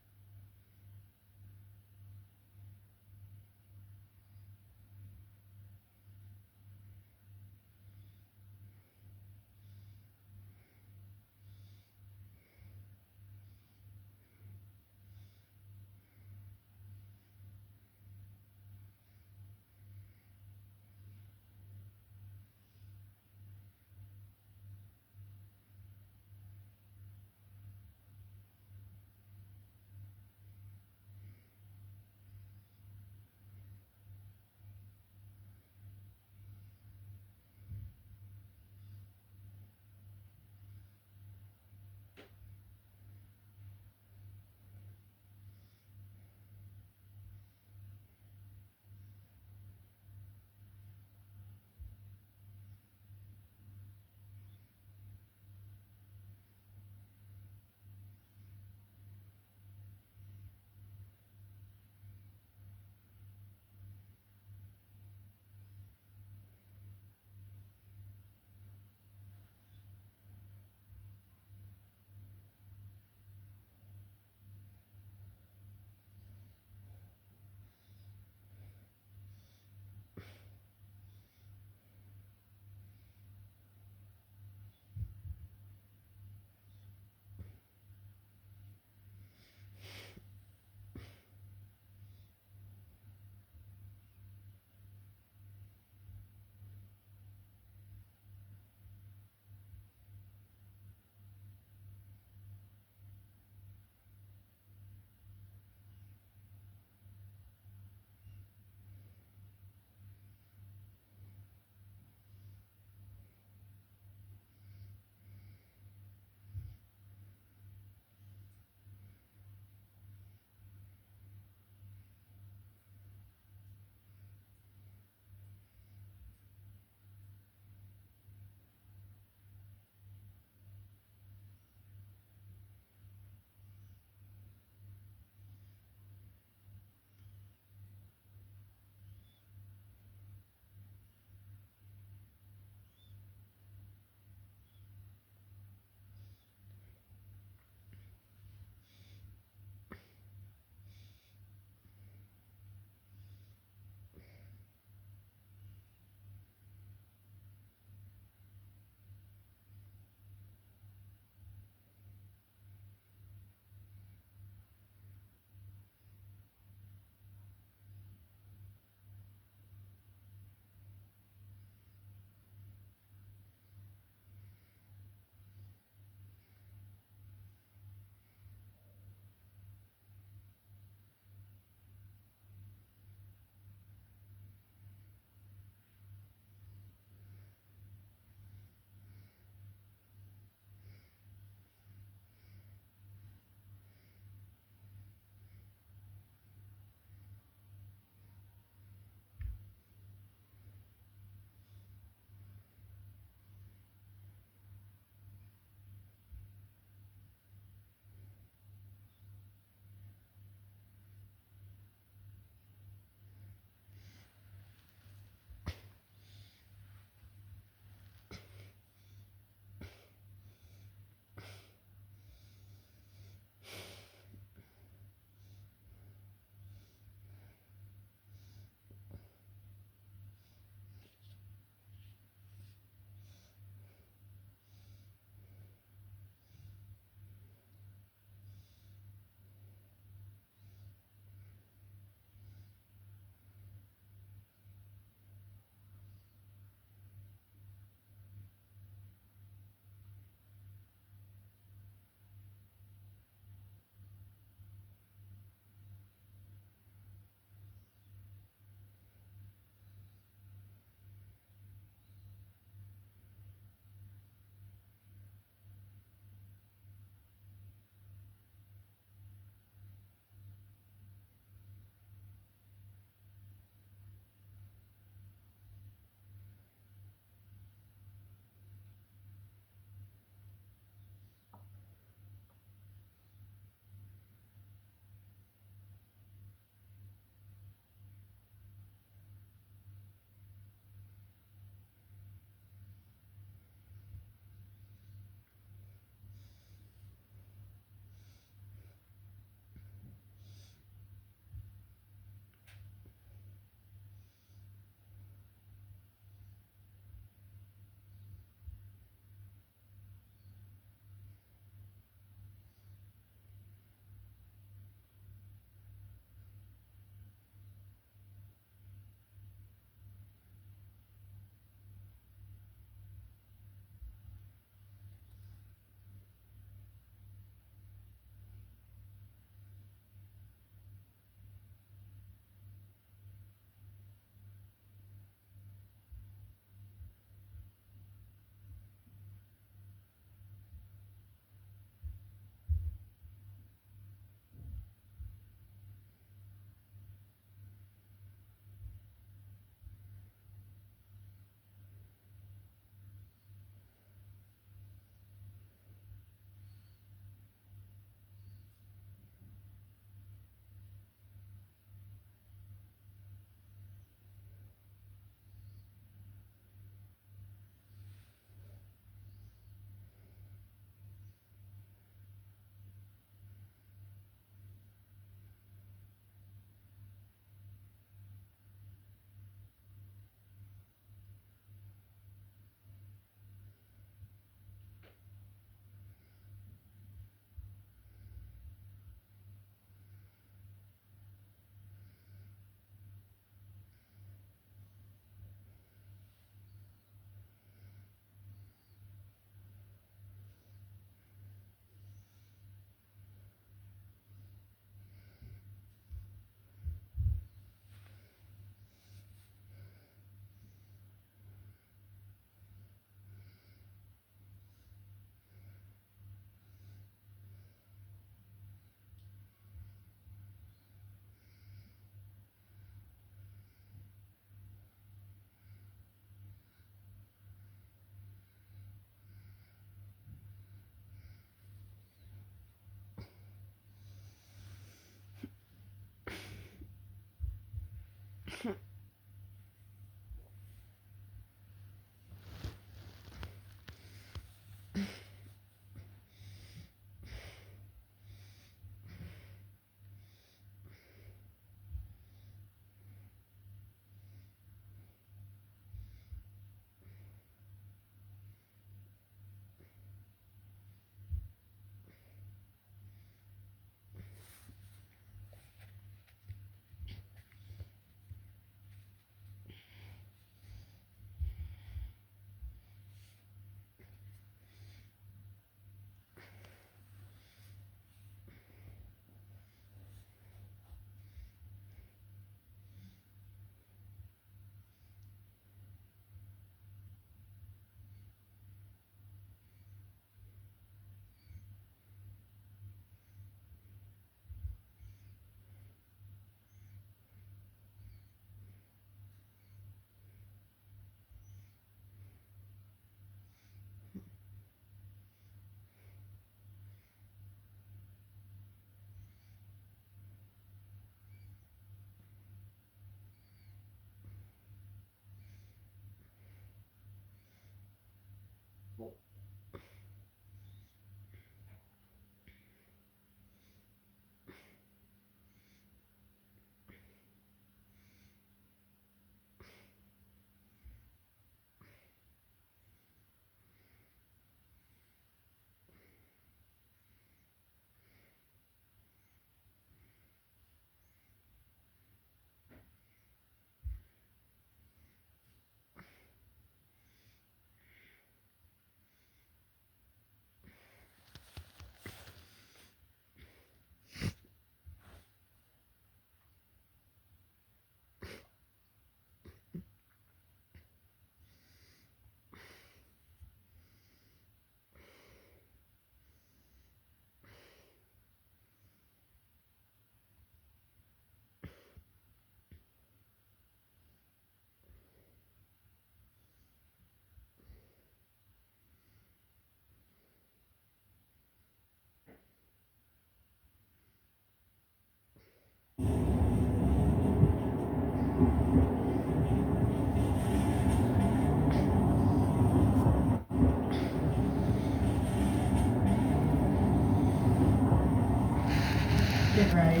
Get ready.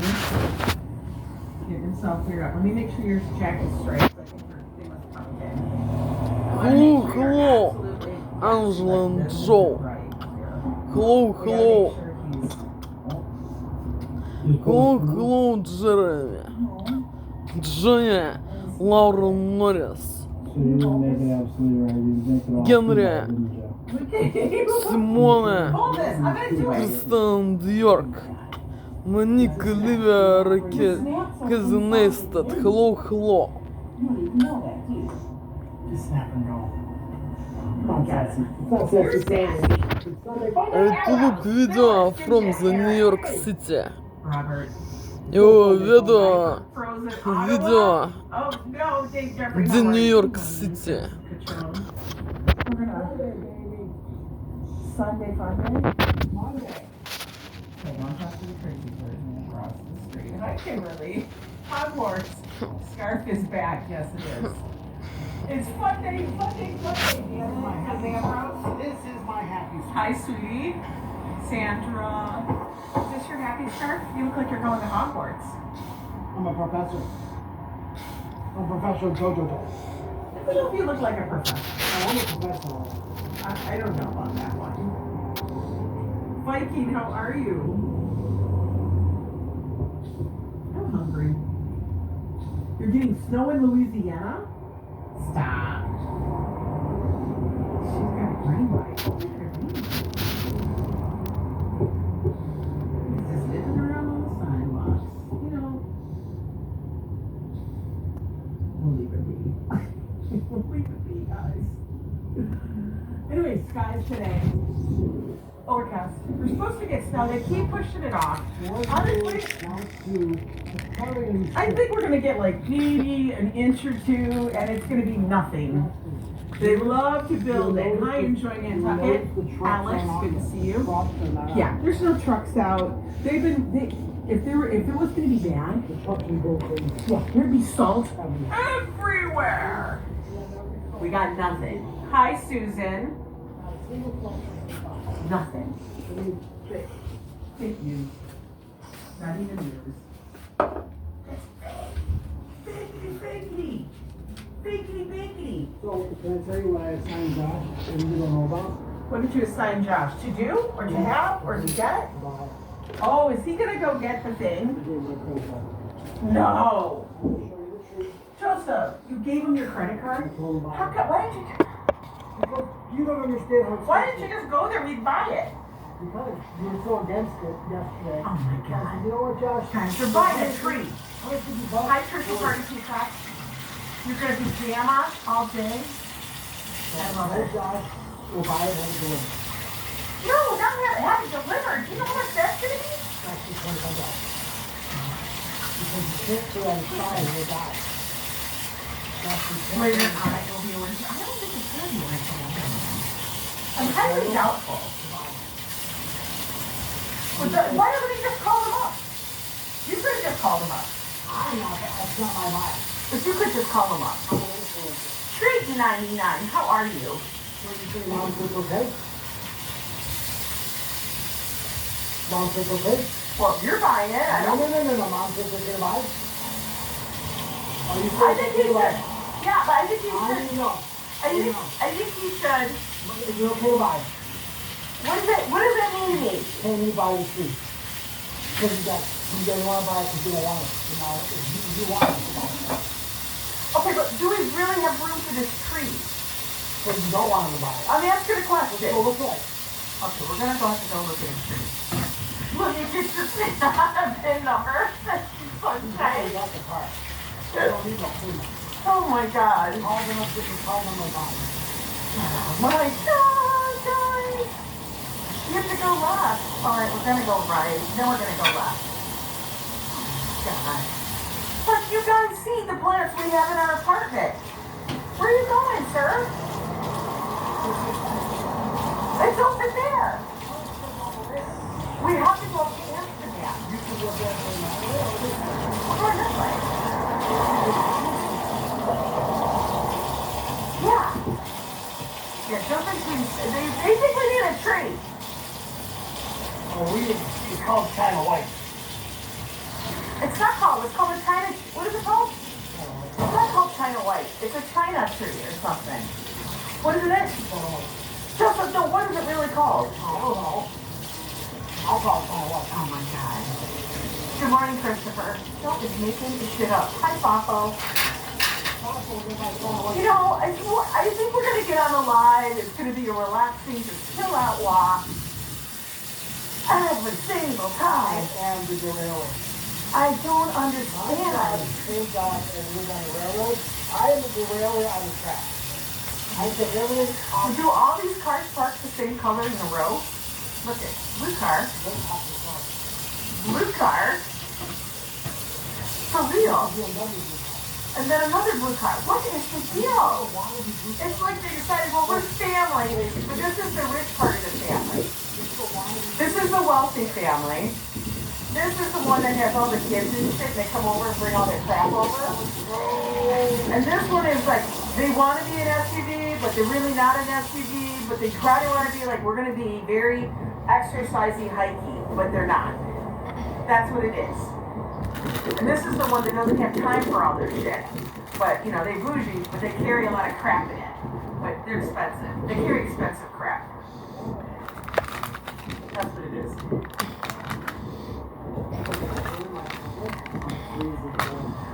Get yourself cleared up. Let me make sure your jacket's straight. I think they must come in. Hello, hello, Angela and Joe. Hello, hello. Hello, hello, Jeremy. Джоня, Лаура Норрис. Генри. Симона. Кристен Дьорк. Моник Ливия Ракет. Казинестат. Hello, hello. Look video from the New York City. Yo, video the New York City. Sunday fun day? Monday. Okay, don't talk to the crazy person across the street. Hi, Kimberly. Hogwarts. Scarf is back. Yes, it is. It's fun day, fun day, fun day. Do you have my happy house? This is my happy scarf. Hi, sweetie. Sandra. Is this your happy scarf? You look like you're going to Hogwarts. I'm a professor. I'm Professor Jojo. I don't know if you look like a professor. I'm a professor. I don't know about that one. Viking, how are you? I'm hungry. You're getting snow in Louisiana? Stop. She's got a green light. Look at her green light. He's just living around on the sidewalks. You know. We'll leave it be. We'll leave it be, guys. Anyway, skies today. Overcast. We're supposed to get snow. They keep pushing it off. Honestly, I think we're going to get like maybe an inch or two, and it's going to be nothing. They love to build it. Hi, enjoying Nantucket. Alex, good to see you. Yeah, there's no trucks out. If it was going to be bad, yeah, there'd be salt everywhere. We got nothing. Hi, Susan. Nothing. Fake news. Not even news. Fakey. So, can I tell you what I assigned Josh and you don't know about? What did you assign Josh? To do? Or to have? Or to get? Bye. Oh, is he gonna go get the thing? I gave my credit card. No. I'll show you the truth. Joseph, you gave him your credit I card? told him How about come? Why didn't you? Because you don't understand how Why didn't you just go there? We'd buy it. Because you were so against it yesterday. Oh my God. You know what, Josh? Guys, you're buying a tree. How much did you buy? Hi, Trisha Party Peacock. You're gonna be pajama all day. I love it. Josh, we'll buy it and have it delivered. No, not have it delivered. Do you know how much that's gonna be? Actually, $25. Because you can't put it on the side and it'll die. Josh, you can't Later put it on, it will be original. I don't think it's gonna be original. I'm highly doubtful. Why don't we just call them up? You could have just called them up. That's not my mind. But you could just call them up. Treat 99. How are you? What do you say, Mom says okay? Mom says okay? Well, if you're buying it, I don't. No. Mom says okay to buy it? Are you I think he okay to buy should. it? Yeah, but I think he I should. don't know. I think he should. Is it okay to buy it? What does that mean to me? Can you buy the tree? Because you don't want to buy it because you don't want it. You know, if you want it to buy it. Okay, but do we really have room for this tree? So you don't want to buy it. I'm asking a question. So look at it. Okay, we're gonna have to go look at the tree. Look, it's just a pin number. Okay. You got the car. You don't need no food. Oh my God. All them up different call them about it. Oh my God, guys. You have to go left. All right, we're gonna go right. Then we're gonna go left. God. But you guys see the plants we have in our apartment. Where are you going, sir? It's over there. We have to go past the gap. You can go there for now. We're going this way. Yeah. Yeah, something they think we need a tree. Oh, it's called China White. It's not called, it's called a China, what is it called? It's not called China White. It's a China tree or something. What is it? Joseph, no, what is it really called? I don't know. I'll call China White. Oh my God. Good morning, Christopher. Don't just making this shit up. Hi, Fafo. You know, I think we're going to get on the live. It's going to be a relaxing, just chill out walk. Every single time. And the railroad. I don't understand. Thank God and live on the railroad. I am the railroad on the track. I said everything off. Do all these cars park the same color in a row? Look at blue car. Blue car. For real. And then another blue car. What is the deal? It's like they decided, well, we're family, but this is the rich part of the family. This is the wealthy family. This is the one that has all the kids and shit. They come over and bring all their crap over. And this one is like, they want to be an SUV, but they're really not an SUV, but they try to want to be like, we're going to be very exercisey, hikey, but they're not. That's what it is. And this is the one that doesn't have time for all their shit. But, you know, they bougie, but they carry a lot of crap in it. But they're expensive. They carry expensive crap. That's what it is.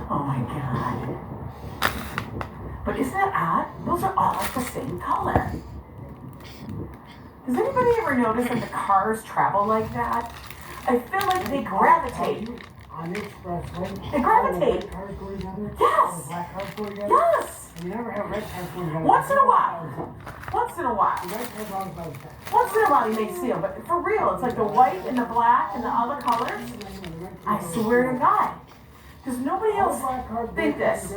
Oh my God. But isn't that odd? Those are all the same color. Does anybody ever notice that the cars travel like that? I feel like they gravitate. On the expressway. They gravitate. Red cars go together. Yes. Black cars go together. Yes. And you never have red cars go together. Once in a while. Once in a while. The red cars always by the side. Once in a while you may see them, but for real, it's like the white and the black and the other colors. I swear to God. Does nobody else think this?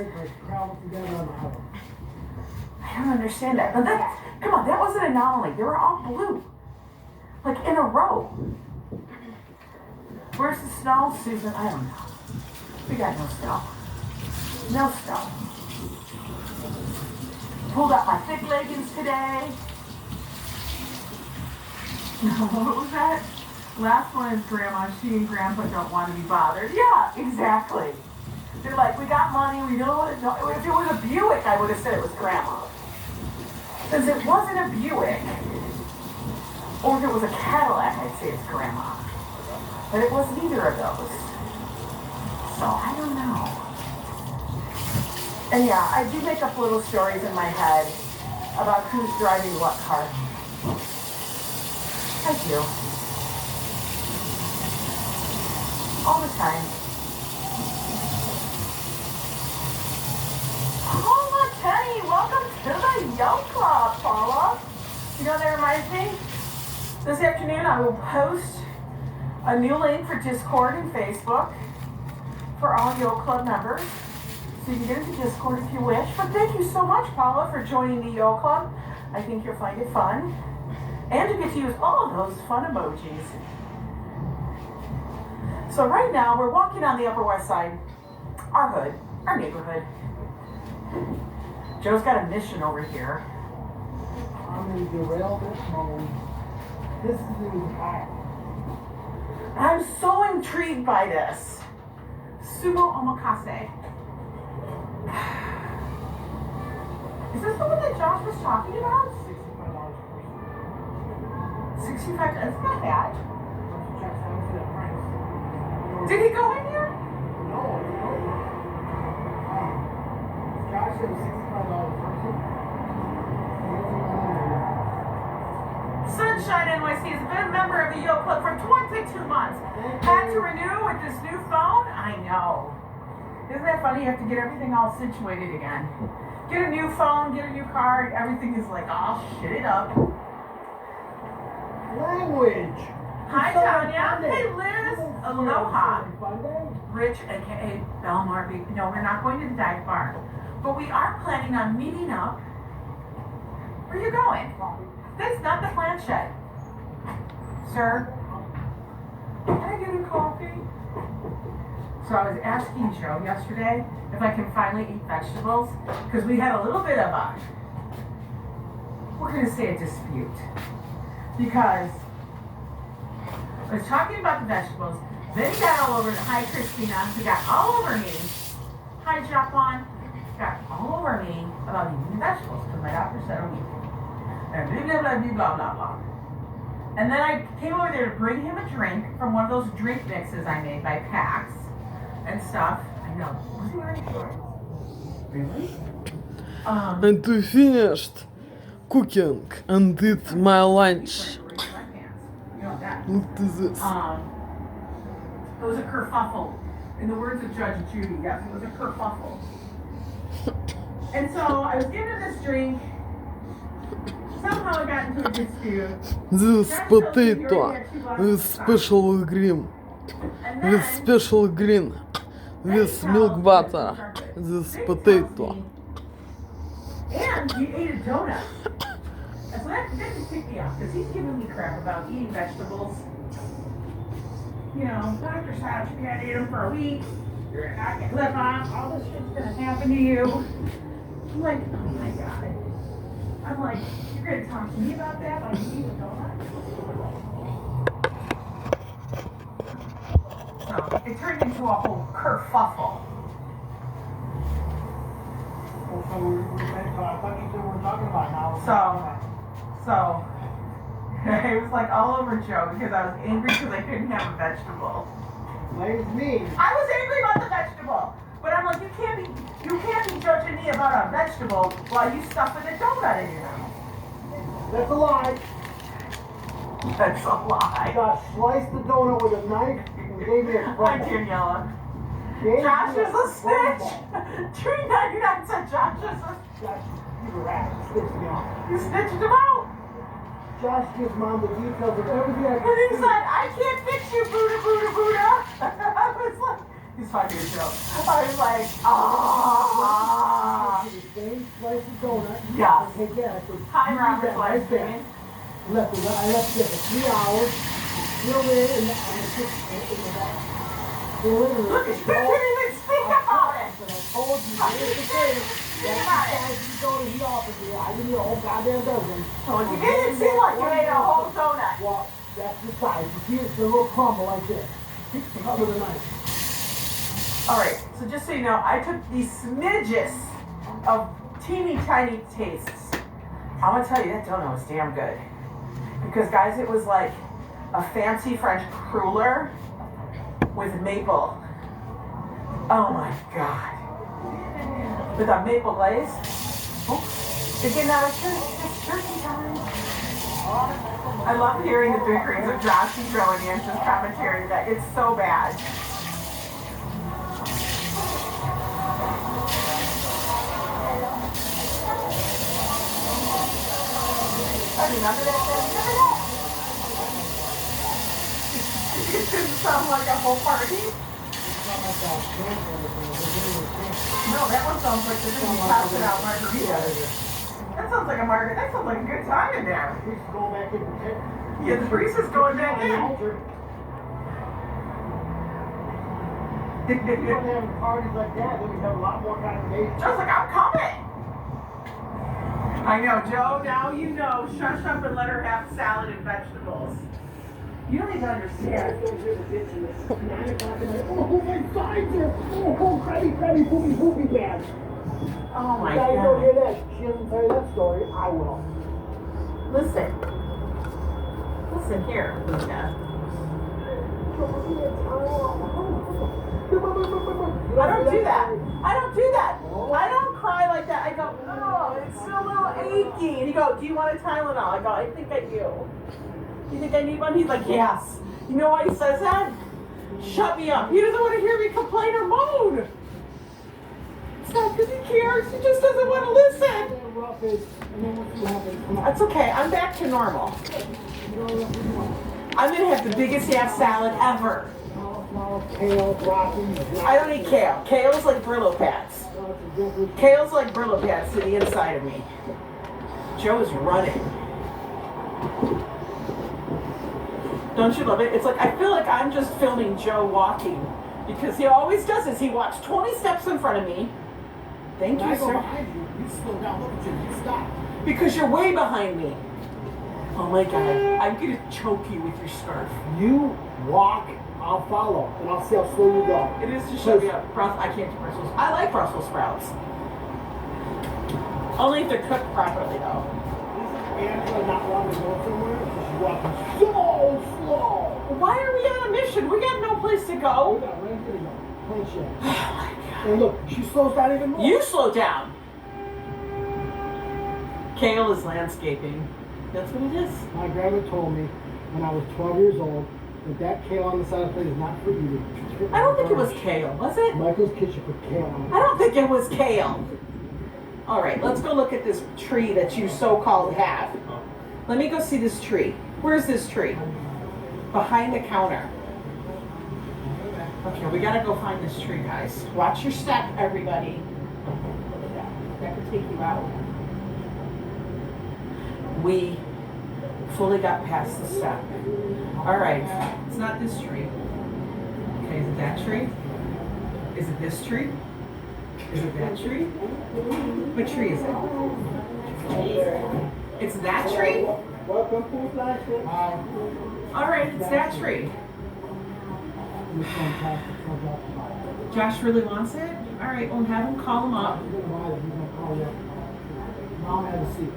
I don't understand that. But that, come on, that was an anomaly. They were all blue. Like in a row. Where's the snow, Susan? I don't know. We got no snow. No snow. Pulled out my thick leggings today. What was that? Last one is Grandma. She and Grandpa don't want to be bothered. Yeah, exactly. They're like, we got money, we don't want to know. If it was a Buick, I would have said it was Grandma. Since it wasn't a Buick, or if it was a Cadillac, I'd say it's Grandma. But it was neither of those. So, I don't know. And yeah, I do make up little stories in my head about who's driving what car. I do. All the time. Paula Kenny, welcome to the Yo Club, Paula. You know what that reminds me? This afternoon I will post a new link for Discord and Facebook for all Yo Club members. So you can get into Discord if you wish. But thank you so much, Paula, for joining the Yo Club. I think you'll find it fun. And you get to use all of those fun emojis. So right now, we're walking on the Upper West Side, our hood, our neighborhood. Joe's got a mission over here. I'm going to derail this mode. This is the hot. I'm so intrigued by this. Sumo omakase. Is this the one that Josh was talking about? $65. That's not bad. Did he go in here? No. Josh said $65 Sunshine NYC has been a member of the Yo Club for 22 months. Had to renew with this new phone? I know. Isn't that funny? You have to get everything all situated again. Get a new phone, get a new card, everything is like all shitted up. Language. Hi, So Tanya. Sunday. Hey, Liz. Aloha. Sunday? Rich, aka Belmar. No, we're not going to the dive bar. But we are planning on meeting up. Where are you going? That's not the planchette. Sir, can I get a coffee? So I was asking Joe yesterday if I can finally eat vegetables, because we had a little bit of a, we're going to say a dispute. Because I was talking about the vegetables, then he got all over, hi Christina, he got all over me, hi Jaquan, got all over me about eating the vegetables, because my doctor said a week. And blah, blah, blah, blah, blah, blah. And then I came over there to bring him a drink from one of those drink mixes I made by Pax and stuff. I know. Was he wearing shorts? Really? And we finished cooking and eat my lunch. You know that. Look at this. It was a kerfuffle. In the words of Judge Judy, yes, it was a kerfuffle. And so I was giving him this drink. Somehow I got into a dispute. This potato with special green. With special green. With milk butter. This potato. And you ate a donut. And so that just ticked me off, because he's giving me crap about eating vegetables. You know, Dr. Sal, you gotta eat them for a week. You're not gonna live off. All this shit's gonna happen to you. I'm like, oh my God. I'm like, you're gonna talk to me about that while you eat a donut? So it turned into a whole kerfuffle. So it was like all over Joe because I was angry because I couldn't have a vegetable. Blames me. I was angry about the vegetable, but I'm like, you can't be judging me about a vegetable while you stuffing a donut in your mouth. That's a lie. That's a lie. Josh sliced the donut with a knife and gave me a Hi, crumble. Daniela. Gave Josh me is a snitch. crumble. 399 said Josh is a Josh, you rat. Stitched me off. You snitched him out. Josh gives Mom the details of everything I And he can said, I can't fix you, Buddha, Buddha, Buddha. I was like, he's talking to Joe. I was like, ah. The same slice of donut. Yes. Take that. I said, Hi, "You Robert eat that right Livestream. there." I left it there for 3 hours. Still there in the back. Look, you couldn't even speak about it. I told you, here's the thing. That's why you go to the office here. I give you a whole goddamn dozen. Well, you made it seem like you ate a whole donut. Well, that's the size. You see, it's a little crumble like this. Cut with a knife. All right, so just so you know, I took these smidges of teeny tiny tastes. I'm gonna tell you, that donut was damn good. Because guys, it was like a fancy French cruller with maple. Oh my God. With a maple glaze. Oh, they're getting out of church. It's turkey time. I love hearing the bickerings of Josh and Joe and Angela's commentary that it's so bad. I remember that. Remember that? It didn't sound like a whole party. No, that one sounds like the thing you passing out margaritas. That sounds like a margarita. That sounds like a good time in there. Yeah, the priest is going back in. You don't have parties like that, then we have a lot more congregations. Joe's like, I'm coming. I know, Joe, now you know. Shush up and let her have salad and vegetables. You don't even understand. 9 o'clock at night. Oh, my sides are. Oh, crabby, poopy bad. Oh my You don't hear God. that. She doesn't tell you that story. I will. Listen. Listen here, Luna. I don't do that. I don't do that. I don't cry like that. I go, oh, it's still a little achy. And you go, do you want a Tylenol? I go, I think I do. You think I need one? He's like, yes. You know why he says that? Shut me up. He doesn't want to hear me complain or moan. It's not because he cares. He just doesn't want to listen. That's okay. I'm back to normal. I'm going to have the biggest ass salad ever. Kale, broccoli. I don't eat kale. Kale's like Brillo pads. Kale's like Brillo pads to the inside of me. Joe is running. Don't you love it? It's like, I feel like I'm just filming Joe walking. Because he always does this. He walks 20 steps in front of me. Thank you, sir. You slow down, look at you, you stop. Because you're way behind me. Oh my God. I'm going to choke you with your scarf. You walk, I'll follow, and I'll see how slow you go. It is to show you up. I can't do Brussels. I like Brussels sprouts. Only if they're cooked properly, though. Angela not wanting to go somewhere, so she's walking so slow. Why are we on a mission? We got no place to We go. got right here to go. Plain shit. Oh my God. And look, she slows down even more. You slow down. Kale is landscaping. That's what it is. My grandma told me when I was 12 years old that kale on the side of the plate is not for eating. I don't think it was kale, was it? Michael's Kitchen put kale on it. I don't think it was kale. All right, let's go look at this tree that you so-called have. Let me go see this tree. Where's this tree? Behind the counter. Okay, we gotta go find this tree, guys. Watch your step, everybody. That could take you out. We fully got past the step. All right, it's not this tree. Okay, is it that tree? Is it this tree? Is it that tree? What tree is it? It's that tree? Welcome to the flagship. Hi. All right, it's that tree. It's fantastic. Josh really wants it? All right, we'll have him call him up. He's gonna buy it. He's gonna call you up. Mom has a seat.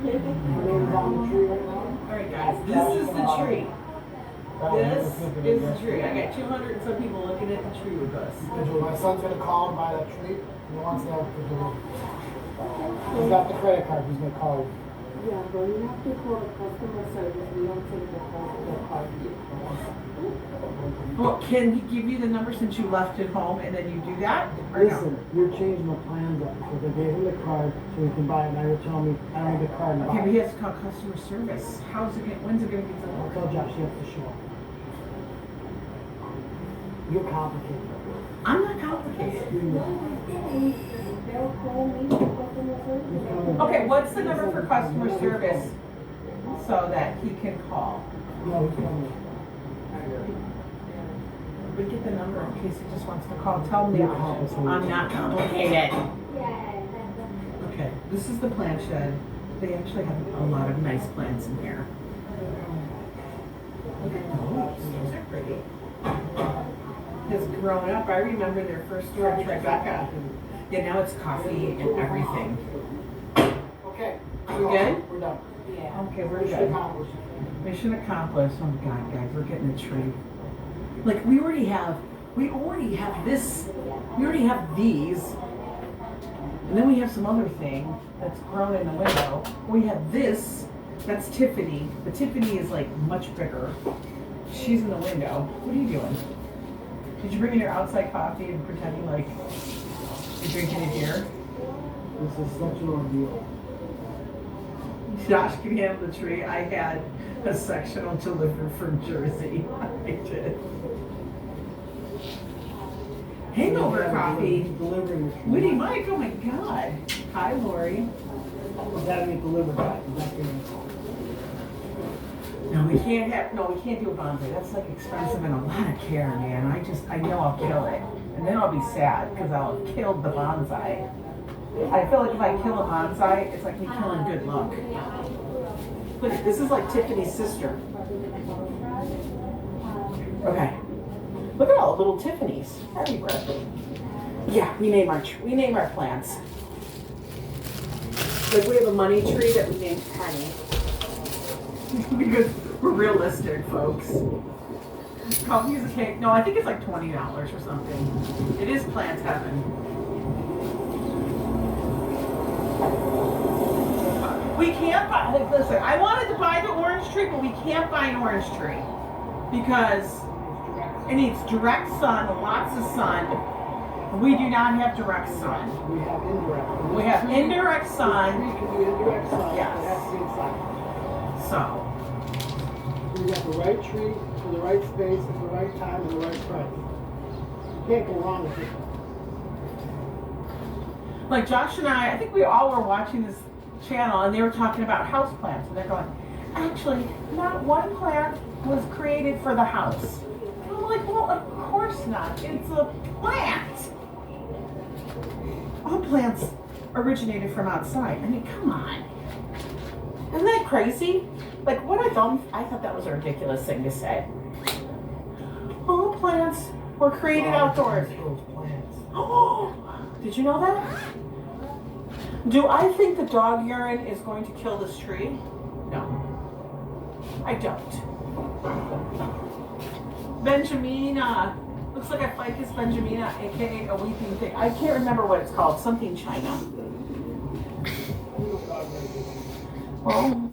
Her name's on the tree right now. All right, guys, this is the tree. This is the tree. I got 200 and some people looking at the tree with us. My son's gonna call and buy that tree. He wants that for delivery. He's got the credit card. He's gonna call you. Yeah, but you have to call customer service. We don't take the card. Well, can he give you the number since you left it home and then you do that? Or Listen, you're changing the plans up because I gave him the card so he can buy it. Now you're telling me I don't need the card. No? Okay, but he has to call customer service. How's it going? When's it going to get I'll delivered? tell Josh he has to show up. You're complicated. I'm not complicated. They'll call me for customer service. Okay, what's the number for customer service? so that he can call. No, he's coming. We get the number in case he just wants to call. Tell him the options. I'm not complicated. Okay, this is the plant shed. They actually have a lot of nice plants in here. Look at those. Those are pretty. Because growing up, I remember their first store in Tribeca. Yeah, now it's coffee and everything. Okay. We good? We're done. Okay, we're Mission good. accomplished. Mission accomplished. Oh my God, guys, we're getting a tree. Like we already have this. We already have these. And then we have some other thing that's grown in the window. We have this. That's Tiffany. But Tiffany is like much bigger. She's in the window. What are you doing? Did you bring in your outside coffee and pretending like you're drinking it here? This is such an ordeal. Josh can handle the tree. I had a sectional delivered from Jersey. I did. Hangover coffee. He's delivering the tree. Woody Mike, oh my God. Hi, Lori. He's having it delivered back. He's not getting it. No, we can't do a bonsai. That's like expensive and a lot of care, man. I know I'll kill it. And then I'll be sad because I'll have killed the bonsai. I feel like if I kill a bonsai, it's like me killing good luck. Look, this is like Tiffany's sister. Okay. Look at all the little Tiffany's. Happy birthday. Yeah, we name our plants. Like we have a money tree that we named Penny. Because we're realistic, folks. Coffee is a cake. No, I think it's like $20 or something. It is plants heaven. We can't buy, like, listen, I wanted to buy the orange tree, but we can't buy an orange tree because it needs direct sun, lots of sun. We do not have direct sun. We have indirect. We have indirect sun. We can do indirect sun. Yes. It has to be inside. So, We got the right tree for the right space at the right time and the right price. You can't go wrong with it. like Josh and I think we all were watching this channel and they were talking about house plants and they're going, actually, not one plant was created for the house. And I'm like, well, of course not. It's a plant. All plants originated from outside. I mean, come on. Isn't that crazy? Like, what I thought that was a ridiculous thing to say. All plants were created outdoors. Those plants. Oh, did you know that? Do I think the dog urine is going to kill this tree? No. I don't. Benjamina. Looks like a Ficus benjamina, aka a weeping pig. I can't remember what it's called. Something China. Oh.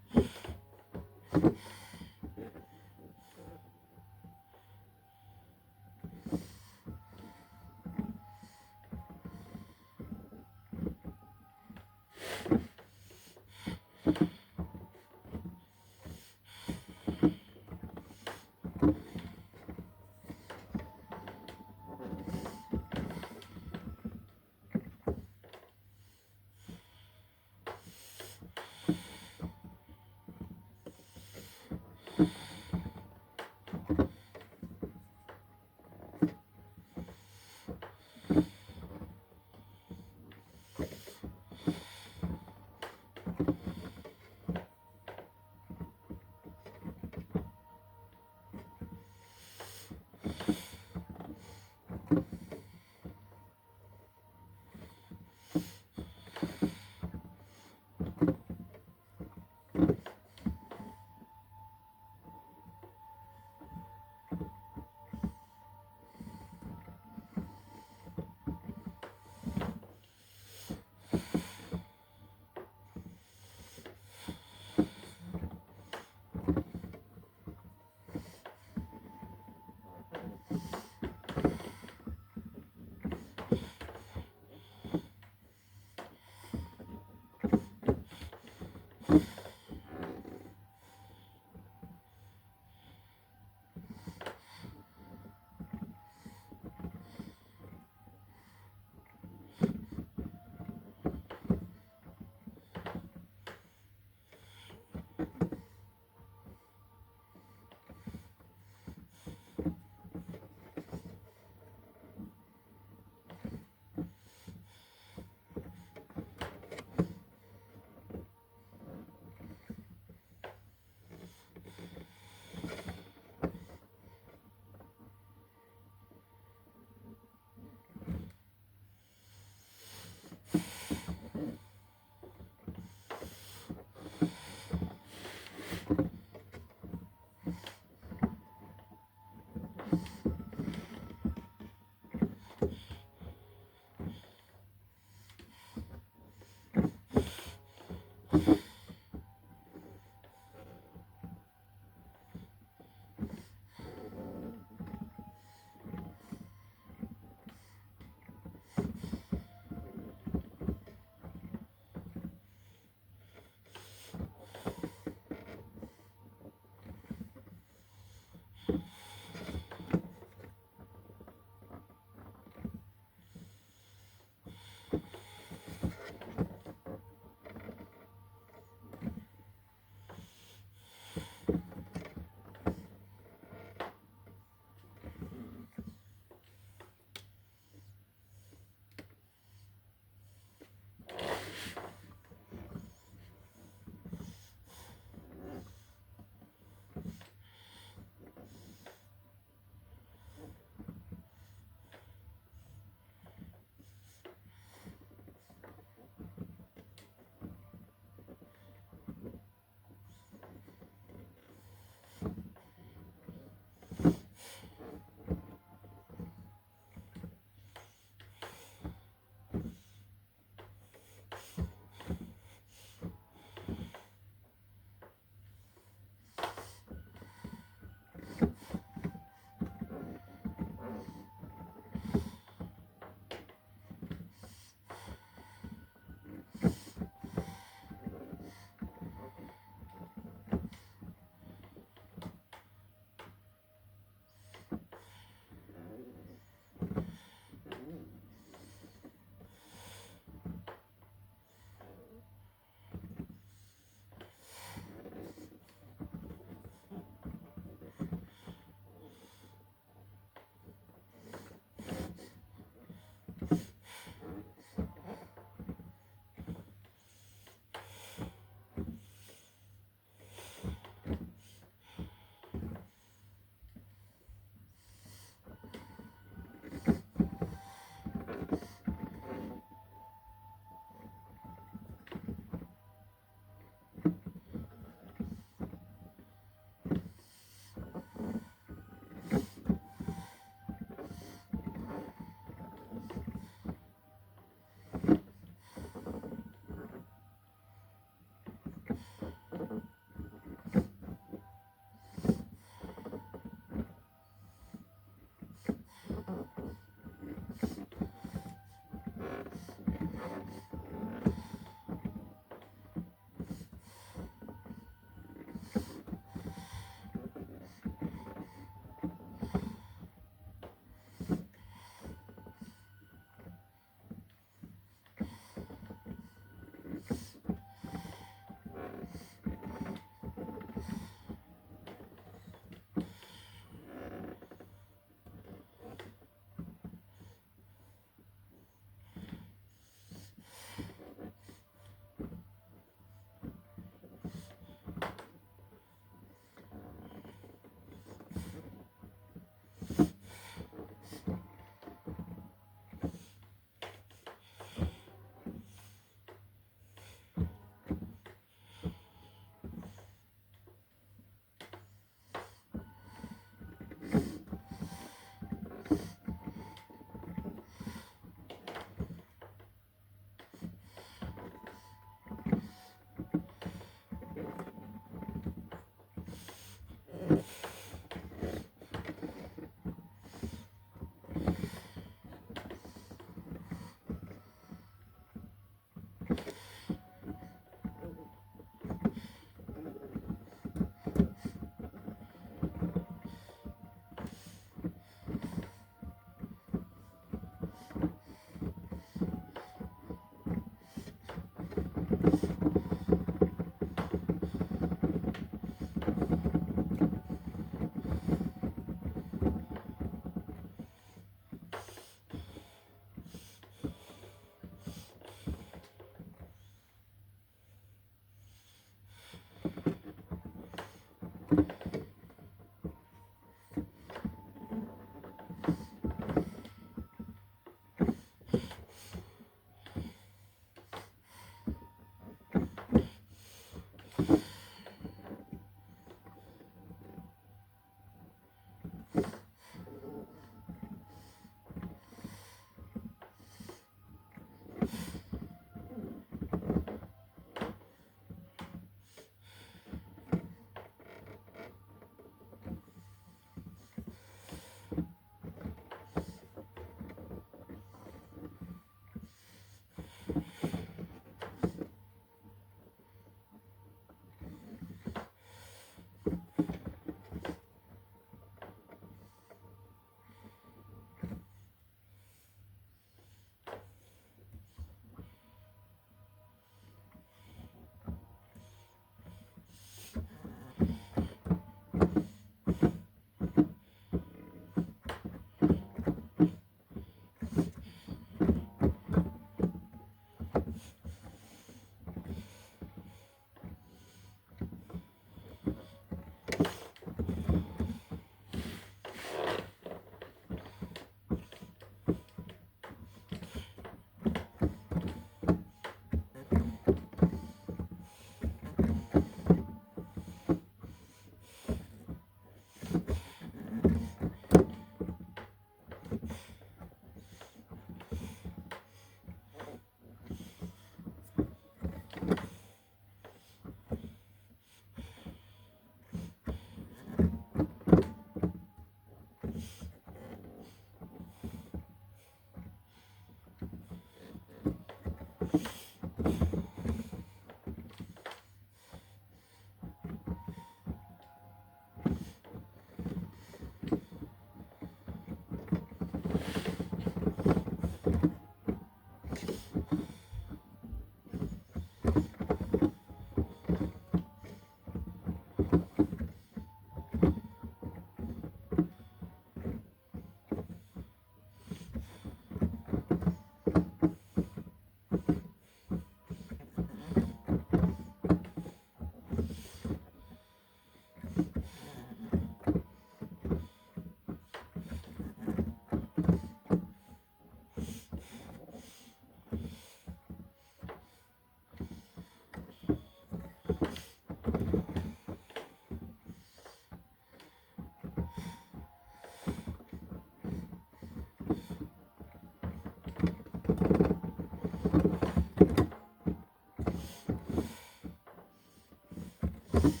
Thank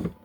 you.